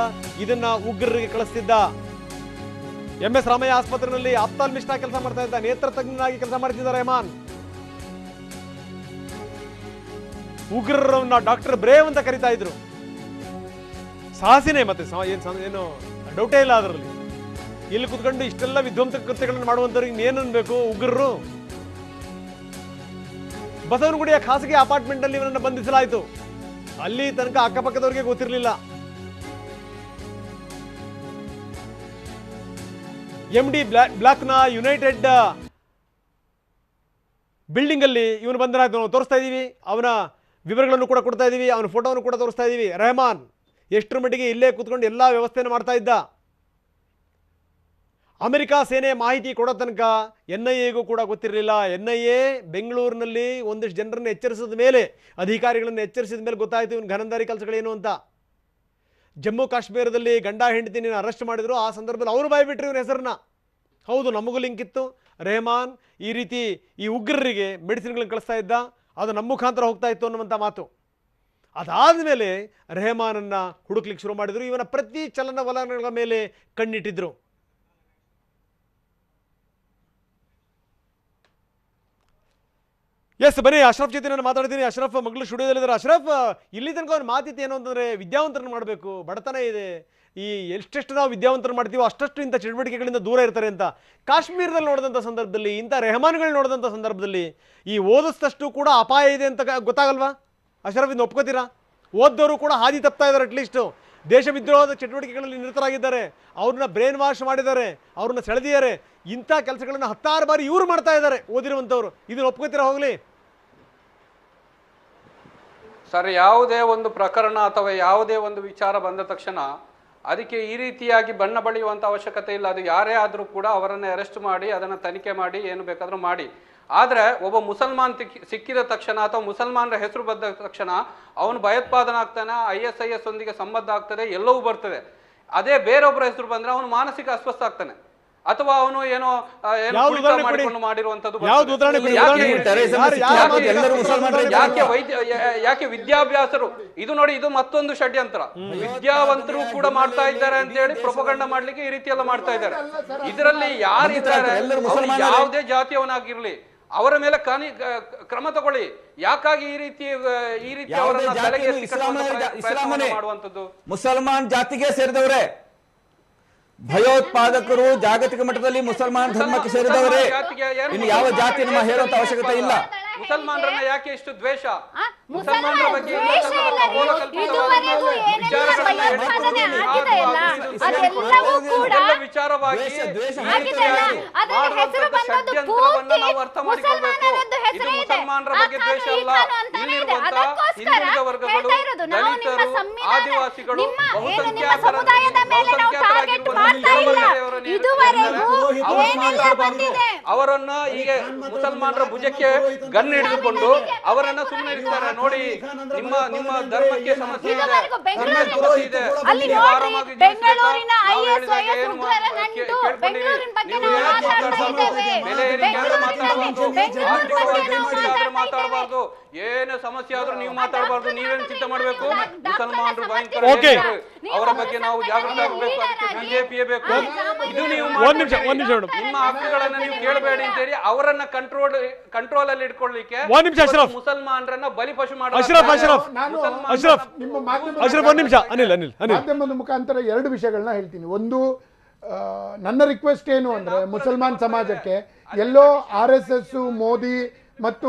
ಇದನ್ನ ಉಗ್ರರಿಗೆ ಕಳಿಸ್ತಿದ್ದ. MS ರಾಮಯ್ಯ ಆಸ್ಪತ್ರೆಯಲ್ಲಿ ಆಪ್ತಾಲ್ಮಿಸ್ಟ್ ಆಗಿ ಕೆಲಸ ಮಾಡ್ತಾ ಇದ್ದ, ನೇತ್ರ ತಜ್ಞನಾಗಿ ಕೆಲಸ ಮಾಡ್ತಿದ್ದ ರೆಹಮಾನ್. ಉಗ್ರರನ್ನ ಡಾಕ್ಟರ್ ಬ್ರೇವ್ ಅಂತ ಕರಿತಾ ಇದ್ರು. ಸಾಹಸಿನೇ, ಮತ್ತೆ ಏನು ಡೌಟೇ ಇಲ್ಲ ಅದರಲ್ಲಿ. ಇಲ್ಲಿ ಕುತ್ಕೊಂಡು ಇಷ್ಟೆಲ್ಲ ವಿಧ್ವಂಸಕ ಕೃತ್ಯಗಳನ್ನು ಮಾಡುವಂತವ್ರಿಗೆ ಇನ್ನೇನು ಅನ್ಬೇಕು ಉಗ್ರರು. ಬಸವನಗುಡಿಯ ಖಾಸಗಿ ಅಪಾರ್ಟ್ಮೆಂಟ್ ಅಲ್ಲಿ ಇವನನ್ನು ಬಂಧಿಸಲಾಯಿತು. ಅಲ್ಲಿ ತನಕ ಅಕ್ಕಪಕ್ಕದವರಿಗೆ ಗೊತ್ತಿರಲಿಲ್ಲ. MD ಬ್ಲಾಕ್ ನ ಯುನೈಟೆಡ್ ಬಿಲ್ಡಿಂಗ್ ಅಲ್ಲಿ ಇವನು ಬಂಧನಾಯ್ತು. ನಾವು ತೋರಿಸ್ತಾ ಇದೀವಿ, ಅವನ ವಿವರಗಳನ್ನು ಕೂಡ ಕೊಡ್ತಾ ಇದೀವಿ, ಅವನ ಫೋಟೋವನ್ನು ಕೂಡ ತೋರಿಸ್ತಾ ಇದೀವಿ. ರೆಹಮಾನ್ ಎಷ್ಟರ ಮಟ್ಟಿಗೆ ಇಲ್ಲೇ ಕೂತ್ಕೊಂಡು ಎಲ್ಲಾ ವ್ಯವಸ್ಥೆಯನ್ನು ಮಾಡ್ತಾ ಇದ್ದ. ಅಮೆರಿಕ ಸೇನೆ ಮಾಹಿತಿ ಕೊಡೋ ತನಕ NIAಗೂ ಕೂಡ ಗೊತ್ತಿರಲಿಲ್ಲ. NIA ಬೆಂಗಳೂರಿನಲ್ಲಿ ಒಂದಿಷ್ಟು ಜನರನ್ನು ಎಚ್ಚರಿಸಿದ ಮೇಲೆ, ಅಧಿಕಾರಿಗಳನ್ನು ಎಚ್ಚರಿಸಿದ ಮೇಲೆ ಗೊತ್ತಾಯಿತು ಇವನು ಘನಂದಾರಿ ಕೆಲಸಗಳೇನು ಅಂತ. ಜಮ್ಮು ಕಾಶ್ಮೀರದಲ್ಲಿ ಗಂಡ ಹೆಂಡತಿನ ಅರೆಸ್ಟ್ ಮಾಡಿದ್ರು. ಆ ಸಂದರ್ಭದಲ್ಲಿ ಅವರು ಬಾಯ್ಬಿಟ್ರು ಇವನ ಹೆಸರನ್ನ. ಹೌದು, ನಮಗೂ ಲಿಂಕ್ ಇತ್ತು, ರೆಹಮಾನ್ ಈ ರೀತಿ ಈ ಉಗ್ರರಿಗೆ ಮೆಡಿಸಿನ್ಗಳನ್ನು ಕಳಿಸ್ತಾ ಇದ್ದ, ಅದು ನಮ್ಮ ಮುಖಾಂತರ ಹೋಗ್ತಾ ಇತ್ತು ಅನ್ನುವಂಥ ಮಾತು. ಅದಾದಮೇಲೆ ರೆಹಮಾನನ್ನ ಹುಡುಕ್ಲಿಕ್ಕೆ ಶುರು ಮಾಡಿದ್ರು. ಇವನ ಪ್ರತಿ ಚಲನವಲನಗಳ ಮೇಲೆ ಕಣ್ಣಿಟ್ಟಿದ್ರು. ಎಸ್, ಬನ್ನಿ ಅಶ್ರಫ್ ಜೊತೆ ನಾನು ಮಾತಾಡ್ತೀನಿ. ಅಶ್ರಫ್ ಮಗಳು ಸ್ಟುಡಿಯೋದಲ್ಲಿದ್ದಾರೆ. ಅಶ್ರಫ್, ಇಲ್ಲಿ ತನಕ ಒಂದು ಮಾತಿತ್ತು ಏನು ಅಂತಂದರೆ, ವಿದ್ಯಾವಂತರನ್ನು ಮಾಡಬೇಕು, ಬಡತನ ಇದೆ, ಈ ಎಷ್ಟೆಷ್ಟು ನಾವು ವಿದ್ಯಾವಂತರು ಮಾಡ್ತೀವೋ ಅಷ್ಟಷ್ಟು ಇಂಥ ಚಟುವಟಿಕೆಗಳಿಂದ ದೂರ ಇರ್ತಾರೆ ಅಂತ. ಕಾಶ್ಮೀರದಲ್ಲಿ ನೋಡಿದಂಥ ಸಂದರ್ಭದಲ್ಲಿ, ಇಂಥ ರೆಹಮಾನ್ಗಳು ನೋಡಿದಂಥ ಸಂದರ್ಭದಲ್ಲಿ ಈ ಓದಿಸಿದಷ್ಟು ಕೂಡ ಅಪಾಯ ಇದೆ ಅಂತ ಗೊತ್ತಾಗಲ್ವಾ? ಅಶ್ರಫ್, ಇಂದು ಒಪ್ಕೋತೀರಾ? ಓದ್ದವರು ಕೂಡ ಹಾದಿ ತಪ್ತಾ ಇದ್ದಾರೆ. ಅಟ್ಲೀಸ್ಟು ದೇಶ ವಿದ್ರೋಹದ ಚಟುವಟಿಕೆಗಳಲ್ಲಿ ನಿರತರಾಗಿದ್ದಾರೆ, ಅವ್ರನ್ನ ಬ್ರೇನ್ ವಾಶ್ ಮಾಡಿದ್ದಾರೆ, ಅವ್ರನ್ನ ಸೆಳೆದಿದ್ದಾರೆ. ಇಂಥ ಕೆಲಸಗಳನ್ನು 10 ಬಾರಿ ಇವರು ಮಾಡ್ತಾ ಇದ್ದಾರೆ, ಓದಿರುವಂಥವ್ರು. ಇದನ್ನು ಒಪ್ಕೋತೀರಾ? ಹೋಗಲಿ ಸರ್, ಯಾವುದೇ ಒಂದು ಪ್ರಕರಣ ಅಥವಾ ಯಾವುದೇ ಒಂದು ವಿಚಾರ ಬಂದ ತಕ್ಷಣ ಅದಕ್ಕೆ ಈ ರೀತಿಯಾಗಿ ಬಣ್ಣ ಬಳಿಯುವಂಥ ಅವಶ್ಯಕತೆ ಇಲ್ಲ. ಅದು ಯಾರೇ ಆದರೂ ಕೂಡ ಅವರನ್ನು ಅರೆಸ್ಟ್ ಮಾಡಿ ಅದನ್ನು ತನಿಖೆ ಮಾಡಿ ಏನು ಬೇಕಾದರೂ ಮಾಡಿ. ಆದರೆ ಒಬ್ಬ ಮುಸಲ್ಮಾನ್ ಸಿಕ್ಕಿದ ತಕ್ಷಣ ಅಥವಾ ಮುಸಲ್ಮಾನರ ಹೆಸರು ಬಂದ ತಕ್ಷಣ ಅವನು ಭಯೋತ್ಪಾದನ ಆಗ್ತಾನೆ, ISIS ಒಂದಿಗೆ ಸಂಬಂಧ ಆಗ್ತದೆ, ಎಲ್ಲವೂ ಬರ್ತದೆ. ಅದೇ ಬೇರೊಬ್ಬರ ಹೆಸರು ಬಂದ್ರೆ ಅವನು ಮಾನಸಿಕ ಅಸ್ವಸ್ಥ ಆಗ್ತಾನೆ, ಅಥವಾ ಅವನು ಏನೋ ಮಾಡಿಕೊಂಡು ಮಾಡಿರುವಂತದ್ದು. ಯಾಕೆ ವಿದ್ಯಾಭ್ಯಾಸರು ಇದು ನೋಡಿ, ಇದು ಮತ್ತೊಂದು ಷಡ್ಯಂತ್ರ. ವಿದ್ಯಾವಂತರು ಕೂಡ ಮಾಡ್ತಾ ಇದ್ದಾರೆ ಅಂತ ಹೇಳಿ ಪ್ರೊಪಗಂಡ ಮಾಡ್ಲಿಕ್ಕೆ ಈ ರೀತಿ ಎಲ್ಲ ಮಾಡ್ತಾ ಇದ್ದಾರೆ. ಇದರಲ್ಲಿ ಯಾರಿದ್ದಾರೆ, ಯಾವುದೇ ಜಾತಿಯವನಾಗಿರ್ಲಿ ಅವರ ಮೇಲೆ ಕ್ರಮ ತಗೊಳ್ಳಿ. ಯಾಕಾಗಿ ಈ ರೀತಿ ಅವರನ್ನ ತಲೆಗೆ ಮಾಡುವಂತದ್ದು? ಮುಸಲ್ಮಾನ್ ಜಾತಿಗೆ ಸೇರಿದವರೇ, ಭಯೋತ್ಪಾದಕರು ಜಾಗತಿಕ ಮಟ್ಟದಲ್ಲಿ ಮುಸಲ್ಮಾನ್ ಧರ್ಮಕ್ಕೆ ಸೇರಿದವರೇ. ಇನ್ನು ಯಾವ ಜಾತಿ ನಮ್ಮ ಹೇಳುವಂತ ಅವಶ್ಯಕತೆ ಇಲ್ಲ. ಮುಸಲ್ಮಾನರನ್ನ ಯಾಕೆ ಇಷ್ಟು ದ್ವೇಷ? ಮುಸಲ್ಮಾನರ ಬಗ್ಗೆ ವಿಚಾರವಾಗಿ ಷಡ್ಯಂತ್ರವನ್ನ ನಾವು ಅರ್ಥ ಮಾಡಿಕೊಳ್ಬೇಕು. ಇದು ಮುಸಲ್ಮಾನರ ಬಗ್ಗೆ ದ್ವೇಷ ಅಲ್ಲ. ಇಲ್ಲಿರುವಂತ ಹಿಂದುಳಿದ ವರ್ಗಗಳು, ದಲಿತರು, ಆದಿವಾಸಿಗಳು, ಅವರನ್ನ ಹೀಗೆ ಮುಸಲ್ಮಾನರ ಭುಜಕ್ಕೆ ಗನ್ ಹಿಡಿದುಕೊಂಡು ಅವರನ್ನ ಸುಮ್ಮನೆ ಇರ್ತಾರೆ. ನೋಡಿ, ನಿಮ್ಮ ಧರ್ಮಕ್ಕೆ ಸಮಸ್ಯೆ ಇದೆ, ಮಾತಾಡಬಾರ್ದು. ಏನು ಸಮಸ್ಯೆ ಆದ್ರೂ ನೀವು ಮಾತಾಡಬಾರ್ದು. ನೀವೇನು ಚಿಂತೆ ಮಾಡಬೇಕು? ಮುಸಲ್ಮಾನರು ಭಯಂಕರ, ಅವರ ಬಗ್ಗೆ ನಾವು ಜಾಗೃತಿ ಆಗಬೇಕು. ಅದಕ್ಕೆ ಬಿಜೆಪಿಯೇ ಬೇಕು. ಇದು ನೀವು ನಿಮ್ಮ ಹಕ್ಕುಗಳನ್ನ ನೀವು ಕೇಳಬೇಡಿ ಅಂತೇಳಿ ಅವರನ್ನ ಕಂಟ್ರೋಲ್ ಅಲ್ಲಿ ಇಟ್ಕೊಳ್ಳಿಕ್ಕೆ ಮುಸಲ್ಮಾನರನ್ನ ಬಲಿಪಶು ಮಾಧ್ಯಮದ ಮುಖಾಂತರ ಎರಡು ವಿಷಯಗಳನ್ನ ಹೇಳ್ತೀನಿ. ಒಂದು, ನನ್ನ ರಿಕ್ವೆಸ್ಟ್ ಏನು ಅಂದ್ರೆ, ಮುಸಲ್ಮಾನ್ ಸಮಾಜಕ್ಕೆ ಎಲ್ಲೋ RSS ಮೋದಿ ಮತ್ತು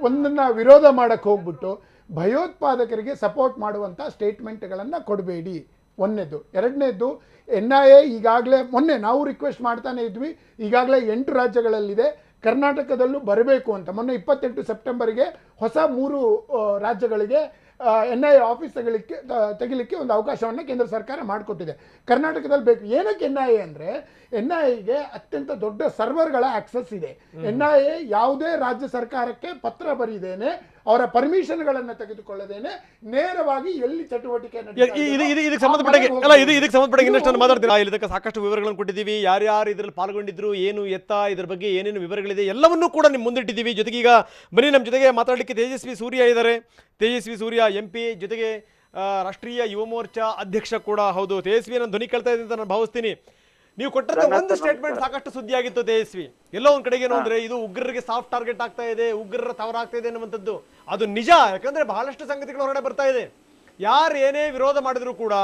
ಒಂದನ್ನ ವಿರೋಧ ಮಾಡಕ್ ಹೋಗ್ಬಿಟ್ಟು ಭಯೋತ್ಪಾದಕರಿಗೆ ಸಪೋರ್ಟ್ ಮಾಡುವಂತ ಸ್ಟೇಟ್ಮೆಂಟ್ಗಳನ್ನ ಕೊಡಬೇಡಿ. ಒಂದನೇದು. ಎರಡನೇದು, NIA ಈಗಾಗಲೇ ಮೊನ್ನೆ ನಾವು ರಿಕ್ವೆಸ್ಟ್ ಮಾಡ್ತಾನೆ ಇದ್ವಿ, ಈಗಾಗಲೇ 8 ರಾಜ್ಯಗಳಲ್ಲಿದೆ, ಕರ್ನಾಟಕದಲ್ಲೂ ಬರಬೇಕು ಅಂತ. ಮೊನ್ನೆ 28 ಸೆಪ್ಟೆಂಬರ್ಗೆ ಹೊಸ 3 ರಾಜ್ಯಗಳಿಗೆ NIA ಆಫೀಸ್ ತೆಗಿಲಿಕ್ಕೆ ಒಂದು ಅವಕಾಶವನ್ನು ಕೇಂದ್ರ ಸರ್ಕಾರ ಮಾಡಿಕೊಟ್ಟಿದೆ. ಕರ್ನಾಟಕದಲ್ಲಿ ಬೇಕು. ಏನಕ್ಕೆ NIA ಅಂದರೆ, NIAಗೆ ಅತ್ಯಂತ ದೊಡ್ಡ ಸರ್ವರ್ಗಳ ಆಕ್ಸೆಸ್ ಇದೆ. NIA ಯಾವುದೇ ರಾಜ್ಯ ಸರ್ಕಾರಕ್ಕೆ ಪತ್ರ ಬರೀದೇನೆ, ಅವರ ಪರ್ಮಿಷನ್ಗಳನ್ನು ತೆಗೆದುಕೊಳ್ಳದೇನೆ ನೇರವಾಗಿ ಎಲ್ಲಿ ಚಟುವಟಿಕೆ ಇದಕ್ಕೆ ಸಂಬಂಧಪಟ್ಟ ಇನ್ನಷ್ಟು ಮಾತಾಡ್ತೀರಾ? ಇದಕ್ಕೆ ಸಾಕಷ್ಟು ವಿವರಗಳನ್ನು ಕೊಟ್ಟಿದ್ದೀವಿ. ಯಾರ್ಯಾರು ಇದರಲ್ಲಿ ಪಾಲ್ಗೊಂಡಿದ್ರು, ಏನು ಎತ್ತ, ಇದ್ರ ಬಗ್ಗೆ ಏನೇನು ವಿವರಗಳಿದೆ ಎಲ್ಲವನ್ನೂ ಕೂಡ ನಿಮ್ಮ ಮುಂದಿಟ್ಟಿದ್ದೀವಿ. ಜೊತೆಗೆ ಈಗ ಬನ್ನಿ, ನಮ್ಮ ಜೊತೆಗೆ ಮಾತಾಡಲಿಕ್ಕೆ ತೇಜಸ್ವಿ ಸೂರ್ಯ ಇದ್ದಾರೆ. ತೇಜಸ್ವಿ ಸೂರ್ಯ MP, ಜೊತೆಗೆ ರಾಷ್ಟ್ರೀಯ ಯುವ ಮೋರ್ಚಾ ಅಧ್ಯಕ್ಷ ಕೂಡ ಹೌದು. ತೇಜಸ್ವಿ, ನಾನು ಧ್ವನಿ ಕೇಳ್ತಾ ಇದೆ ಅಂತ ನಾನು ಭಾವಿಸ್ತೀನಿ. ನೀವು ಕೊಟ್ಟಂತ ಒಂದು ಸ್ಟೇಟ್ಮೆಂಟ್ ಸಾಕಷ್ಟು ಸುದ್ದಿ ಆಗಿತ್ತು ತೇಜಸ್ವಿ. ಎಲ್ಲೋ ಒಂದ್ ಕಡೆಗೆ ಅಂದ್ರೆ ಇದು ಉಗ್ರರಿಗೆ ಸಾಫ್ಟ್ ಟಾರ್ಗೆಟ್ ಆಗ್ತಾ ಇದೆ, ಉಗ್ರರ ತವರಾಗ್ತಾ ಇದೆ ಅನ್ನುವಂಥದ್ದು ಅದು ನಿಜ. ಯಾಕಂದ್ರೆ ಬಹಳಷ್ಟು ಸಂಗತಿಗಳು ಹೊರಗಡೆ ಬರ್ತಾ ಇದೆ. ಯಾರು ಏನೇ ವಿರೋಧ ಮಾಡಿದ್ರು ಕೂಡ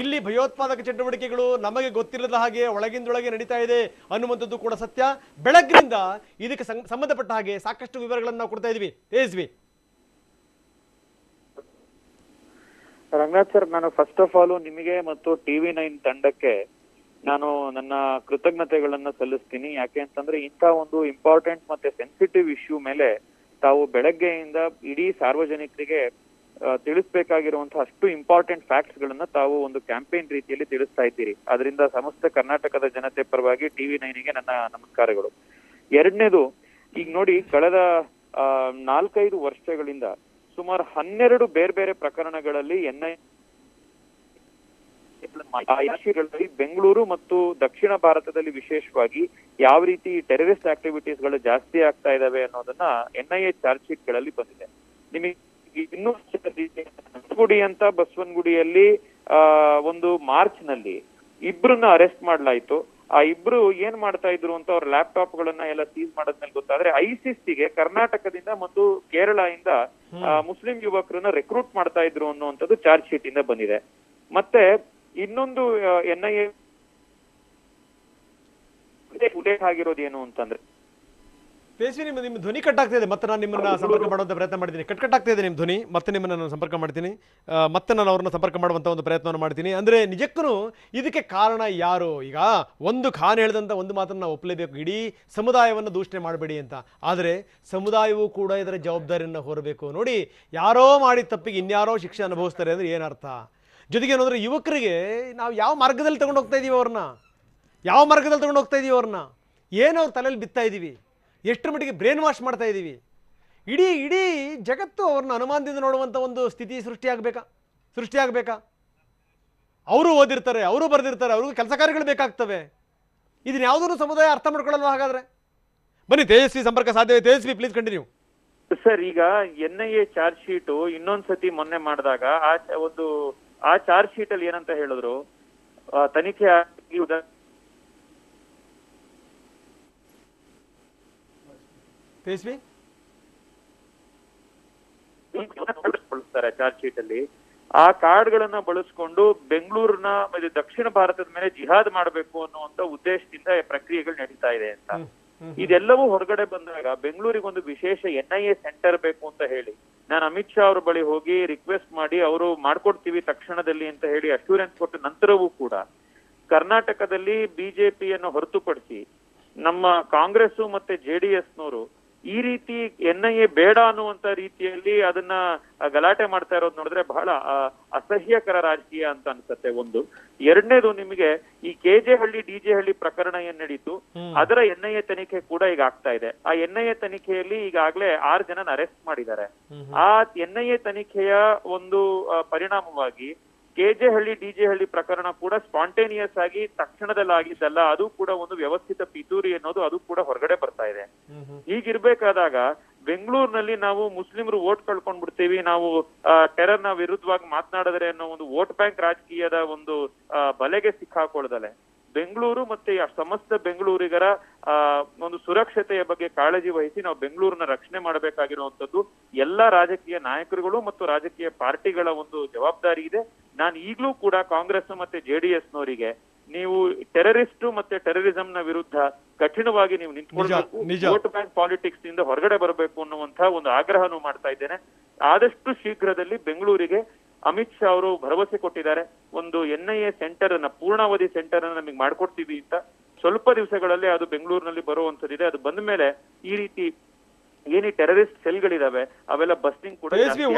ಇಲ್ಲಿ ಭಯೋತ್ಪಾದಕ ಚಟುವಟಿಕೆಗಳು ನಮಗೆ ಗೊತ್ತಿಲ್ಲದ ಹಾಗೆ ಒಳಗಿಂದೊಳಗೆ ನಡೀತಾ ಇದೆ ಅನ್ನುವಂಥದ್ದು ಕೂಡ ಸತ್ಯ. ಬೆಳಗ್ಗಿನಿಂದ ಇದಕ್ಕೆ ಸಂಬಂಧಪಟ್ಟ ಹಾಗೆ ಸಾಕಷ್ಟು ವಿವರಗಳನ್ನು ನಾವು ಕೊಡ್ತಾ ಇದೀವಿ. ತೇಜಸ್ವಿ. ರಂಗನಾಥ್ ಸರ್, ನಾನು ಫಸ್ಟ್ ಆಫ್ ಆಲ್ ನಿಮಗೆ ಮತ್ತು TV9 ತಂಡಕ್ಕೆ ನಾನು ನನ್ನ ಕೃತಜ್ಞತೆಗಳನ್ನ ಸಲ್ಲಿಸ್ತೀನಿ. ಯಾಕೆ ಅಂತಂದ್ರೆ ಇಂಥ ಒಂದು ಇಂಪಾರ್ಟೆಂಟ್ ಮತ್ತೆ ಸೆನ್ಸಿಟಿವ್ ಇಶ್ಯೂ ಮೇಲೆ ತಾವು ಬೆಳಗ್ಗೆಯಿಂದ ಇಡೀ ಸಾರ್ವಜನಿಕರಿಗೆ ತಿಳಿಸ್ಬೇಕಾಗಿರುವಂತಹ ಅಷ್ಟು ಇಂಪಾರ್ಟೆಂಟ್ ಫ್ಯಾಕ್ಟ್ಸ್ ಗಳನ್ನ ತಾವು ಒಂದು ಕ್ಯಾಂಪೇನ್ ರೀತಿಯಲ್ಲಿ ತಿಳಿಸ್ತಾ ಇದ್ದೀರಿ. ಅದರಿಂದ ಸಮಸ್ತ ಕರ್ನಾಟಕದ ಜನತೆ ಪರವಾಗಿ TV9ಗೆ ನನ್ನ ನಮಸ್ಕಾರಗಳು. ಎರಡನೇದು, ಈಗ ನೋಡಿ, ಕಳೆದ 4-5 ವರ್ಷಗಳಿಂದ ಸುಮಾರು 12 ಬೇರೆ ಬೇರೆ ಪ್ರಕರಣಗಳಲ್ಲಿ NIA ಬೆಂಗಳೂರು ಮತ್ತು ದಕ್ಷಿಣ ಭಾರತದಲ್ಲಿ ವಿಶೇಷವಾಗಿ ಯಾವ ರೀತಿ ಟೆರರಿಸ್ಟ್ ಆಕ್ಟಿವಿಟೀಸ್ ಗಳು ಜಾಸ್ತಿ ಆಗ್ತಾ ಇದಾವೆ ಅನ್ನೋದನ್ನ NIA ಚಾರ್ಜ್ ಶೀಟ್ ಗಳಲ್ಲಿ ಬಂದಿದೆ. ನಿಮಗೆ ಇನ್ನೂ ಗುಡಿ ಅಂತ ಬಸವನಗುಡಿಯಲ್ಲಿ ಒಂದು ಮಾರ್ಚ್ ನಲ್ಲಿ 2 ಅರೆಸ್ಟ್ ಮಾಡ್ಲಾಯ್ತು. ಆ 2 ಏನ್ ಮಾಡ್ತಾ ಇದ್ರು ಅಂತ ಅವ್ರ ಲ್ಯಾಪ್ಟಾಪ್ ಗಳನ್ನ ಎಲ್ಲ ಸೀಸ್ ಮಾಡೋದ್ಮೇಲೆ ಗೊತ್ತಾದ್ರೆ ICC ಕರ್ನಾಟಕದಿಂದ ಮತ್ತು ಕೇರಳ ಇಂದ ಮುಸ್ಲಿಂ ಯುವಕರನ್ನ ರೆಕ್ರೂಟ್ ಮಾಡ್ತಾ ಇದ್ರು ಅನ್ನುವಂಥದ್ದು ಚಾರ್ಜ್ ಶೀಟ್ ಇಂದ ಬಂದಿದೆ. ಮತ್ತೆ ಇನ್ನೊಂದು NIA ಉಲ್ಲೇಖ ಆಗಿರೋದು ಏನು ಅಂತಂದ್ರೆ, ತೇಜಸ್ವಿ, ನಿಮ್ಮ ಧ್ವನಿ ಕಟ್ಟಾಗ್ತಾ ಇದೆ. ಮತ್ತೆ ನಾನು ನಿಮ್ಮನ್ನ ಸಂಪರ್ಕ ಮಾಡುವಂತ ಪ್ರಯತ್ನ ಮಾಡ್ತೀನಿ. ಕಟ್ಟಾಗ್ತಾ ಇದೆ ನಿಮ್ಮ ಧ್ವನಿ. ಮತ್ತೆ ನಿಮ್ಮನ್ನ ನಾನು ಸಂಪರ್ಕ ಮಾಡ್ತೀನಿ. ಮತ್ತೆ ನಾನು ಅವ್ರನ್ನ ಸಂಪರ್ಕ ಮಾಡುವಂತ ಒಂದು ಪ್ರಯತ್ನವನ್ನು ಮಾಡ್ತೀನಿ. ಅಂದ್ರೆ ನಿಜಕ್ಕೂ ಇದಕ್ಕೆ ಕಾರಣ ಯಾರು? ಈಗ ಒಂದು ಖಾನ್ ಹೇಳಿದಂತ ಒಂದು ಮಾತನ್ನು ನಾವು ಒಪ್ಪಲೇಬೇಕು, ಇಡೀ ಸಮುದಾಯವನ್ನು ದೂಷಣೆ ಮಾಡಬೇಡಿ ಅಂತ. ಆದರೆ ಸಮುದಾಯವೂ ಕೂಡ ಇದರ ಜವಾಬ್ದಾರಿಯನ್ನು ಹೊರಬೇಕು. ನೋಡಿ, ಯಾರೋ ಮಾಡಿದ ತಪ್ಪಿಗೆ ಇನ್ಯಾರೋ ಶಿಕ್ಷೆ ಅನುಭವಿಸ್ತಾರೆ ಅಂದ್ರೆ ಏನರ್ಥ? ಜೊತೆಗೆ ಏನಂದ್ರೆ ಯುವಕರಿಗೆ ನಾವು ಯಾವ ಮಾರ್ಗದಲ್ಲಿ ತಗೊಂಡು ಹೋಗ್ತಾ ಇದೀವಿ ಅವ್ರನ್ನ, ಏನು ಅವ್ರ ತಲೆಯಲ್ಲಿ ಬಿತ್ತಾ ಇದ್ದೀವಿ, ಎಷ್ಟರ ಮಟ್ಟಿಗೆ ಬ್ರೇನ್ ವಾಶ್ ಮಾಡ್ತಾ ಇದ್ದೀವಿ. ಇಡೀ ಜಗತ್ತು ಅವ್ರನ್ನ ಅನುಮಾನದಿಂದ ನೋಡುವಂಥ ಒಂದು ಸ್ಥಿತಿ ಸೃಷ್ಟಿಯಾಗಬೇಕಾ? ಅವರು ಓದಿರ್ತಾರೆ, ಅವರು ಬರೆದಿರ್ತಾರೆ, ಅವ್ರಿಗೂ ಕೆಲಸ ಕಾರ್ಯಗಳು ಬೇಕಾಗ್ತವೆ. ಇದನ್ನ ಯಾವುದೂ ಸಮುದಾಯ ಅರ್ಥ ಮಾಡ್ಕೊಳ್ಳಲ್ವ? ಹಾಗಾದ್ರೆ ಬನ್ನಿ, ತೇಜಸ್ವಿ ಸಂಪರ್ಕ ಸಾಧ್ಯವೇ? Tejasvi, please continue. ಸರ್, ಈಗ NIA ಚಾರ್ಜ್ ಶೀಟ್ ಇನ್ನೊಂದ್ಸತಿ ಮೊನ್ನೆ ಮಾಡಿದಾಗ ಆ ಚಾರ್ಜ್ ಶೀಟ್ ಅಲ್ಲಿ ಏನಂತ ಹೇಳಿದ್ರು, ತನಿಖೆ ತೇಜಸ್ವಿ ಬಳಸ್ತಾರೆ ಚಾರ್ಜ್ ಶೀಟ್ ಅಲ್ಲಿ. ಆ ಕಾರ್ಡ್ಗಳನ್ನ ಬಳಸ್ಕೊಂಡು ಬೆಂಗಳೂರಿನ ದಕ್ಷಿಣ ಭಾರತದ ಮೇಲೆ ಜಿಹಾದ್ ಮಾಡಬೇಕು ಅನ್ನುವಂತ ಉದ್ದೇಶದಿಂದ ಪ್ರಕ್ರಿಯೆಗಳು ನಡೀತಾ ಇದೆ ಅಂತ. ಇದೆಲ್ಲವೂ ಹೊರಗಡೆ ಬಂದಾಗ ಬೆಂಗಳೂರಿಗೆ ಒಂದು ವಿಶೇಷ NIA ಸೆಂಟರ್ ಬೇಕು ಅಂತ ಹೇಳಿ ನಾನು ಅಮಿತ್ ಶಾ ಅವ್ರ ಬಳಿ ಹೋಗಿ ರಿಕ್ವೆಸ್ಟ್ ಮಾಡಿ ಅವರು ಮಾಡ್ಕೊಡ್ತೀವಿ ತಕ್ಷಣದಲ್ಲಿ ಅಂತ ಹೇಳಿ ಅಶ್ಯೂರೆನ್ಸ್ ಕೊಟ್ಟ ನಂತರವೂ ಕೂಡ ಕರ್ನಾಟಕದಲ್ಲಿ ಬಿಜೆಪಿಯನ್ನು ಹೊರತುಪಡಿಸಿ ನಮ್ಮ ಕಾಂಗ್ರೆಸ್ ಮತ್ತೆ JDS-ನವರು ಈ ರೀತಿ NIA ಬೇಡ ಅನ್ನುವಂತ ರೀತಿಯಲ್ಲಿ ಅದನ್ನ ಗಲಾಟೆ ಮಾಡ್ತಾ ಇರೋದು ನೋಡಿದ್ರೆ ಬಹಳ ಅಸಹ್ಯಕರ ರಾಜಕೀಯ ಅಂತ ಅನ್ಸುತ್ತೆ. ಒಂದು. ಎರಡನೇದು, ನಿಮಗೆ ಈ KJ ಹಳ್ಳಿ DJ ಹಳ್ಳಿ ಪ್ರಕರಣ ಏನ್ ನಡೀತು ಅದರ NIA ತನಿಖೆ ಕೂಡ ಈಗ ಆಗ್ತಾ ಇದೆ. ಆ NIA ತನಿಖೆಯಲ್ಲಿ ಈಗಾಗಲೇ 6 ಜನನ ಅರೆಸ್ಟ್ ಮಾಡಿದ್ದಾರೆ. ಆ NIA ತನಿಖೆಯ ಒಂದು ಪರಿಣಾಮವಾಗಿ KJ ಹಳ್ಳಿ DJ ಹಳ್ಳಿ ಪ್ರಕರಣ ಕೂಡ ಸ್ಪಾಂಟೇನಿಯಸ್ ಆಗಿ ತಕ್ಷಣದಲ್ಲಿ ಆಗಿದ್ದಲ್ಲ, ಅದು ಕೂಡ ಒಂದು ವ್ಯವಸ್ಥಿತ ಪಿತೂರಿ ಅನ್ನೋದು ಅದು ಕೂಡ ಹೊರಗಡೆ ಬರ್ತಾ ಇದೆ. ಹೀಗಿರ್ಬೇಕಾದಾಗ ಬೆಂಗಳೂರಿನಲ್ಲಿ ನಾವು ಮುಸ್ಲಿಮರು ವೋಟ್ ಕಳ್ಕೊಂಡ್ಬಿಡ್ತೀವಿ, ನಾವು ಟೆರರ್ನ ವಿರುದ್ಧವಾಗಿ ಮಾತನಾಡಿದ್ರೆ ಅನ್ನೋ ಒಂದು ವೋಟ್ ಬ್ಯಾಂಕ್ ರಾಜಕೀಯದ ಒಂದು ಬಲೆಗೆ ಸಿಕ್ಕಾಕೊಳ್ದಲೆ ಬೆಂಗಳೂರು ಮತ್ತೆ ಸಮಸ್ತ ಬೆಂಗಳೂರಿಗರ ಒಂದು ಸುರಕ್ಷತೆಯ ಬಗ್ಗೆ ಕಾಳಜಿ ವಹಿಸಿ ನಾವು ಬೆಂಗಳೂರನ್ನ ರಕ್ಷಣೆ ಮಾಡಬೇಕಾಗಿರುವಂತದ್ದು ಎಲ್ಲಾ ರಾಜಕೀಯ ನಾಯಕರುಗಳು ಮತ್ತು ರಾಜಕೀಯ ಪಾರ್ಟಿಗಳ ಒಂದು ಜವಾಬ್ದಾರಿ ಇದೆ. ನಾನು ಈಗಲೂ ಕೂಡ ಕಾಂಗ್ರೆಸ್ ಮತ್ತೆ JDS-ನವರಿಗೆ ನೀವು ಟೆರರಿಸ್ಟ್ ಮತ್ತೆ ಟೆರರಿಸಂನ ವಿರುದ್ಧ ಕಠಿಣವಾಗಿ ನೀವು ನಿಂತ್ಕೊಳ್ಬೇಕು, ವೋಟ್ ಬ್ಯಾಂಕ್ ಪಾಲಿಟಿಕ್ಸ್ ಇಂದ ಹೊರಗಡೆ ಬರಬೇಕು ಅನ್ನುವಂತಹ ಒಂದು ಆಗ್ರಹನೂ ಮಾಡ್ತಾ ಇದ್ದೇನೆ. ಆದಷ್ಟು ಶೀಘ್ರದಲ್ಲಿ ಬೆಂಗಳೂರಿಗೆ ಅಮಿತ್ ಶಾ ಅವರು ಭರವಸೆ ಕೊಟ್ಟಿದ್ದಾರೆ, ಒಂದು NIA ಸೆಂಟರ್ ಅನ್ನ ಪೂರ್ಣಾವಧಿ ಸೆಂಟರ್ ಅನ್ನ ನಮಗೆ ಮಾಡ್ಕೊಡ್ತೀವಿ ಅಂತ. ಸ್ವಲ್ಪ ದಿವಸಗಳಲ್ಲಿ ಅದು ಬೆಂಗಳೂರಿನಲ್ಲಿ ಬರುವಂತದಿದೆ. ಅದು ಬಂದ ಮೇಲೆ ಈ ರೀತಿ ಏನಿ ಟೆರರಿಸ್ಟ್ ಸೆಲ್ಗಳಿದಾವೆ ಅವೆಲ್ಲ ಬಸ್ಟಿಂಗ್ ಕೂಡ.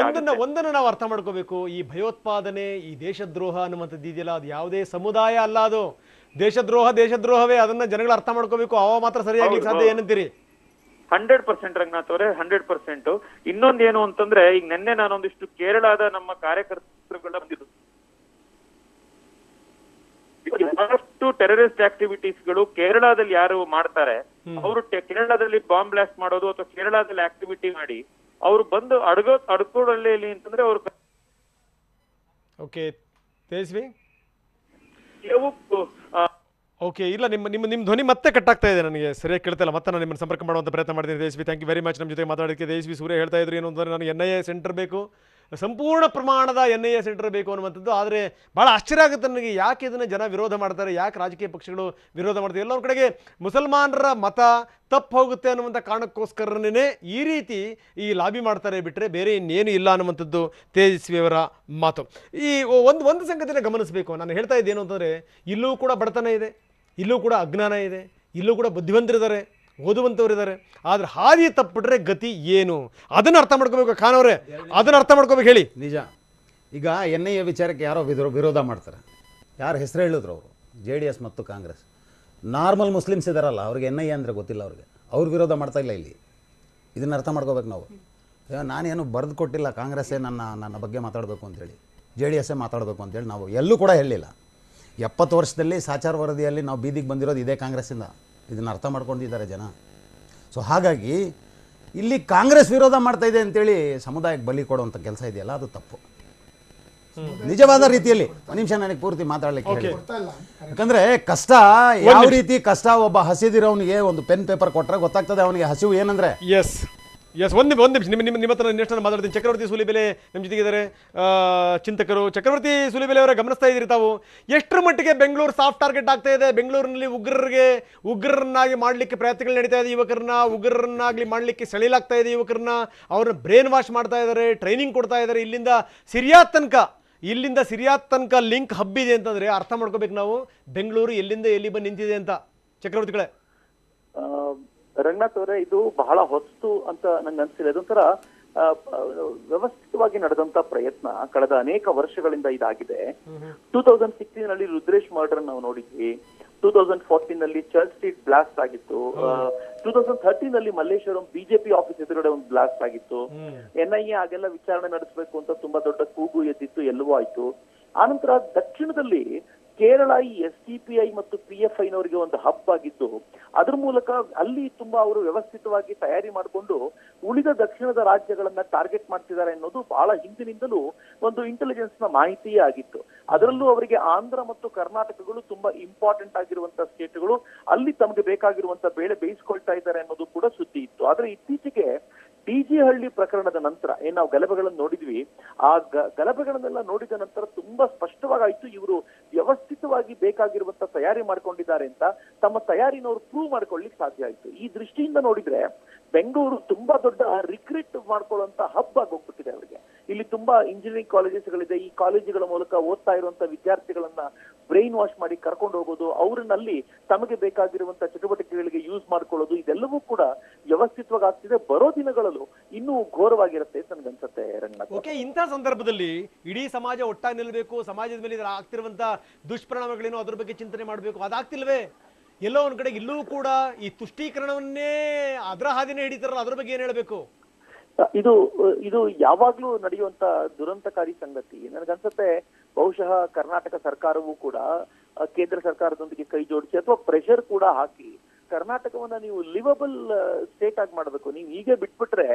ಒಂದನ್ನ ನಾವು ಅರ್ಥ ಮಾಡ್ಕೋಬೇಕು, ಈ ಭಯೋತ್ಪಾದನೆ, ಈ ದೇಶದ್ರೋಹ ಅನ್ನುವಂಥದ್ದು ಇದೆಯಲ್ಲ, ಅದು ಯಾವುದೇ ಸಮುದಾಯ ಅಲ್ಲ, ಅದು ದೇಶದ್ರೋಹವೇ. ಅದನ್ನ ಜನಗಳು ಅರ್ಥ ಮಾಡ್ಕೋಬೇಕು. ಅವ ಮಾತ್ರ ಸರಿಯಾಗಿ ಸಾಧ್ಯ. ಏನಂತೀರಿ? 100% ರಂಗನಾಥ್ ಅವರೇ, 100%. ಇನ್ನೊಂದೇನು ಅಂತಂದ್ರೆ, ಈಗ ನಿನ್ನೆ ನಾನೊಂದಿಷ್ಟು ಕೇರಳದ ನಮ್ಮ ಕಾರ್ಯಕರ್ತರುಗಳ ಬಂದಿದ್ದು ಬಹಳಷ್ಟು ಟೆರರಿಸ್ಟ್ ಆಕ್ಟಿವಿಟೀಸ್ಗಳು ಕೇರಳದಲ್ಲಿ ಯಾರು ಮಾಡ್ತಾರೆ ಅವರು ಕೇರಳದಲ್ಲಿ ಬಾಂಬ್ ಬ್ಲಾಸ್ಟ್ ಮಾಡೋದು ಅಥವಾ ಕೇರಳದಲ್ಲಿ ಆಕ್ಟಿವಿಟಿ ಮಾಡಿ ಅವರು ಬಂದು ಅಡ್ಕೊಳ್ಳಿ ಅಂತಂದ್ರೆ ಅವರು. ಓಕೆ ತೇಜಸ್ವಿ, ಓಕೆ, ಇಲ್ಲ ನಿಮ್ಮ ಧ್ವನಿ ಮತ್ತೆ ಕಟ್ಟಾಗ್ತಾ ಇದೆ, ನನಗೆ ಸರಿಯಾಗಿ ಕೇಳ್ತಾ ಇಲ್ಲ. ಮತ್ತೆ ನಾನು ನಿಮ್ಮನ್ನು ಸಂಪರ್ಕ ಮಾಡುವಂಥ ಪ್ರಯತ್ನ ಮಾಡ್ತೀನಿ. Tejasvi, thank you very much ನಮ್ಮ ಜೊತೆ ಮಾತಾಡೋದಕ್ಕೆ. ತೇಜಸ್ವಿ ಸೂರ್ಯ ಹೇಳ್ತಾ ಇದ್ರು ಏನು ಅಂತಂದರೆ, ನನಗೆ NIA ಸೆಂಟರ್ ಬೇಕು, ಸಂಪೂರ್ಣ ಪ್ರಮಾಣದ NIA ಸೆಂಟರ್ ಬೇಕು ಅನ್ನುವಂಥದ್ದು. ಆದರೆ ಭಾಳ ಆಶ್ಚರ್ಯ ಆಗುತ್ತೆ ನನಗೆ, ಯಾಕೆ ಇದನ್ನು ಜನ ವಿರೋಧ ಮಾಡ್ತಾರೆ, ಯಾಕೆ ರಾಜಕೀಯ ಪಕ್ಷಗಳು ವಿರೋಧ ಮಾಡ್ತಾರೆ. ಎಲ್ಲರ ಕಡೆಗೆ ಮುಸಲ್ಮಾನರ ಮತ ತಪ್ಪು ಹೋಗುತ್ತೆ ಅನ್ನುವಂಥ ಕಾರಣಕ್ಕೋಸ್ಕರನೇ ಈ ರೀತಿ ಈ ಲಾಬಿ ಮಾಡ್ತಾರೆ, ಬಿಟ್ಟರೆ ಬೇರೆ ಇನ್ನೇನು ಇಲ್ಲ ಅನ್ನುವಂಥದ್ದು ತೇಜಸ್ವಿಯವರ ಮಾತು. ಈ ಒಂದು ಸಂಗತಿನ ಗಮನಿಸಬೇಕು. ನಾನು ಹೇಳ್ತಾ ಇದ್ದೇನು ಅಂತಂದರೆ, ಇಲ್ಲೂ ಕೂಡ ಬಡತನ ಇದೆ, ಇಲ್ಲೂ ಕೂಡ ಅಜ್ಞಾನ ಇದೆ, ಇಲ್ಲೂ ಕೂಡ ಬುದ್ಧಿವಂತರಿದ್ದಾರೆ, ಓದುವಂಥವ್ರಿದ್ದಾರೆ. ಆದರೆ ಹಾದಿ ತಪ್ಪಿಟ್ರೆ ಗತಿ ಏನು, ಅದನ್ನು ಅರ್ಥ ಮಾಡ್ಕೋಬೇಕು. ಖಾನ್ ಅವರೇ, ಅದನ್ನು ಅರ್ಥ ಮಾಡ್ಕೋಬೇಕು. ಹೇಳಿ. ನಿಜ. ಈಗ NIA ವಿಚಾರಕ್ಕೆ ಯಾರೋ ವಿರೋಧ ಮಾಡ್ತಾರೆ. ಯಾರು ಹೆಸರು ಹೇಳಿದ್ರು ಅವರು, JDS ಮತ್ತು ಕಾಂಗ್ರೆಸ್. ನಾರ್ಮಲ್ ಮುಸ್ಲಿಮ್ಸ್ ಇದ್ದಾರಲ್ಲ, ಅವ್ರಿಗೆ NIA ಅಂದರೆ ಗೊತ್ತಿಲ್ಲ, ಅವ್ರು ವಿರೋಧ ಮಾಡ್ತಾ ಇಲ್ಲ. ಇಲ್ಲಿ ಇದನ್ನು ಅರ್ಥ ಮಾಡ್ಕೋಬೇಕು ನಾವು. ನಾನೇನು ಬರೆದು ಕೊಟ್ಟಿಲ್ಲ, ಕಾಂಗ್ರೆಸ್ಸೇ ನನ್ನ ಬಗ್ಗೆ ಮಾತಾಡಬೇಕು ಅಂತೇಳಿ, JDSಸೇ ಮಾತಾಡಬೇಕು ಅಂತೇಳಿ ನಾವು ಎಲ್ಲೂ ಕೂಡ ಹೇಳಿಲ್ಲ. 70 ವರ್ಷದಲ್ಲಿ ಸಾಚಾರ ವರದಿಯಲ್ಲಿ ನಾವು ಬೀದಿಗೆ ಬಂದಿರೋದು ಇದೇ ಕಾಂಗ್ರೆಸ್ಸಿಂದ. ಇದನ್ನು ಅರ್ಥ ಮಾಡ್ಕೊಂಡಿದ್ದಾರೆ ಜನ. ಸೊ ಹಾಗಾಗಿ ಇಲ್ಲಿ ಕಾಂಗ್ರೆಸ್ ವಿರೋಧ ಮಾಡ್ತಾ ಇದೆ ಅಂತೇಳಿ ಸಮುದಾಯಕ್ಕೆ ಬಲಿ ಕೊಡುವಂಥ ಕೆಲಸ ಇದೆಯಲ್ಲ, ಅದು ತಪ್ಪು. ನಿಜವಾದ ರೀತಿಯಲ್ಲಿ ಒಂದು ನಿಮಿಷ ನನಗೆ ಪೂರ್ತಿ ಮಾತಾಡಲಿಕ್ಕೆ, ಯಾಕಂದರೆ ಕಷ್ಟ ಯಾವ ರೀತಿ ಕಷ್ಟ, ಒಬ್ಬ ಹಸಿದಿರೋನಿಗೆ ಒಂದು ಪೆನ್ ಪೇಪರ್ ಕೊಟ್ಟರೆ ಗೊತ್ತಾಗ್ತದೆ ಅವನಿಗೆ ಹಸಿವು ಏನಂದರೆ. ಒಂದು ನಿಮಿಷ ನಿಮ್ಮ ಹತ್ರ ನೆಕ್ಸ್ಟ್ ಮಾತಾಡ್ತೀನಿ. ಚಕ್ರವರ್ತಿ ಸೂಲಿಬೆಲೆ ನಮ್ಮ ಜೊತೆಗಿದ್ದಾರೆ, ಚಿಂತಕರು. ಚಕ್ರವರ್ತಿ ಸೂಲಿಬೆಲೆ ಅವರ ಗಮನಿಸ್ತಾ ಇದ್ದೀರಿ ತಾವು, ಎಷ್ಟರ ಮಟ್ಟಿಗೆ ಬೆಂಗಳೂರು ಸಾಫ್ಟ್ ಟಾರ್ಗೆಟ್ ಆಗ್ತಾ ಇದೆ? ಬೆಂಗಳೂರಿನಲ್ಲಿ ಉಗ್ರರನ್ನಾಗಿ ಮಾಡಲಿಕ್ಕೆ ಪ್ರಯತ್ನಗಳು ನಡೀತಾ ಇದೆ, ಯುವಕರನ್ನ ಉಗ್ರರನ್ನಾಗಲಿ ಮಾಡಲಿಕ್ಕೆ ಸೆಳೆಯಲಾಗ್ತಾ ಇದೆ, ಯುವಕರನ್ನ ಅವ್ರನ್ನ ಬ್ರೇನ್ ವಾಶ್ ಮಾಡ್ತಾ ಇದ್ದಾರೆ, ಟ್ರೈನಿಂಗ್ ಕೊಡ್ತಾ ಇದ್ದಾರೆ. ಇಲ್ಲಿಂದ ಸಿರಿಯಾ ತನಕ ಲಿಂಕ್ ಹಬ್ಬಿದೆ ಅಂತಂದ್ರೆ ಅರ್ಥ ಮಾಡ್ಕೋಬೇಕು ನಾವು, ಬೆಂಗಳೂರು ಎಲ್ಲಿಂದ ಎಲ್ಲಿ ಬಂದು ನಿಂತಿದೆ ಅಂತ. ಚಕ್ರವರ್ತಿಗಳೇ. ರಂಗನಾಥ್ ಅವರೇ, ಇದು ಬಹಳ ಹೊಸ್ತು ಅಂತ ನಂಗೆ ಅನ್ಸಿದೆ. ಅದೊಂಥರ ವ್ಯವಸ್ಥಿತವಾಗಿ ನಡೆದಂತ ಪ್ರಯತ್ನ ಕಳೆದ ಅನೇಕ ವರ್ಷಗಳಿಂದ ಇದಾಗಿದೆ. 2016 ನಲ್ಲಿ ರುದ್ರೇಶ್ ಮರ್ಡರ್ ನಾವು ನೋಡಿದ್ವಿ, 2014 ನಲ್ಲಿ ಚರ್ಚ್ ಸ್ಟ್ರೀಟ್ ಬ್ಲಾಸ್ಟ್ ಆಗಿತ್ತು, 2013 ನಲ್ಲಿ ಮಲ್ಲೇಶ್ವರಂ ಬಿಜೆಪಿ ಆಫೀಸ್ ಎದುರುಗಡೆ ಒಂದು ಬ್ಲಾಸ್ಟ್ ಆಗಿತ್ತು. NIA ಆಗೆಲ್ಲ ವಿಚಾರಣೆ ನಡೆಸಬೇಕು ಅಂತ ತುಂಬಾ ದೊಡ್ಡ ಕೂಗು ಎದ್ದಿತ್ತು, ಎಲ್ಲವೂ ಆಯ್ತು. ಆನಂತರ ದಕ್ಷಿಣದಲ್ಲಿ ಕೇರಳ ಈ SDPI ಮತ್ತು PFI ನವರಿಗೆ ಒಂದು ಹಬ್ ಆಗಿದ್ದು, ಅದ್ರ ಮೂಲಕ ಅಲ್ಲಿ ತುಂಬಾ ಅವರು ವ್ಯವಸ್ಥಿತವಾಗಿ ತಯಾರಿ ಮಾಡಿಕೊಂಡು ಉಳಿದ ದಕ್ಷಿಣದ ರಾಜ್ಯಗಳನ್ನ ಟಾರ್ಗೆಟ್ ಮಾಡ್ತಿದ್ದಾರೆ ಅನ್ನೋದು ಬಹಳ ಹಿಂದಿನಿಂದಲೂ ಒಂದು ಇಂಟೆಲಿಜೆನ್ಸ್ ನ ಮಾಹಿತಿಯೇ ಆಗಿತ್ತು. ಅದರಲ್ಲೂ ಅವರಿಗೆ ಆಂಧ್ರ ಮತ್ತು ಕರ್ನಾಟಕಗಳು ತುಂಬಾ ಇಂಪಾರ್ಟೆಂಟ್ ಆಗಿರುವಂತಹ ಸ್ಟೇಟ್ಗಳು, ಅಲ್ಲಿ ತಮಗೆ ಬೇಕಾಗಿರುವಂತ ಬೇಳೆ ಬೇಯಿಸ್ಕೊಳ್ತಾ ಇದ್ದಾರೆ ಅನ್ನೋದು ಕೂಡ ಸುದ್ದಿ ಇತ್ತು. ಆದ್ರೆ ಇತ್ತೀಚೆಗೆ DG ಹಳ್ಳಿ ಪ್ರಕರಣದ ನಂತರ ಏನ್ ನಾವು ಗಲಭೆಗಳನ್ನು ನೋಡಿದ್ವಿ, ಆ ಗಲಭೆಗಳನ್ನೆಲ್ಲ ನೋಡಿದ ನಂತರ ತುಂಬಾ ಸ್ಪಷ್ಟವಾಗಾಯ್ತು ಇವರು ವ್ಯವಸ್ಥಿತವಾಗಿ ಬೇಕಾಗಿರುವಂತ ತಯಾರಿ ಮಾಡ್ಕೊಂಡಿದ್ದಾರೆ ಅಂತ. ತಮ್ಮ ತಯಾರಿನವರು ಪ್ರೂವ್ ಮಾಡ್ಕೊಳ್ಳಿಕ್ ಸಾಧ್ಯ ಆಯ್ತು. ಈ ದೃಷ್ಟಿಯಿಂದ ನೋಡಿದ್ರೆ ಬೆಂಗಳೂರು ತುಂಬಾ ದೊಡ್ಡ ರಿಕ್ರೂಟ್ ಮಾಡ್ಕೊಳ್ಳುವಂತ ಹಬ್ ಆಗಿ ಹೋಗ್ಬಿಟ್ಟಿದೆ ಅವರಿಗೆ. ಇಲ್ಲಿ ತುಂಬಾ ಇಂಜಿನಿಯರಿಂಗ್ ಕಾಲೇಜಸ್ಗಳಿದೆ. ಈ ಕಾಲೇಜುಗಳ ಮೂಲಕ ಓದ್ತಾ ಇರುವಂತ ವಿದ್ಯಾರ್ಥಿಗಳನ್ನ ಬ್ರೈನ್ ವಾಶ್ ಮಾಡಿ ಕರ್ಕೊಂಡು ಹೋಗೋದು, ಅವರನ್ನಲ್ಲಿ ತಮಗೆ ಬೇಕಾಗಿರುವಂತ ಚಟುವಟಿಕೆಗಳಿಗೆ ಯೂಸ್ ಮಾಡ್ಕೊಳ್ಳೋದು, ಇದೆಲ್ಲವೂ ಕೂಡ ವ್ಯವಸ್ಥಿತವಾಗಿ ಆಗ್ತಿದೆ. ಬರೋ ದಿನಗಳಲ್ಲೂ ಇನ್ನೂ ಘೋರವಾಗಿರುತ್ತೆ ಅಂತ ನನ್ಗನ್ಸುತ್ತೆ ರಂಗನಾಥ್. ಓಕೆ, ಇಂಥ ಸಂದರ್ಭದಲ್ಲಿ ಇಡೀ ಸಮಾಜ ಒಟ್ಟಾಗಿ ನಿಲ್ಲಬೇಕು, ಸಮಾಜದ ಮೇಲೆ ಇದರ ಆಗ್ತಿರುವಂತ ದುಷ್ಪರಿಣಾಮಗಳೇನು ಅದ್ರ ಬಗ್ಗೆ ಚಿಂತನೆ ಮಾಡಬೇಕು, ಅದಾಗ್ತಿಲ್ವೇ? ಎಲ್ಲೋ ಒಂದ್ ಕಡೆ ಇಲ್ಲೂ ಕೂಡ ಈ ತುಷ್ಟೀಕರಣವನ್ನೇ ಅದರ ಹಾದಿನೇ ಹಿಡಿತಾರಲ್ಲ, ಅದ್ರ ಬಗ್ಗೆ ಏನ್ ಹೇಳ್ಬೇಕು? ಇದು ಯಾವಾಗ್ಲೂ ನಡೆಯುವಂತ ದುರಂತಕಾರಿ ಸಂಗತಿ. ನನಗನ್ಸುತ್ತೆ ಬಹುಶಃ ಕರ್ನಾಟಕ ಸರ್ಕಾರವೂ ಕೂಡ ಕೇಂದ್ರ ಸರ್ಕಾರದೊಂದಿಗೆ ಕೈ ಜೋಡಿಸಿ ಅಥವಾ ಪ್ರೆಷರ್ ಕೂಡ ಹಾಕಿ ಕರ್ನಾಟಕವನ್ನ ನೀವು ಲಿವಬಲ್ ಸ್ಟೇಟ್ ಆಗಿ ಮಾಡಬೇಕು. ನೀವು ಹೀಗೆ ಬಿಟ್ಬಿಟ್ರೆ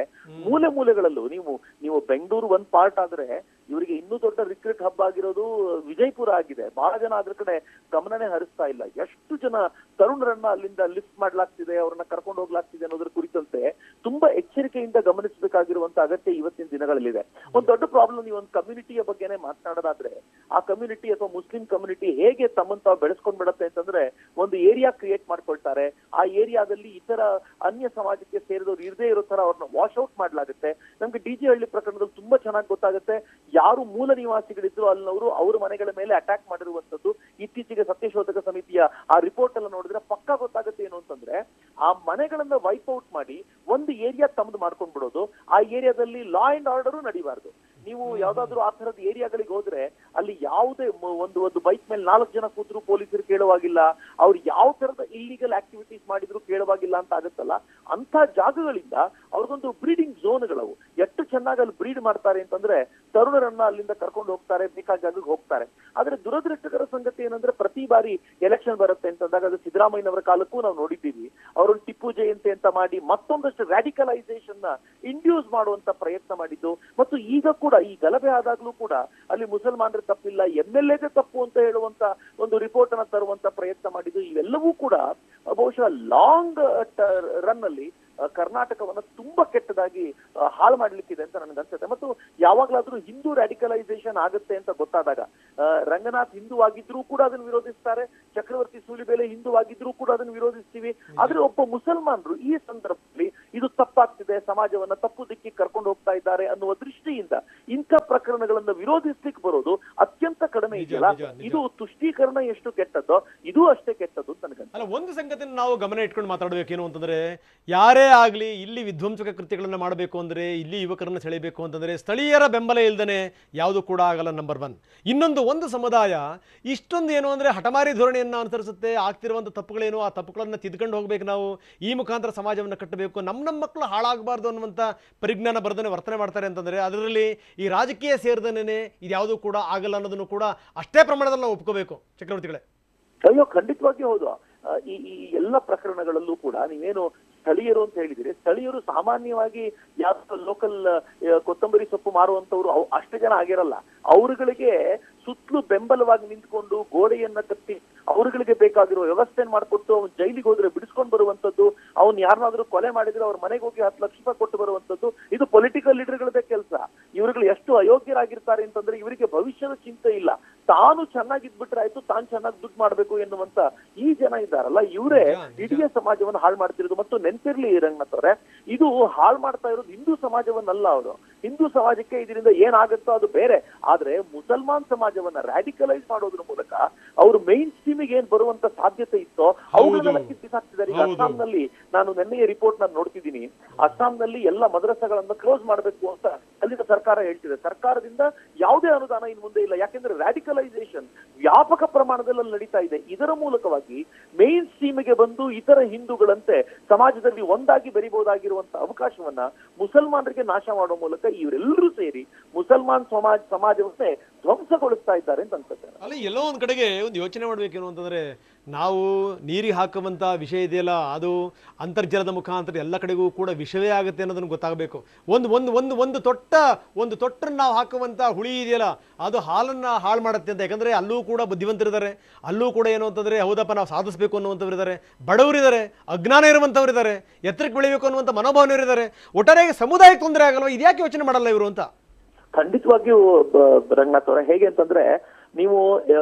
ಮೂಲೆ ಮೂಲೆಗಳಲ್ಲೂ ನೀವು ಬೆಂಗಳೂರು ಒಂದ್ ಪಾರ್ಟ್ ಆದ್ರೆ ಇವರಿಗೆ ಇನ್ನೂ ದೊಡ್ಡ ರಿಕ್ರೂಟ್ ಹಬ್ ಆಗಿರೋದು ವಿಜಯಪುರ ಆಗಿದೆ. ಬಹಳ ಜನ ಅದ್ರ ಕಡೆ ಗಮನನೇ ಹರಿಸ್ತಾ ಇಲ್ಲ. ಎಷ್ಟು ಜನ ತರುಣರನ್ನ ಅಲ್ಲಿಂದ ಲಿಫ್ಟ್ ಮಾಡ್ಲಾಗ್ತಿದೆ, ಅವ್ರನ್ನ ಕರ್ಕೊಂಡು ಹೋಗ್ಲಾಗ್ತಿದೆ ಅನ್ನೋದ್ರ ಕುರಿತಂತೆ ತುಂಬಾ ಎಚ್ಚರಿಕೆಯಿಂದ ಗಮನಿಸಬೇಕಾಗಿರುವಂತ ಅಗತ್ಯ ಇವತ್ತಿನ ದಿನಗಳಲ್ಲಿದೆ. ಒಂದ್ ದೊಡ್ಡ ಪ್ರಾಬ್ಲಮ್, ನೀವು ಒಂದು ಕಮ್ಯುನಿಟಿಯ ಬಗ್ಗೆನೇ ಮಾತನಾಡೋದಾದ್ರೆ ಆ ಕಮ್ಯುನಿಟಿ ಅಥವಾ ಮುಸ್ಲಿಂ ಕಮ್ಯುನಿಟಿ ಹೇಗೆ ತಮ್ಮನ್ನು ತಾವು ಬೆಳೆಸ್ಕೊಂಡ್ ಬಿಡತ್ತೆ ಅಂತಂದ್ರೆ, ಒಂದು ಏರಿಯಾ ಕ್ರಿಯೇಟ್ ಮಾಡ್ಕೊಳ್ತಾರೆ. ಆ ಏರಿಯಾದಲ್ಲಿ ಇತರ ಅನ್ಯ ಸಮಾಜಕ್ಕೆ ಸೇರಿದವರು ಇರದೇ ಇರೋ ತರ ಅವ್ರನ್ನ ವಾಶ್ ಔಟ್ ಮಾಡ್ಲಾಗುತ್ತೆ. ನಮ್ಗೆ DG ಹಳ್ಳಿ ಪ್ರಕರಣದಲ್ಲಿ ತುಂಬಾ ಚೆನ್ನಾಗಿ ಗೊತ್ತಾಗುತ್ತೆ ಯಾರು ಮೂಲ ನಿವಾಸಿಗಳಿದ್ರು ಅಲ್ಲಿನವರು ಅವ್ರ ಮನೆಗಳ ಮೇಲೆ ಅಟ್ಯಾಕ್ ಮಾಡಿರುವಂತದ್ದು. ಇತ್ತೀಚೆಗೆ ಸತ್ಯಶೋಧಕ ಸಮಿತಿಯ ಆ ರಿಪೋರ್ಟ್ ಎಲ್ಲ ನೋಡಿದ್ರೆ ಪಕ್ಕಾ ಗೊತ್ತಾಗುತ್ತೆ ಏನು ಅಂತಂದ್ರೆ, ಆ ಮನೆಗಳನ್ನ ವೈಪ್ ಔಟ್ ಮಾಡಿ ಒಂದು ಏರಿಯಾ ತಮ್ಮದು ಮಾಡ್ಕೊಂಡ್ ಬಿಡೋದು. ಆ ಏರಿಯಾದಲ್ಲಿ ಲಾ ಅಂಡ್ ಆರ್ಡರ್ ನಡೀಬಾರ್ದು. ನೀವು ಯಾವ್ದಾದ್ರು ಆ ತರದ ಏರಿಯಾಗಳಿಗೆ ಹೋದ್ರೆ ಅಲ್ಲಿ ಯಾವುದೇ ಒಂದು ಬೈಕ್ ಮೇಲೆ 4 ಜನ ಕೂತ್ರು ಪೊಲೀಸರು ಕೇಳುವಾಗಿಲ್ಲ, ಅವ್ರು ಯಾವ ತರದ ಇಲ್ಲಿಗಲ್ ಆಕ್ಟಿವಿಟೀಸ್ ಮಾಡಿದ್ರು ಕೇಳುವಾಗಿಲ್ಲ ಅಂತ ಆಗುತ್ತಲ್ಲ, ಅಂತ ಜಾಗಗಳಿಂದ ಅವ್ರಿಗೊಂದು ಬ್ರೀಡಿಂಗ್ ಝೋನ್ಗಳವು. ಎಷ್ಟು ಚೆನ್ನಾಗಿ ಅಲ್ಲಿ ಬ್ರೀಡ್ ಮಾಡ್ತಾರೆ ಅಂತಂದ್ರೆ ತರುಣರನ್ನ ಅಲ್ಲಿಂದ ಕರ್ಕೊಂಡು ಹೋಗ್ತಾರೆ, ಬೇಕಾದ ಜಾಗಕ್ಕೆ ಹೋಗ್ತಾರೆ. ಆದ್ರೆ ದುರದೃಷ್ಟಕರ ಸಂಗತಿ ಏನಂದ್ರೆ, ಪ್ರತಿ ಬಾರಿ ಎಲೆಕ್ಷನ್ ಬರುತ್ತೆ ಅಂತಂದಾಗ, ಅದು ಸಿದ್ದರಾಮಯ್ಯನವರ ಕಾಲಕ್ಕೂ ನಾವು ನೋಡಿದ್ದೀವಿ, ಅವರು ಟಿಪ್ಪು ಜಯಂತಿ ಅಂತ ಮಾಡಿ ಮತ್ತೊಂದಷ್ಟು ರ್ಯಾಡಿಕಲೈಸೇಷನ್ ನ ಇಂಡ್ಯೂಸ್ ಮಾಡುವಂತ ಪ್ರಯತ್ನ ಮಾಡಿದ್ದು. ಮತ್ತು ಈಗ ಕೂಡ ಈ ಗಲಭೆ ಆದಾಗ್ಲೂ ಕೂಡ ಅಲ್ಲಿ ಮುಸಲ್ಮಾನರ ತಪ್ಪಿಲ್ಲ, MLA ತಪ್ಪು ಅಂತ ಹೇಳುವಂತ ಒಂದು ರಿಪೋರ್ಟ್ ಅನ್ನ ತರುವಂತ ಪ್ರಯತ್ನ ಮಾಡಿದ್ದು. ಇವೆಲ್ಲವೂ ಕೂಡ ಬಹುಶಃ ಲಾಂಗ್ ರನ್ ಅಲ್ಲಿ ಕರ್ನಾಟಕವನ್ನ ತುಂಬಾ ಕೆಟ್ಟದಾಗಿ ಹಾಳು ಮಾಡ್ಲಿಕ್ಕಿದೆ ಅಂತ ನನಗನ್ಸುತ್ತೆ. ಮತ್ತು ಯಾವಾಗ್ಲಾದ್ರೂ ಹಿಂದೂ ರ್ಯಾಡಿಕಲೈಸೇಷನ್ ಆಗುತ್ತೆ ಅಂತ ಗೊತ್ತಾದಾಗ, ರಂಗನಾಥ್ ಹಿಂದೂ ಆಗಿದ್ರೂ ಕೂಡ ಅದನ್ನು ವಿರೋಧಿಸ್ತಾರೆ, ಚಕ್ರವರ್ತಿ ಸೂಲಿಬೇಲೆ ಹಿಂದೂ ಆಗಿದ್ರೂ ಕೂಡ ಅದನ್ನು ವಿರೋಧಿಸ್ತೀವಿ. ಆದ್ರೆ ಒಬ್ಬ ಮುಸಲ್ಮಾನರು ಈ ಸಂದರ್ಭದಲ್ಲಿ ಇದು ತಪ್ಪಾಗ್ತಿದೆ, ಸಮಾಜವನ್ನ ತಪ್ಪು ದಿಕ್ಕಿಗೆ ಕರ್ಕೊಂಡು ಹೋಗ್ತಾ ಇದ್ದಾರೆ ಅನ್ನುವ ದೃಷ್ಟಿಯಿಂದ ಇಂಥ ಪ್ರಕರಣಗಳನ್ನ ವಿರೋಧಿಸ್ಲಿಕ್ಕೆ ಬರೋದು ಅತ್ಯಂತ ಕಡಿಮೆ ಇದೆಯಲ್ಲ. ಇದು ತುಷ್ಟೀಕರಣ ಎಷ್ಟು ಕೆಟ್ಟದ್ದೋ ಇದು ಅಷ್ಟೇ ಕೆಟ್ಟದ್ದು ಅಂತ ನನಗನ್ಸುತ್ತೆ. ಅಲ್ಲ, ಒಂದು ಸಂಗತಿನ ನಾವು ಗಮನ ಇಟ್ಕೊಂಡು ಮಾತಾಡಬೇಕೇನು ಅಂತಂದ್ರೆ, ಯಾರೇ ಆಗ್ಲಿ ಇಲ್ಲಿ ವಿಧ್ವಂಸಕ ಕೃತ್ಯಗಳನ್ನ ಮಾಡಬೇಕು ಅಂದ್ರೆ, ಇಲ್ಲಿ ಯುವಕರನ್ನ ಸೆಳೆಯಬೇಕು ಅಂತಂದ್ರೆ ಸ್ಥಳೀಯರ ಬೆಂಬಲ ಇಲ್ದೇನೆ ಯಾವುದು ಕೂಡ ಆಗಲ್ಲ. ನಂಬರ್ 1. ಇನ್ನೊಂದು, ಒಂದು ಸಮುದಾಯ ಇಷ್ಟೊಂದು ಏನು ಅಂದ್ರೆ ಹಠಮಾರಿ ಧೋರಣೆಯನ್ನ ಅನುಸರಿಸುತ್ತೆ. ಆಗ್ತಿರುವಂತ ತಪ್ಪುಗಳೇನು, ಆ ತಪ್ಪುಗಳನ್ನ ತಿದ್ಕೊಂಡು ಹೋಗ್ಬೇಕು. ನಾವು ಈ ಮುಖಾಂತರ ಸಮಾಜವನ್ನ ಕಟ್ಟಬೇಕು, ನಮ್ಮ ಮಕ್ಕಳು ಹಾಳಾಗಬಾರ್ದು ಅನ್ನುವಂತ ಪರಿಜ್ಞಾನ ಬರದೇನೆ ವರ್ತನೆ ಮಾಡ್ತಾರೆ ಅಂತಂದ್ರೆ, ಅದರಲ್ಲಿ ಈ ರಾಜಕೀಯ ಸೇರಿದನೇ ಇದ್ಯಾವುದು ಕೂಡ ಆಗಲ್ಲ ಅನ್ನೋದನ್ನು ಕೂಡ ಅಷ್ಟೇ ಪ್ರಮಾಣದಲ್ಲಿ ನಾವು ಒಪ್ಕೋಬೇಕು. ಚಕ್ರವರ್ತಿಗಳೇ, ಅಯ್ಯೋ ಖಂಡಿತವಾಗಿ ಹೌದು. ಈ ಎಲ್ಲ ಪ್ರಕರಣಗಳಲ್ಲೂ ಕೂಡ ನೀವೇನು ಸ್ಥಳೀಯರು ಅಂತ ಹೇಳಿದ್ರೆ, ಸ್ಥಳೀಯರು ಸಾಮಾನ್ಯವಾಗಿ ಯಾವ ಲೋಕಲ್ ಕೊತ್ತಂಬರಿ ಸೊಪ್ಪು ಮಾರುವಂತವ್ರು ಅಷ್ಟು ಜನ ಆಗಿರಲ್ಲ. ಅವರುಗಳಿಗೆ ಸುತ್ತಲೂ ಬೆಂಬಲವಾಗಿ ನಿಂತ್ಕೊಂಡು ಗೋಡೆಯನ್ನ ಕಟ್ಟಿ ಅವರುಗಳಿಗೆ ಬೇಕಾಗಿರೋ ವ್ಯವಸ್ಥೆಯನ್ನು ಮಾಡಿಕೊಟ್ಟು, ಅವ್ನು ಜೈಲಿಗೆ ಹೋದ್ರೆ ಬಿಡಿಸ್ಕೊಂಡು ಬರುವಂತದ್ದು, ಅವ್ನು ಯಾರನ್ನಾದ್ರೂ ಕೊಲೆ ಮಾಡಿದ್ರೆ ಅವ್ರ ಮನೆಗೆ ಹೋಗಿ 10 ಲಕ್ಷ ರೂಪಾಯಿ ಕೊಟ್ಟು ಬರುವಂತದ್ದು, ಇದು ಪೊಲಿಟಿಕಲ್ ಲೀಡರ್ಗಳದೇ ಕೆಲಸ. ಇವ್ರುಗಳು ಎಷ್ಟು ಅಯೋಗ್ಯರಾಗಿರ್ತಾರೆ ಅಂತಂದ್ರೆ, ಇವರಿಗೆ ಭವಿಷ್ಯದ ಚಿಂತೆ ಇಲ್ಲ, ತಾನು ಚೆನ್ನಾಗಿದ್ಬಿಟ್ರೆ ಆಯ್ತು, ತಾನು ಚೆನ್ನಾಗಿ ದುಡ್ಡು ಮಾಡ್ಬೇಕು ಎನ್ನುವಂತ ಈ ಜನ ಇದ್ದಾರಲ್ಲ, ಇವರೇ ಇಡೀ ಸಮಾಜವನ್ನು ಹಾಳು ಮಾಡ್ತಿರೋದು. ಮತ್ತು ನೆನ್ಪಿರ್ಲಿ ರಂಗನಾಥ್ ಅವರೇ, ಇದು ಹಾಳು ಮಾಡ್ತಾ ಇರೋದು ಹಿಂದೂ ಸಮಾಜವನ್ನಲ್ಲ. ಅವರು ಹಿಂದೂ ಸಮಾಜಕ್ಕೆ ಇದರಿಂದ ಏನಾಗುತ್ತೋ ಅದು ಬೇರೆ, ಆದ್ರೆ ಮುಸಲ್ಮಾನ್ ಸಮಾಜವನ್ನ ರ್ಯಾಡಿಕಲೈಸ್ ಮಾಡೋದ್ರ ಮೂಲಕ ಅವರು ಮೈನ್ ಸ್ಟ್ರೀಮಿಗೆ ಏನ್ ಬರುವಂತ ಸಾಧ್ಯತೆ ಇತ್ತೋ ಅವುಗಳನ್ನೆಲ್ಲ ಕಿತ್ತಿಸಾಕ್ತಿದ್ದಾರೆ. ಈಗ ಅಸ್ಸಾಂನಲ್ಲಿ ನಾನು ನಿನ್ನೆಯ ರಿಪೋರ್ಟ್ ನಾನು ನೋಡ್ತಿದ್ದೀನಿ, ಅಸ್ಸಾಂನಲ್ಲಿ ಎಲ್ಲ ಮದ್ರಸಾಗಳನ್ನ ಕ್ಲೋಸ್ ಮಾಡಬೇಕು ಅಂತ ಅಲ್ಲಿನ ಸರ್ಕಾರ ಹೇಳ್ತಿದೆ. ಸರ್ಕಾರದಿಂದ ಯಾವುದೇ ಅನುದಾನ ಇನ್ನು ಮುಂದೆ ಇಲ್ಲ, ಯಾಕೆಂದ್ರೆ ರ್ಯಾಡಿಕಲೈಸೇಷನ್ ವ್ಯಾಪಕ ಪ್ರಮಾಣದಲ್ಲಿ ನಡೀತಾ ಇದೆ. ಇದರ ಮೂಲಕವಾಗಿ ಮೈನ್ ಸ್ಟ್ರೀಮಿಗೆ ಬಂದು ಇತರ ಹಿಂದೂಗಳಂತೆ ಸಮಾಜದಲ್ಲಿ ಒಂದಾಗಿ ಬೆರಿಬಹುದಾಗಿರುವಂತ ಅವಕಾಶವನ್ನ ಮುಸಲ್ಮಾನರಿಗೆ ನಾಶ ಮಾಡುವ ಮೂಲಕ ಇವರೆಲ್ಲರೂ ಸೇರಿ ಮುಸಲ್ಮಾನ್ ಸಮಾಜವನ್ನೇ ಧ್ವಂಸಗೊಳಿಸ್ತಾ ಇದ್ದಾರೆ ಅಂತ ಅನ್ಸುತ್ತೆ. ಅಲ್ಲ, ಎಲ್ಲೋ ಒಂದ್ ಕಡೆಗೆ ಒಂದು ಯೋಚನೆ ಮಾಡ್ಬೇಕೇನು ಅಂತಂದ್ರೆ, ನಾವು ನೀರಿಗೆ ಹಾಕುವಂತ ವಿಷಯ ಇದೆಯಲ್ಲ, ಅದು ಅಂತರ್ಜಲದ ಮುಖಾಂತರ ಎಲ್ಲ ಕಡೆಗೂ ಕೂಡ ವಿಷವೇ ಆಗುತ್ತೆ ಅನ್ನೋದನ್ನು ಗೊತ್ತಾಗಬೇಕು. ಒಂದು ತೊಟ್ಟನ್ನು ನಾವು ಹಾಕುವಂತ ಹುಳಿ ಇದೆಯಲ್ಲ, ಅದು ಹಾಲನ್ನ ಹಾಳು ಮಾಡುತ್ತೆ ಅಂತ. ಯಾಕಂದ್ರೆ ಅಲ್ಲೂ ಕೂಡ ಬುದ್ಧಿವಂತರಿದ್ದಾರೆ, ಅಲ್ಲೂ ಕೂಡ ಏನು ಅಂತಂದ್ರೆ ಹೌದಪ್ಪ ನಾವು ಸಾಧಿಸಬೇಕು ಅನ್ನುವಂಥವ್ರಿದ್ದಾರೆ, ಬಡವರಿದ್ದಾರೆ, ಅಜ್ಞಾನ ಇರುವಂಥವ್ರಿದ್ದಾರೆ, ಎತ್ತರಕ್ಕೆ ಬೆಳಿಬೇಕು ಅನ್ನುವಂಥ ಮನೋಭಾವನೆಯವರಿದ್ದಾರೆ. ಒಟ್ಟಾರೆಯಾಗಿ ಸಮುದಾಯಕ್ಕೆ ತೊಂದರೆ ಆಗಲ್ವ, ಇದ್ಯಾಕೆ ಯೋಚನೆ ಮಾಡಲ್ಲ ಇವರು ಅಂತ. ಖಂಡಿತವಾಗಿಯೂ ರಂಗನಾಥ್ ಅವರ, ಹೇಗೆ ಅಂತಂದ್ರೆ ನೀವು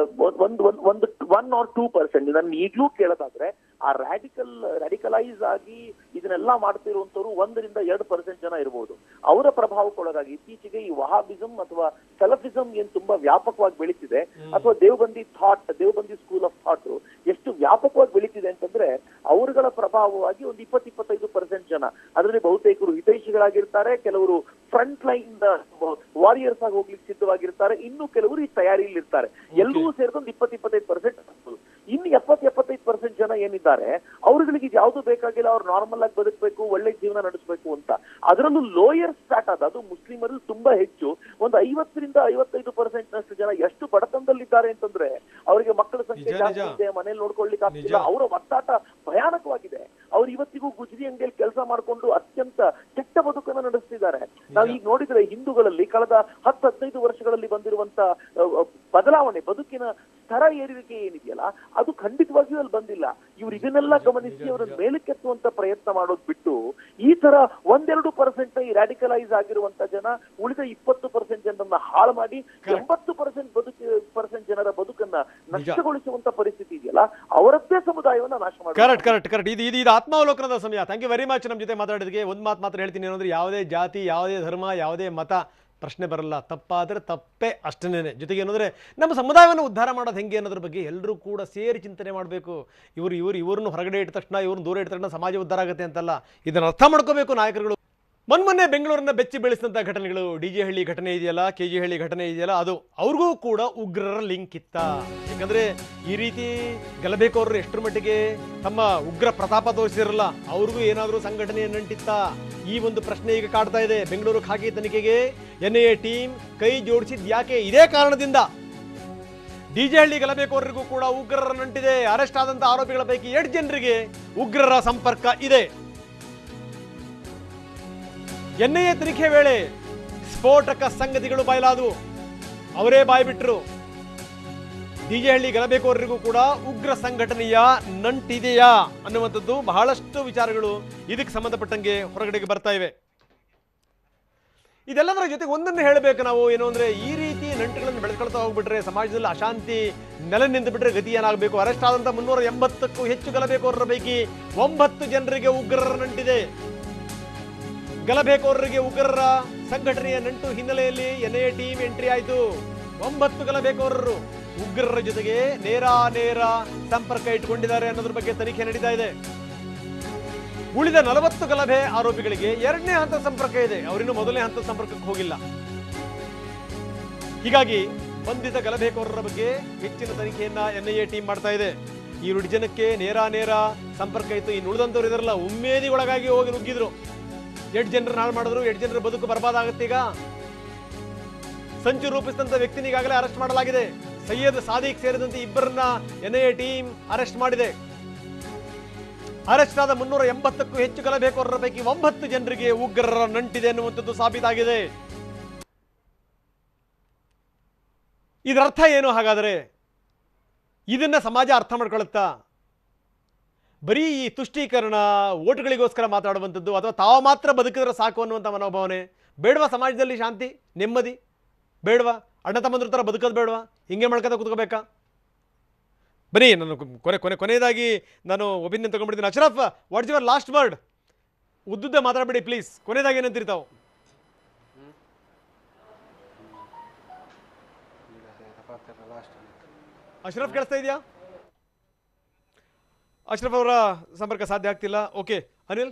ಒಂದು 1 or 2%, ನಾನು ಈಗಲೂ ಕೇಳೋದಾದ್ರೆ ಆ ರ್ಯಾಡಿಕಲೈಸ್ ಆಗಿ ಇದನ್ನೆಲ್ಲ ಮಾಡ್ತಿರುವಂತವ್ರು 1 ರಿಂದ 2% ಜನ ಇರ್ಬೋದು. ಅವರ ಪ್ರಭಾವಕ್ಕೊಳಗಾಗಿ ಇತ್ತೀಚೆಗೆ ಈ ವಹಾಬಿಸಂ ಅಥವಾ ಸೆಲಫಿಸಂ ಏನ್ ತುಂಬಾ ವ್ಯಾಪಕವಾಗಿ ಬೆಳೀತಿದೆ, ಅಥವಾ ದೇವಬಂದಿ ಸ್ಕೂಲ್ ಆಫ್ ಥಾಟ್ ಎಷ್ಟು ವ್ಯಾಪಕವಾಗಿ ಬೆಳೀತಿದೆ ಅಂತಂದ್ರೆ, ಅವರುಗಳ ಪ್ರಭಾವವಾಗಿ ಒಂದು 20-25% ಜನ, ಅದರಲ್ಲಿ ಬಹುತೇಕರು ಹಿತೈಷಿಗಳಾಗಿರ್ತಾರೆ, ಕೆಲವರು ಫ್ರಂಟ್ ಲೈನ್ ವಾರಿಯರ್ಸ್ ಆಗಿ ಹೋಗ್ಲಿಕ್ಕೆ ಸಿದ್ಧವಾಗಿರ್ತಾರೆ, ಇನ್ನು ಕೆಲವರು ಈ ತಯಾರಿಯಲ್ಲಿ ಇರ್ತಾರೆ. ಎಲ್ಲರೂ ಸೇರಿಕೊಂಡು 20-25%. ಇನ್ನು 70-75% ಜನ ಏನಿದ್ದಾರೆ ಅವ್ರುಗಳಿಗೆ ಯಾವ್ದು ಬೇಕಾಗಿಲ್ಲ, ಅವ್ರು ನಾರ್ಮಲ್ ಆಗಿ ಬದುಕಬೇಕು, ಒಳ್ಳೆ ಜೀವನ ನಡೆಸಬೇಕು ಅಂತ. ಅದರಲ್ಲೂ ಲೋಯರ್ ಸ್ಟಾಟ್ ಅದು ಮುಸ್ಲಿಮರಲ್ಲಿ ತುಂಬಾ ಹೆಚ್ಚು, ಒಂದು 50-55% ಜನ ಎಷ್ಟು ಬಡತನದಲ್ಲಿದ್ದಾರೆ ಅಂತಂದ್ರೆ, ಅವರಿಗೆ ಮಕ್ಕಳ ಸಂಖ್ಯೆ ಜಾಸ್ತಿ ಇದೆ, ಮನೇಲಿ ನೋಡ್ಕೊಳ್ಳಿಕ್ಕೆ ಆಗ್ತಿಲ್ಲ, ಅವರ ಒತ್ತಾಟ ಭಯಾನಕವಾಗಿದೆ. ಅವ್ರು ಇವತ್ತಿಗೂ ಗುಜರಿ ಅಂಗಡಿಯಲ್ಲಿ ಕೆಲಸ ಮಾಡ್ಕೊಂಡು ಅತ್ಯಂತ ಕೆಟ್ಟ ಬದುಕನ್ನು ನಡೆಸ್ತಿದ್ದಾರೆ. ನಾವು ಈಗ ನೋಡಿದ್ರೆ ಹಿಂದೂಗಳಲ್ಲಿ ಕಳೆದ 10-15 ವರ್ಷಗಳಲ್ಲಿ ಬಂದಿರುವಂತ ಬದಲಾವಣೆ, ಬದುಕಿನ ಸ್ತರ ಏರಿಕೆ ಏನಿದೆಯಲ್ಲ, ಅದು ಖಂಡಿತವಾಗಿಯೂ ಅಲ್ಲಿ ಬಂದಿಲ್ಲ. ಇವ್ರು ಇದನ್ನೆಲ್ಲ ಗಮನಿಸಿ ಅವರನ್ನು ಮೇಲಕ್ಕೆತ್ತುವಂತ ಪ್ರಯತ್ನ ಮಾಡೋದು ಬಿಟ್ಟು, ಈ ತರ 1-2% ಈ ರ್ಯಾಡಿಕಲೈಸ್ ಆಗಿರುವಂತ ಜನ ಉಳಿದ 20% ಜನರನ್ನ ಹಾಳು ಮಾಡಿ 80% ಜನರ ಬದುಕನ್ನ ನಷ್ಟಗೊಳಿಸುವಂತ ಪರಿಸ್ಥಿತಿ ಇದೆಯಲ್ಲ, ಅವರದ್ದೇ ಸಮುದಾಯವನ್ನ ನಾಶ ಮಾಡಿ. ಕರೆಕ್ಟ್. ಇದು ಆತ್ಮಾವಲೋಕನದ ಸಮಯ. ಥ್ಯಾಂಕ್ ಯು ವೆರಿ ಮಚ್ ನಮ್ಮ ಜೊತೆ ಮಾತಾಡೋದಕ್ಕೆ. ಒಂದು ಮಾತು ಮಾತ್ರ ಹೇಳ್ತೀನಿ, ಏನಂದ್ರೆ ಯಾವುದೇ ಜಾತಿ, ಯಾವುದೇ ಧರ್ಮ, ಯಾವುದೇ ಮತ ಪ್ರಶ್ನೆ ಬರಲ್ಲ. ತಪ್ಪಾದರೆ ತಪ್ಪೇ ಅಷ್ಟೇನೆ. ಜೊತೆಗೆ ಏನಂದ್ರೆ ನಮ್ಮ ಸಮುದಾಯವನ್ನು ಉದ್ಧಾರ ಮಾಡೋದು ಹೆಂಗೆ ಅನ್ನೋದ್ರ ಬಗ್ಗೆ ಎಲ್ಲರೂ ಕೂಡ ಸೇರಿ ಚಿಂತನೆ ಮಾಡಬೇಕು. ಇವ್ರನ್ನ ಹೊರಗಡೆ ಇಟ್ಟ ತಕ್ಷಣ, ಇವ್ರನ್ನ ದೂರ ಇಟ್ಟ ತಕ್ಷಣ ಸಮಾಜ ಉದ್ಧಾರ ಆಗುತ್ತೆ ಅಂತಲ್ಲ, ಇದನ್ನು ಅರ್ಥ ಮಾಡ್ಕೋಬೇಕು ನಾಯಕರುಗಳು. ಮೊನ್ನೆ ಬೆಂಗಳೂರನ್ನ ಬೆಚ್ಚಿ ಬೆಳೆಸಿದಂಥ ಘಟನೆಗಳು, DJ ಹಳ್ಳಿ ಘಟನೆ ಇದೆಯಲ್ಲ, KG ಹಳ್ಳಿ ಘಟನೆ ಇದೆಯಲ್ಲ, ಅದು ಅವ್ರಿಗೂ ಕೂಡ ಉಗ್ರರ ಲಿಂಕ್ ಇತ್ತ. ಯಾಕಂದ್ರೆ ಈ ರೀತಿ ಗಲಭೆಕೋರರು ಎಷ್ಟರ ಮಟ್ಟಿಗೆ ತಮ್ಮ ಉಗ್ರ ಪ್ರತಾಪ ತೋರಿಸಿರಲ್ಲ, ಅವ್ರಿಗೂ ಏನಾದರೂ ಸಂಘಟನೆ ನಂಟಿತ್ತ? ಈ ಒಂದು ಪ್ರಶ್ನೆ ಈಗ ಕಾಡ್ತಾ ಇದೆ. ಬೆಂಗಳೂರು ಖಾಕಿ ತನಿಖೆಗೆ NIA ಟೀಮ್ ಕೈ ಜೋಡಿಸಿದ್ ಯಾಕೆ? ಇದೇ ಕಾರಣದಿಂದ. DJ ಹಳ್ಳಿ ಗಲಭೆಕೋರರಿಗೂ ಕೂಡ ಉಗ್ರರ ನಂಟಿದೆ. ಅರೆಸ್ಟ್ ಆದಂತ ಆರೋಪಿಗಳ ಪೈಕಿ 8 ಜನರಿಗೆ ಉಗ್ರರ ಸಂಪರ್ಕ ಇದೆ. NIA ತನಿಖೆ ವೇಳೆ ಸ್ಫೋಟಕ ಸಂಗತಿಗಳು ಬಯಲಾದವು. ಅವರೇ ಬಾಯ್ಬಿಟ್ರು. DJ ಹಳ್ಳಿ ಗಲಭೆಕೋರರಿಗೂ ಕೂಡ ಉಗ್ರ ಸಂಘಟನೆಯ ನಂಟಿದೆಯಾ ಅನ್ನುವಂಥದ್ದು ಬಹಳಷ್ಟು ವಿಚಾರಗಳು ಇದಕ್ಕೆ ಸಂಬಂಧಪಟ್ಟಂಗೆ ಹೊರಗಡೆಗೆ ಬರ್ತಾ ಇವೆ. ಇದೆಲ್ಲದರ ಜೊತೆಗೆ ಒಂದನ್ನು ಹೇಳಬೇಕು ನಾವು, ಏನು ಅಂದ್ರೆ, ಈ ರೀತಿ ನಂಟುಗಳನ್ನು ಬೆಳೆಸ್ಕೊಳ್ತಾ ಹೋಗ್ಬಿಟ್ರೆ ಸಮಾಜದಲ್ಲಿ ಅಶಾಂತಿ ನೆಲೆ ನಿಂತು ಬಿಟ್ರೆ ಗತಿ ಏನಾಗಬೇಕು? ಅರೆಸ್ಟ್ ಆದಂತ 380ಕ್ಕೂ ಹೆಚ್ಚು ಗಲಭೆಕೋರರ ಪೈಕಿ 9 ಜನರಿಗೆ ಉಗ್ರರ ನಂಟಿದೆ. ಗಲಭೆಕೋರರಿಗೆ ಉಗ್ರರ ಸಂಘಟನೆಯ ನಂಟು ಹಿನ್ನೆಲೆಯಲ್ಲಿ NIA ಟೀಮ್ ಎಂಟ್ರಿ ಆಯಿತು. 9 ಗಲಭೆಕೋರರು ಉಗ್ರರ ಜೊತೆಗೆ ನೇರ ಸಂಪರ್ಕ ಇಟ್ಟುಕೊಂಡಿದ್ದಾರೆ ಅನ್ನೋದ್ರ ಬಗ್ಗೆ ತನಿಖೆ ನಡೀತಾ ಇದೆ. ಉಳಿದ 40 ಗಲಭೆ ಆರೋಪಿಗಳಿಗೆ 2ನೇ ಹಂತದ ಸಂಪರ್ಕ ಇದೆ. ಅವರಿನ್ನು ಮೊದಲನೇ ಹಂತದ ಸಂಪರ್ಕಕ್ಕೆ ಹೋಗಿಲ್ಲ. ಹೀಗಾಗಿ ಬಂಧಿತ ಗಲಭೆಕೋರರ ಬಗ್ಗೆ ಹೆಚ್ಚಿನ ತನಿಖೆಯನ್ನ NIA ಟೀಮ್ ಮಾಡ್ತಾ ಇದೆ. ಈ 2 ಜನಕ್ಕೆ ನೇರ ಸಂಪರ್ಕ ಇತ್ತು. ಇನ್ನು ಉಳಿದಂತವ್ರು ಇದರಲ್ಲ, ಉಮ್ಮೇದಿ ಒಳಗಾಗಿ ಹೋಗಿ ನುಗ್ಗಿದ್ರು. 8 ಜನರನ್ನ ಹಾಳು ಮಾಡಿದ್ರು. 8 ಜನರ ಬದುಕು ಬರ್ಬಾದಾಗುತ್ತೆ. ಈಗ ಸಂಚು ರೂಪಿಸಿದಂತ ವ್ಯಕ್ತಿನ ಈಗಾಗಲೇ ಅರೆಸ್ಟ್ ಮಾಡಲಾಗಿದೆ. ಸೈಯದ್ ಸಾದಿಕ್ ಸೇರಿದಂತೆ 2 NIA ಟೀಮ್ ಅರೆಸ್ಟ್ ಮಾಡಿದೆ. ಅರೆಸ್ಟ್ ಆದ 380ಕ್ಕೂ ಹೆಚ್ಚು ಗಲಭೆಕೋರರ ಪೈಕಿ 9 ಜನರಿಗೆ ಉಗ್ರರ ನಂಟಿದೆ ಎನ್ನುವಂಥದ್ದು ಸಾಬೀತಾಗಿದೆ. ಇದರ ಅರ್ಥ ಏನು ಹಾಗಾದರೆ? ಇದನ್ನ ಸಮಾಜ ಅರ್ಥ ಮಾಡ್ಕೊಳ್ಳುತ್ತಾ? ಬರೀ ಈ ತುಷ್ಟೀಕರಣ, ಓಟ್ಗಳಿಗೋಸ್ಕರ ಮಾತಾಡುವಂಥದ್ದು, ಅಥವಾ ತಾವು ಮಾತ್ರ ಬದುಕಿದ್ರೆ ಸಾಕು ಅನ್ನುವಂಥ ಮನೋಭಾವನೆ ಬೇಡವಾ? ಸಮಾಜದಲ್ಲಿ ಶಾಂತಿ ನೆಮ್ಮದಿ ಬೇಡವಾ? ಅಣ್ಣ ತಮ್ಮಂದ್ರ ಥರ ಬದುಕೋದು ಬೇಡವಾ? ಹಿಂಗೆ ಮಾಡ್ಕೊತ ಕೂತ್ಕೋಬೇಕಾ? ಬನ್ನಿ, ನಾನು ಕೊನೆಯದಾಗಿ ನಾನು ಒಪಿನಿಯನ್ ತಗೊಂಡ್ಬಿಡ್ತೀನಿ. Ashraf, what's your last word? ಉದ್ದುದ್ದ ಮಾತಾಡಬೇಡಿ ಪ್ಲೀಸ್. ಕೊನೆಯದಾಗಿ ಏನಂತಿರ್ತಾವೆ? ಅಶ್ರಫ್ ಕೇಳಿಸ್ತಾ ಇದೆಯಾ? ಅಶ್ರಫ್ ಅವರ ಸಂಪರ್ಕ ಸಾಧ್ಯ ಆಗ್ತಿಲ್ಲ. ಓಕೆ, ಅನಿಲ್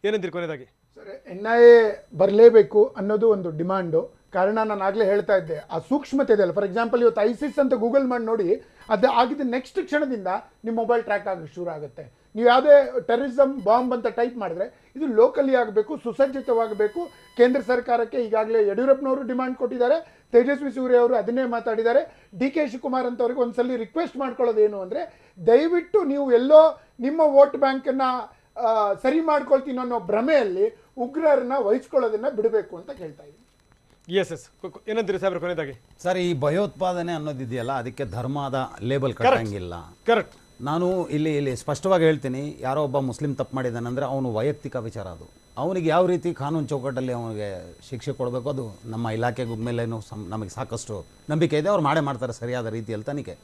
ಏನಂತೀರಿ ಕೊನೆಯದಾಗಿ? ಸರ್, NIA ಬರಲೇಬೇಕು ಅನ್ನೋದು ಒಂದು ಡಿಮಾಂಡು. ಕಾರಣ ನಾನು ಆಗಲೇ ಹೇಳ್ತಾ ಇದ್ದೆ, ಆ ಸೂಕ್ಷ್ಮತೆ ಇದೆಯಲ್ಲ. ಫಾರ್ ಎಕ್ಸಾಂಪಲ್ ಇವತ್ತು ISIS ಅಂತ ಗೂಗಲ್ ಮಾಡಿ ನೋಡಿ, ಅದು ಆಗಿದ್ದ ನೆಕ್ಸ್ಟ್ ಕ್ಷಣದಿಂದ ನಿಮ್ಮ ಮೊಬೈಲ್ ಟ್ರ್ಯಾಕ್ ಆಗೋಕ್ಕೆ ಶುರು ಆಗುತ್ತೆ. ನೀವು ಯಾವುದೇ ಟೆರರಿಸಮ್ ಬಾಂಬ್ ಅಂತ ಟೈಪ್ ಮಾಡಿದ್ರೆ ಇದು ಲೋಕಲಿ ಆಗಬೇಕು, ಸುಸಜ್ಜಿತವಾಗಬೇಕು. ಕೇಂದ್ರ ಸರ್ಕಾರಕ್ಕೆ ಈಗಾಗಲೇ ಯಡಿಯೂರಪ್ಪನವರು ಡಿಮಾಂಡ್ ಕೊಟ್ಟಿದ್ದಾರೆ, ತೇಜಸ್ವಿ ಸೂರ್ಯ ಅವರು ಅದನ್ನೇ ಮಾತಾಡಿದ್ದಾರೆ. ಡಿ.ಕೆ. ಶಿವಕುಮಾರ್ ಅಂತವ್ರಿಗೆ ಒಂದ್ಸಲಿ ರಿಕ್ವೆಸ್ಟ್ ಮಾಡ್ಕೊಳ್ಳೋದೇನು ಅಂದರೆ, ದಯವಿಟ್ಟು ನೀವು ಎಲ್ಲೋ ನಿಮ್ಮ ವೋಟ್ ಬ್ಯಾಂಕನ್ನು ಸರಿ ಮಾಡ್ಕೊಳ್ತೀನಿ ಅನ್ನೋ ಭ್ರಮೆಯಲ್ಲಿ ಉಗ್ರರನ್ನ ವಹಿಸ್ಕೊಳ್ಳೋದನ್ನ ಬಿಡಬೇಕು ಅಂತ ಕೇಳ್ತಾ ಇದ್ದೀನಿ. ಎಸ್ ಏನಂತೀರಿ ಸಾಹೇಬ್ರೆ ಕೊನೆಯದಾಗಿ? ಸರ್, ಈ ಭಯೋತ್ಪಾದನೆ ಅನ್ನೋದಿದೆಯಲ್ಲ, ಅದಕ್ಕೆ ಧರ್ಮದ ಲೇಬಲ್ ಕಟ್ಟಂಗಿಲ್ಲ. ಕರೆಕ್ಟ್. ನಾನು ಇಲ್ಲಿ ಸ್ಪಷ್ಟವಾಗಿ ಹೇಳ್ತೀನಿ, ಯಾರೋ ಒಬ್ಬ ಮುಸ್ಲಿಂ ತಪ್ಪು ಮಾಡಿದ್ದಾನಂದರೆ ಅವನು ವೈಯಕ್ತಿಕ ವಿಚಾರ. ಅದು ಅವನಿಗೆ ಯಾವ ರೀತಿ ಕಾನೂನು ಚೌಕಟ್ಟಲ್ಲಿ ಅವನಿಗೆ ಶಿಕ್ಷೆ ಕೊಡಬೇಕು ಅದು ನಮ್ಮ ಇಲಾಖೆ ಮೇಲೇನು ನಮಗೆ ಸಾಕಷ್ಟು ನಂಬಿಕೆ ಇದೆ. ಅವ್ರು ಮಾಡ್ತಾರೆ ಸರಿಯಾದ ರೀತಿಯಲ್ಲಿ ತನಿಖೆ.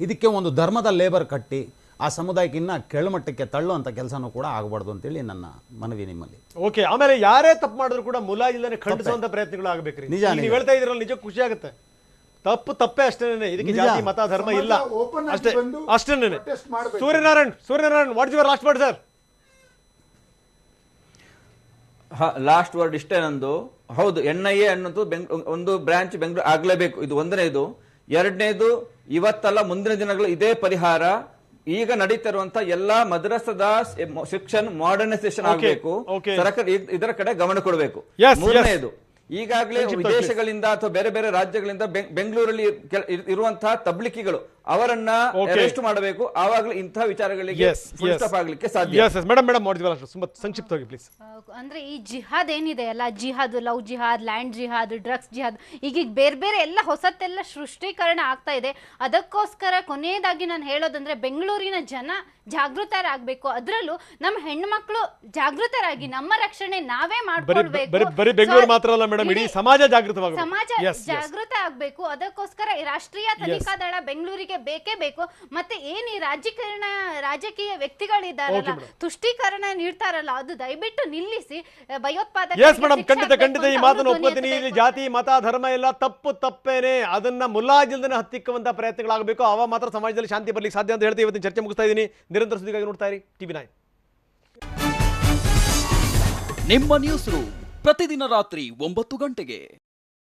ಇದಕ್ಕೆ ಒಂದು ಧರ್ಮದ ಲೇಬರ್ ಕಟ್ಟಿ ಆ ಸಮುದಾಯಕ್ಕೆ ಇನ್ನ ಕೆಳಮಟ್ಟಕ್ಕೆ ತಳ್ಳುವಂಥ ಕೆಲಸನೂ ಕೂಡ ಆಗಬಾರ್ದು ಅಂತೇಳಿ ನನ್ನ ಮನವಿ ನಿಮ್ಮಲ್ಲಿ. ಓಕೆ, ಆಮೇಲೆ ಯಾರೇ ತಪ್ಪು ಮಾಡಿದ್ರು ಕೂಡ ಮುಲಾಜಿಲ್ಲದೆ ಖಂಡಿಸುವಂತ ಪ್ರಯತ್ನಗಳು ಆಗಬೇಕ್ರಿ. ನಿಜ, ನೀವು ಹೇಳ್ತಾ ಇದ್ರಲ್ಲ, ನಿಜ ಖುಷಿ ಆಗುತ್ತೆ. ತಪ್ಪೇ ಅಷ್ಟೇನೆ, ಇದಕ್ಕೆ ಜಾತಿ ಮತ ಧರ್ಮ ಇಲ್ಲ, ಅಷ್ಟೇನೆ. Suryanarayan what is your last word sir? Last word ಇಷ್ಟೇ ನಂದು. ಹೌದು, NIA ಅನ್ನೋದು ಒಂದು ಬ್ರಾಂಚ್ ಬೆಂಗಳೂರು ಆಗ್ಲೇಬೇಕು. ಇದು ಒಂದನೇದು. ಎರಡನೇದು, ಇವತ್ತಲ್ಲ ಮುಂದಿನ ದಿನಗಳು ಇದೇ ಪರಿಹಾರ ಈಗ ನಡೀತಿರುವಂತ ಎಲ್ಲಾ ಮದ್ರಸದ ಶಿಕ್ಷಣ ಮಾಡರ್ನೈಸೇಷನ್ ಆಗಬೇಕು. ಸರ್ಕಾರ ಇದರ ಕಡೆ ಗಮನ ಕೊಡಬೇಕು. ಮೂರನೇದು, ಈಗಾಗಲೇ ವಿದೇಶಗಳಿಂದ ಅಥವಾ ಬೇರೆ ಬೇರೆ ರಾಜ್ಯಗಳಿಂದ ಬೆಂಗಳೂರಲ್ಲಿ ಇರುವಂತಹ ತಬ್ಲಿಕಿಗಳು ಅವರನ್ನ ಅರೆಸ್ಟ್ ಮಾಡಬೇಕು. ಆವಾಗಲೇ ಇಂತಹ ವಿಚಾರಗಳಿಗೆ ಫುಲ್ ಸ್ಟಾಪ್ ಆಗ್ಲಿಕ್ಕೆ ಸಾಧ್ಯ. ಸಂಕ್ಷಿಪ್ತವಾಗಿ ಪ್ಲೀಸ್. ಅಂದ್ರೆ ಈ ಜಿಹಾದ್ ಏನಿದೆ ಅಲ್ಲ, ಜಿಹಾದ್, ಲವ್ ಜಿಹಾದ್, ಲ್ಯಾಂಡ್ ಜಿಹಾದ್, ಡ್ರಗ್ಸ್ ಜಿಹಾದ್, ಈಗ ಬೇರೆ ಬೇರೆ ಎಲ್ಲ ಹೊಸತೆಲ್ಲ ಸೃಷ್ಟೀಕರಣ ಆಗ್ತಾ ಇದೆ. ಅದಕ್ಕೋಸ್ಕರ ಕೊನೆಯದಾಗಿ ನಾನು ಹೇಳೋದಂದ್ರೆ, ಬೆಂಗಳೂರಿನ ಜನ ಜಾಗೃತರಾಗಬೇಕು. ಅದರಲ್ಲೂ ನಮ್ಮ ಹೆಣ್ಮಕ್ಳು ಜಾಗೃತರಾಗಿ ನಮ್ಮ ರಕ್ಷಣೆ ನಾವೇ ಮಾಡ್ಕೊಳ್ಬೇಕು. ಬರೀ ಬೆಂಗಳೂರು ಮಾತ್ರ ಅಲ್ಲ ಮೇಡಮ್, ಇಡೀ ಸಮಾಜ ಜಾಗೃತವಾಗಬೇಕು. ಸಮಾಜ ಜಾಗೃತ ಆಗ್ಬೇಕು. ಅದಕ್ಕೋಸ್ಕರ ರಾಷ್ಟ್ರೀಯ ತನಿಖಾ ದಳ ಬೆಂಗಳೂರಿಗೆ ಬೇಕೇ ಬೇಕು. ಮತ್ತೆ ಏನ್ ಈ ರಾಜಕೀಯ ವ್ಯಕ್ತಿಗಳಿದ್ದಾರಲ್ಲ, ತುಷ್ಟೀಕರಣ ನೀಡ್ತಾರಲ್ಲ, ಅದು ದಯವಿಟ್ಟು ನಿಲ್ಲಿಸಿ. ಖಂಡಿತ ಈ ಮಾತನ್ನು ಒಪ್ಕೋತೀನಿ. ಇಲ್ಲಿ ಜಾತಿ ಮತ ಧರ್ಮ ಎಲ್ಲ ತಪ್ಪೇನೆ, ಅದನ್ನ ಮುಲಾಜಿಲ್ದನೆ ಹತ್ತಿಕ್ಕುವಂತ ಪ್ರಯತ್ನಗಳಾಗಬೇಕು. ಅವ ಮಾತ್ರ ಸಮಾಜದಲ್ಲಿ ಶಾಂತಿ ಬರ್ಲಿಕ್ಕೆ ಸಾಧ್ಯ ಅಂತ ಹೇಳ್ತಾ ಇವತ್ತಿನ ಚರ್ಚೆ ಮುಗಿಸ್ತಾ ಇದ್ದೀನಿ. ನಿರಂತರ ಸುದ್ದಿಗಾಗಿ ನೋಡ್ತಾ ಇರಿ TV9. ನಿಮ್ಮ ನ್ಯೂಸ್ ರೂಮ್ ಪ್ರತಿದಿನ ರಾತ್ರಿ 9 ಗಂಟೆಗೆ.